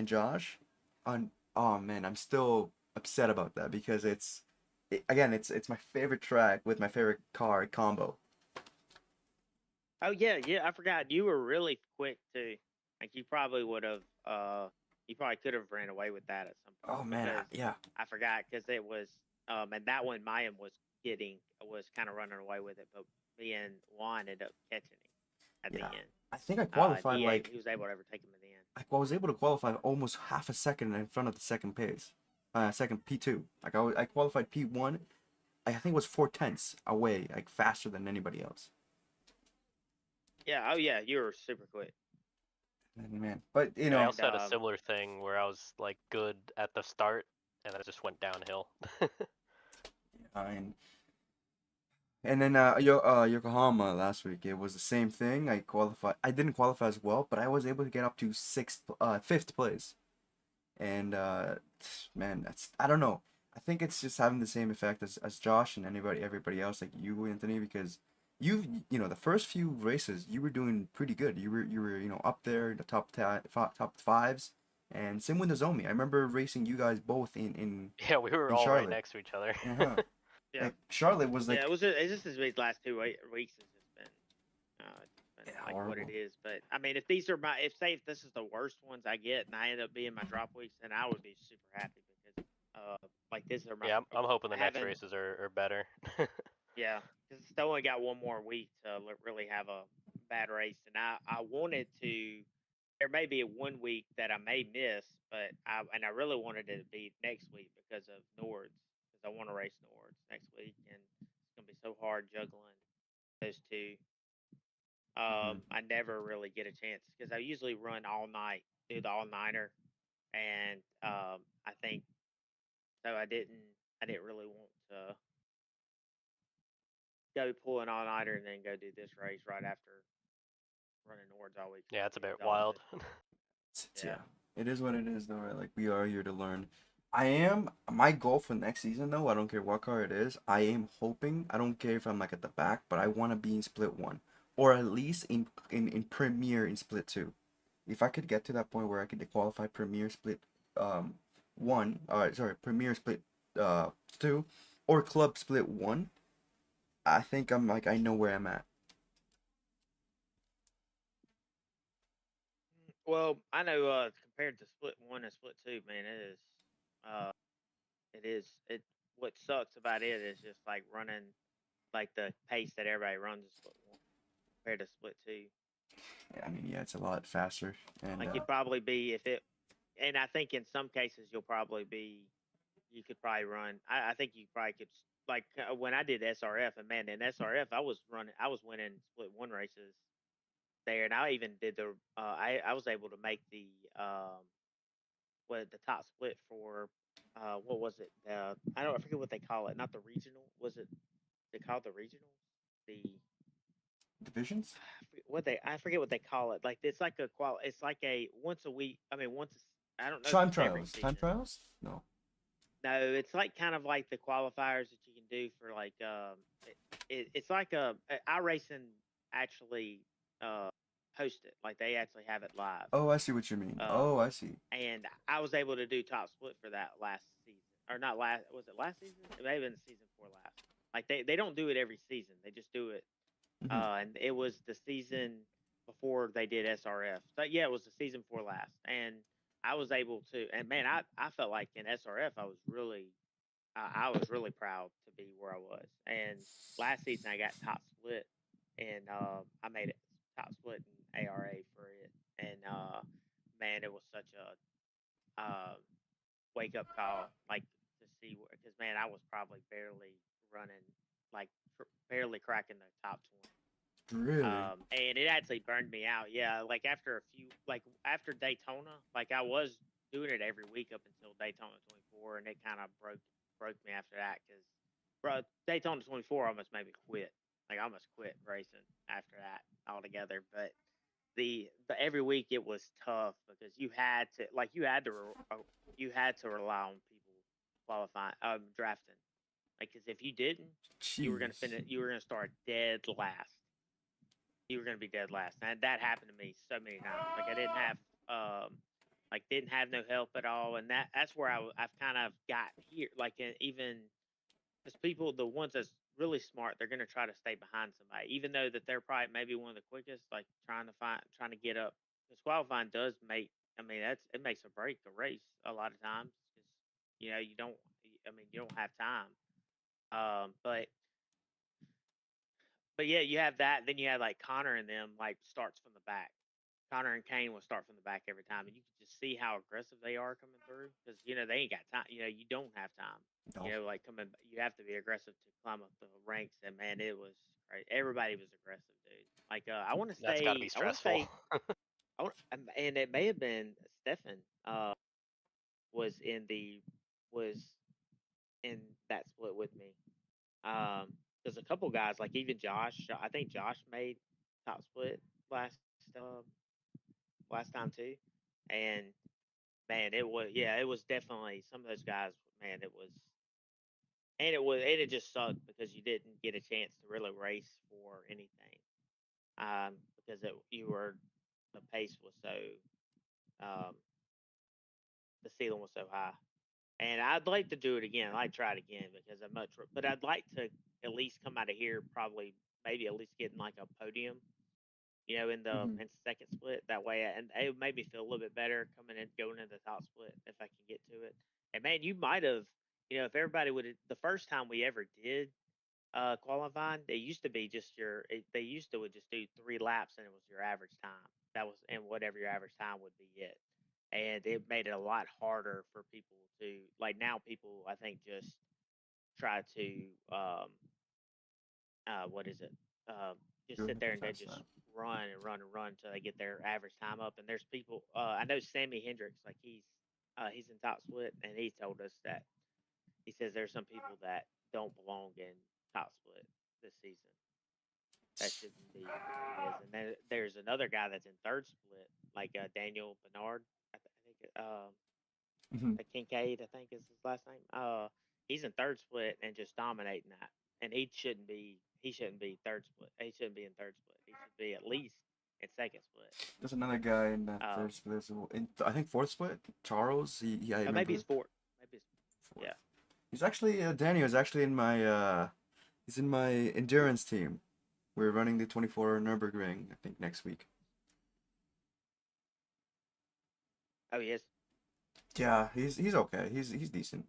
Josh. On Oh man, I'm still upset about that because again it's my favorite track with my favorite car combo. Oh yeah. I forgot you were really quick too. Like you probably would have. You probably could have ran away with that at some point Oh man, because yeah. I forgot because it was. And that one Mayan was kind of running away with it, but me and Juan ended up catching him at the Yeah. end. I think I qualified He was able to overtake him at the end. I was able to qualify almost half a second in front of the second pace, second P2. Like I qualified P1. I think it was 4 tenths away, like faster than anybody else. Yeah. Oh yeah. You were super quick. And man, but Yeah, I also had a similar thing where I was like good at the start and then it just went downhill. and then Yokohama last week, it was the same thing. I didn't qualify as well, but I was able to get up to fifth place. And man, I don't know. I think it's just having the same effect as Josh and everybody else, like you, Anthony, because the first few races you were doing pretty good. You were up there in the top fives, and same with Nozomi. I remember racing you guys both in Yeah, we were in all right Charlotte. next to each other. Uh-huh. Yeah. Like Charlotte was like, It's just these last 2 weeks has just been. It's been like horrible. what it is. But I mean, if say if this is the worst ones I get and I end up being my drop weeks, then I would be super happy because like this are my. Yeah, I'm hoping the next having- races are better. Yeah, because I only got one more week to really have a bad race, and I wanted to. There may be 1 week that I may miss, but I really wanted it to be next week because of Nords, because I want to race Nords next week, and it's gonna be so hard juggling those two. I never really get a chance because I usually run all night, do the all nighter, and I think so. I didn't really want to go pull an all nighter and then go do this race right after running Nords all week. Yeah, it's a bit Exhausted. wild. Yeah. It is what it is, though, right? Like, we are here to learn. My goal for next season, though, I don't care what car it is, I am hoping, I don't care if I'm, like, at the back, but I want to be in Split 1. Or at least in Premier in Split 2. If I could get to that point where I could qualify Premier Split 1, Premier Split 2, or Club Split 1, I think I'm, like, I know where I'm at. Well, I know compared to Split 1 and Split 2, man, uh it what sucks about it is just like running like the pace that everybody runs in Split 1 compared to Split 2. I mean, yeah, it's a lot faster. And Like you'd probably be if it, and I think in some cases you'll probably be, you could probably run. I think you probably could like when I did SRF, and man, in SRF I was winning Split 1 races there, and I even did the I was able to make the what the top split for what was it? I forget what they call it. Not the regional. Was it they call it the regional? The divisions? I forget what they call it. Like it's like a it's like a once a week. I mean once I don't know if Time it's every trials. Time season. trials? No. No, it's like kind of like the qualifiers that you can do for like it's like a iRacing actually uh host it. Like they actually have it live. Oh, I see what you mean. Um Oh, I see. and I was able to do top split for that last season. Or not last was it last season? It may have been season 4 last. Like they don't do it every season. They just do it Mhm. and it was the season before they did SRF. So yeah, it was the season 4 last. And I was able to, and man, I felt like in SRF I was really proud to be where I was. And last season I got top split, and I made it top split in ARA for it. And man, it was such a wake up call, like to see because man, I was probably barely running, like barely cracking the top 20. Really? And it actually burned me out. Yeah, like after a few, like after Daytona, like I was doing it every week up until Daytona 24, and it kind of broke me after that because, bro, Daytona 24 almost made me quit. Like I almost quit racing after that altogether. But the every week it was tough because you had to rely on people qualifying, drafting. Like, because if you didn't, you were gonna Jeez. finish. You were gonna start dead last. You were gonna be dead last, and that happened to me so many times. Like I didn't have no help at all, and that's where I've kind of got here. Like even because people, the ones that's really smart, they're gonna try to stay behind somebody, even though that they're probably maybe one of the quickest. Like trying to get up. Because qualifying does make. I mean, it makes or break a race a lot of times. Because you don't. I mean, you don't have time. But yeah, you have that. Then you have like Connor and them like starts from the back. Connor and Kane will start from the back every time, and you can just see how aggressive they are coming through because they ain't got time. You don't have time. No. Like you have to be aggressive to climb up the ranks. And man, it was great. Everybody was aggressive, dude. Like I want to That's got to be say, I want to stressful. say, and it may have been Stefan was in the was in that split with me. There's a couple guys like even Josh. I think Josh made top split uh, last time too, and man, it was definitely some of those guys. Man, and it just sucked because you didn't get a chance to really race for anything, because the pace was so um, the ceiling was so high. And I'd like to do it again. I'd try it again because but I'd like to at least come out of here probably maybe at least getting like a podium, Mhm. in second split. That way, and it made me feel a little bit better coming in, going into the top split if I can get to it. And man, you might have, if everybody would, the first time we ever did qualifying, they used to be just they used to would just do 3 laps and it was your average time. That was and whatever your average time would be it. And it made it a lot harder for people to like now. People I think just try to what is it? Just Do sit it there and then fast just time. run and run and run until they get their average time up. And there's people. I know Sammy Hendricks, like he's in top split, and he told us that he says there's some people that don't belong in top split this season. That shouldn't be where he is. And then there's another guy that's in third split, like Daniel Bernard. I think Kincaid, I think is his last name. He's in third split and just dominating that. And he shouldn't be. He shouldn't be third split. He shouldn't be in third split. He should be at least in second split. There's another guy in that third split as well. I think fourth split. Charles. I remember. Maybe it's fourth. Maybe it's fourth. Yeah. He's actually Daniel is actually in my he's in my endurance team. We're running the 24 Nürburgring, I think, next week. Oh, he is. Yeah, he's okay. He's decent.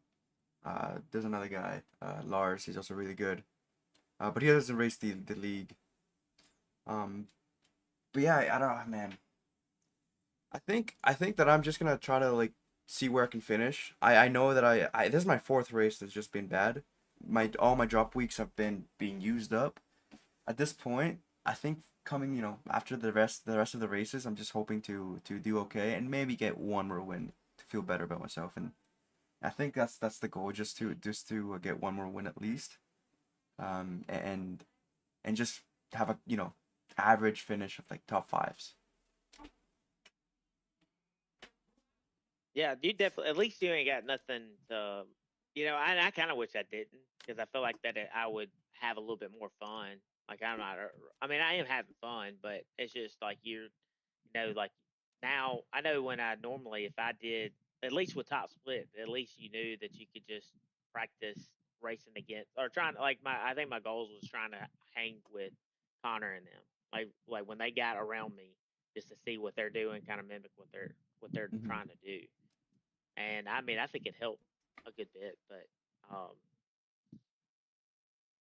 There's another guy, Lars. He's also really good. But he doesn't race the league. But yeah, I don't know, man. I think that I'm just gonna try to like see where I can finish. I know that I this is my fourth race that's just been bad. All my drop weeks have been being used up. At this point, I think coming, after the rest of the races, I'm just hoping to do okay and maybe get one more win to feel better about myself. And I think that's the goal, just to get one more win at least, and just have a average finish of like top fives. Yeah, you definitely. At least you ain't got nothing to, I kind of wish I didn't, because I feel like that I would have a little bit more fun. Like I'm not. I mean, I am having fun, but it's just like like now I know when I normally, if I did, at least with top split, at least you knew that you could just practice racing against, or trying to, like, I think my goals was trying to hang with Connor and them, like when they got around me, just to see what they're doing, kind of mimic what they're trying to do. And I mean, I think it helped a good bit, but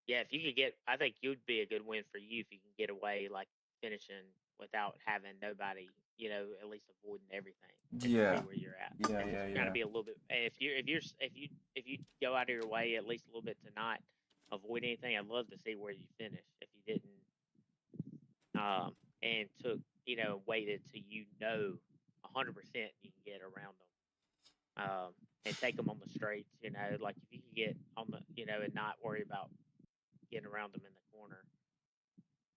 yeah, if you could get, I think it would be a good win for you if you can get away, like finishing without having nobody, at least avoiding everything. And Yeah. See where you're at. Yeah, and yeah, Trying to yeah. be a little bit. If you go out of your way at least a little bit to not avoid anything, I'd love to see where you finish. If you didn't, and took, waited till 100% you can get around them. And take them on the straights, like if you can get on the, and not worry about getting around them in the corner,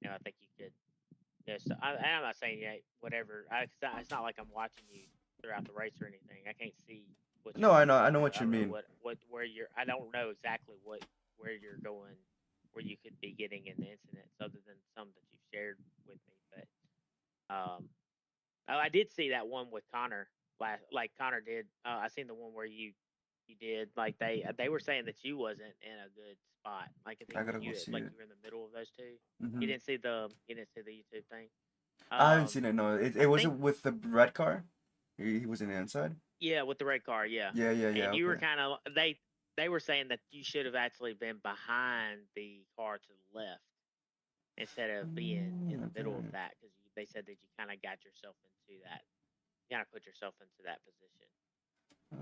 I think you could. Yes, I'm not saying whatever. It's not like I'm watching you throughout the race or anything. I can't see what you're No, I doing. know what you don't know mean. where you're. I don't know exactly where you're going, where you could be getting in the incidents, other than some that you've shared with me. But I did see that one with Connor like Connor did. I seen the one where you did, like they were saying that you wasn't in a good spot. Like I I think gotta go you see like it. you were in the middle of those two. Mhm. You didn't see the YouTube thing. I haven't seen it. No, it I was think it with the red car. He was in the inside. yeah, with the red car, yeah. Yeah, yeah, yeah. And you were Okay. kind of they were saying that you should have actually been behind the car to the left instead of being in the middle of Okay. that, because they said that you kind of got yourself into that. You kind of put yourself into that position.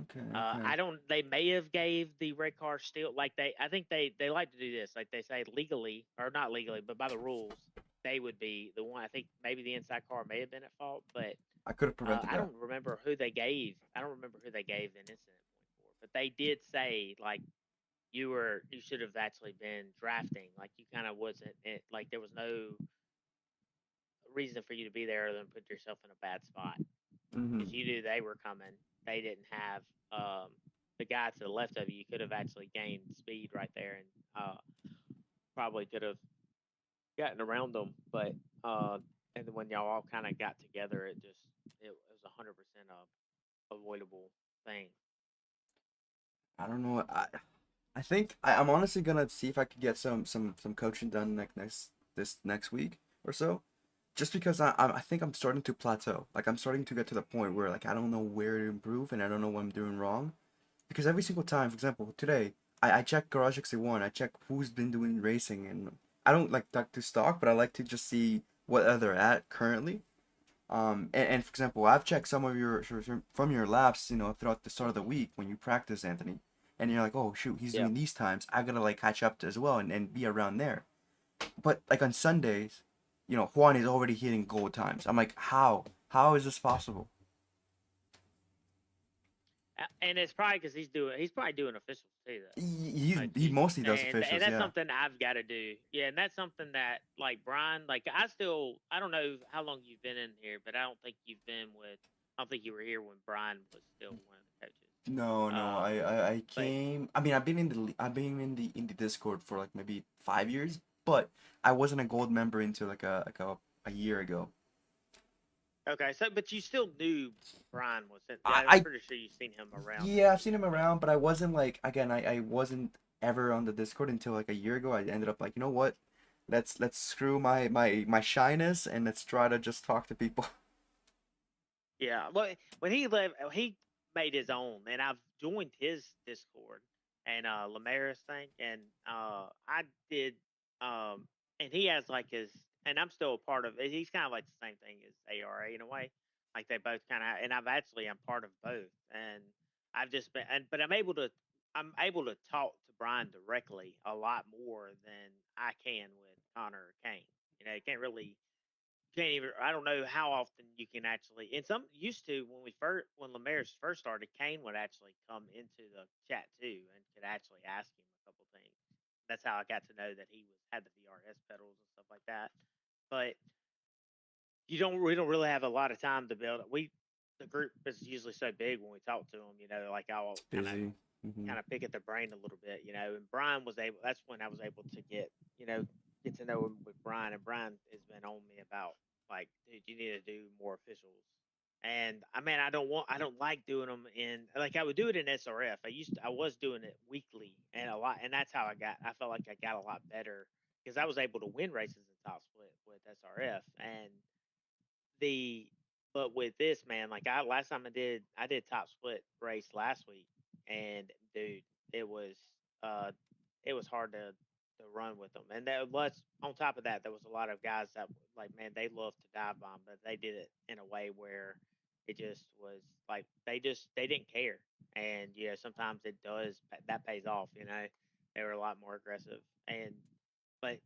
Okay. I don't. They may have gave the red car still, like I think they like to do this. Like they say legally, or not legally, but by the rules, they would be the one. I think maybe the inside car may have been at fault, but I could have prevented I that. don't remember who they gave. I don't remember who they gave an incident point for. But they did say, like, you should have actually been drafting. Like you kind of wasn't. Like there was no reason for you to be there other than put yourself in a bad spot, because you knew they were coming. They didn't have the guy to the left of you. You could have actually gained speed right there, and probably could have gotten around them. But and then when y'all all kind of got together, it was 100% a avoidable thing. I don't know. I think I'm honestly gonna see if I could get some coaching done this next week or so, just because I think I'm starting to plateau. Like I'm starting to get to the point where like I don't know where to improve and I don't know what I'm doing wrong, because every single time, for example, today I check Garage 61, I check who's been doing racing, and I don't like to stock, but I like to just see what they're at currently. And for example, I've checked some of from your laps, throughout the start of the week when you practice, Anthony, and you're like, oh shoot, he's doing these times. I gotta like catch up to as well and be around there. But like on Sundays, you know, Juan is already hitting gold times. I'm like, how? How is this possible? And it's probably because he's probably doing officials too, though. He mostly does And officials, that's yeah. something I've got to do. Yeah, and that's something that like Brian, like I don't know how long you've been in here, but I don't think you were here when Brian was still one of the coaches. No, I but came. I mean, I've been in the Discord for like maybe 5 years, but I wasn't a gold member until like a year ago. okay, so but you still knew Brian was in. I, I'm I pretty sure you've seen him around. yeah, I've seen him around, but I wasn't like, again, I wasn't ever on the Discord until like a year ago. I ended up like, you know what? Let's screw my shyness and let's try to just talk to people. Yeah, well, when he left, he made his own, and I've joined his Discord and Lamaris thing, and I did, and he has like his, and I'm still a part of it. He's kind of like the same thing as ARA in a way, like they both kind of, and I'm part of both, and I've just been, but I'm able to talk to Brian directly a lot more than I can with Connor or Kane. You know, you can't really can't even. I don't know how often you can actually. And some used to when Lemaris first started, Kane would actually come into the chat too and could actually ask him a couple things. That's how I got to know that he had the VRS pedals and stuff like that. But we don't really have a lot of time to build. The group is usually so big when we talk to them. You know, like I'll Busy. kind of pick at their brain a little bit. You know, and Brian was able. That's when I was able to get to know him with Brian, and Brian has been on me about like, dude, you need to do more officials. And I mean, I don't like doing them in like I would do it in SRF. I was doing it weekly and a lot, and that's how I felt like I got a lot better because I was able to win races in top split with SRF and the but with this man, like I last time I did top split race last week, and dude, it was uh it was hard to run with them, and that was on top of that there was a lot of guys that like man they love to dive bomb, but they did it in a way where it just was like they didn't care, and sometimes that pays off, they were a lot more aggressive, and but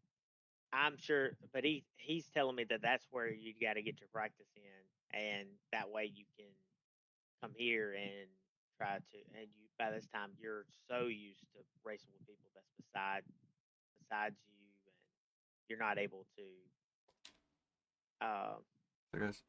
I'm sure, but he's telling me that that's where you got to get your practice in, and that way you can come here and try to. And you by this time you're so used to racing with people that's besides you, and you're not able to. Uh, I guess.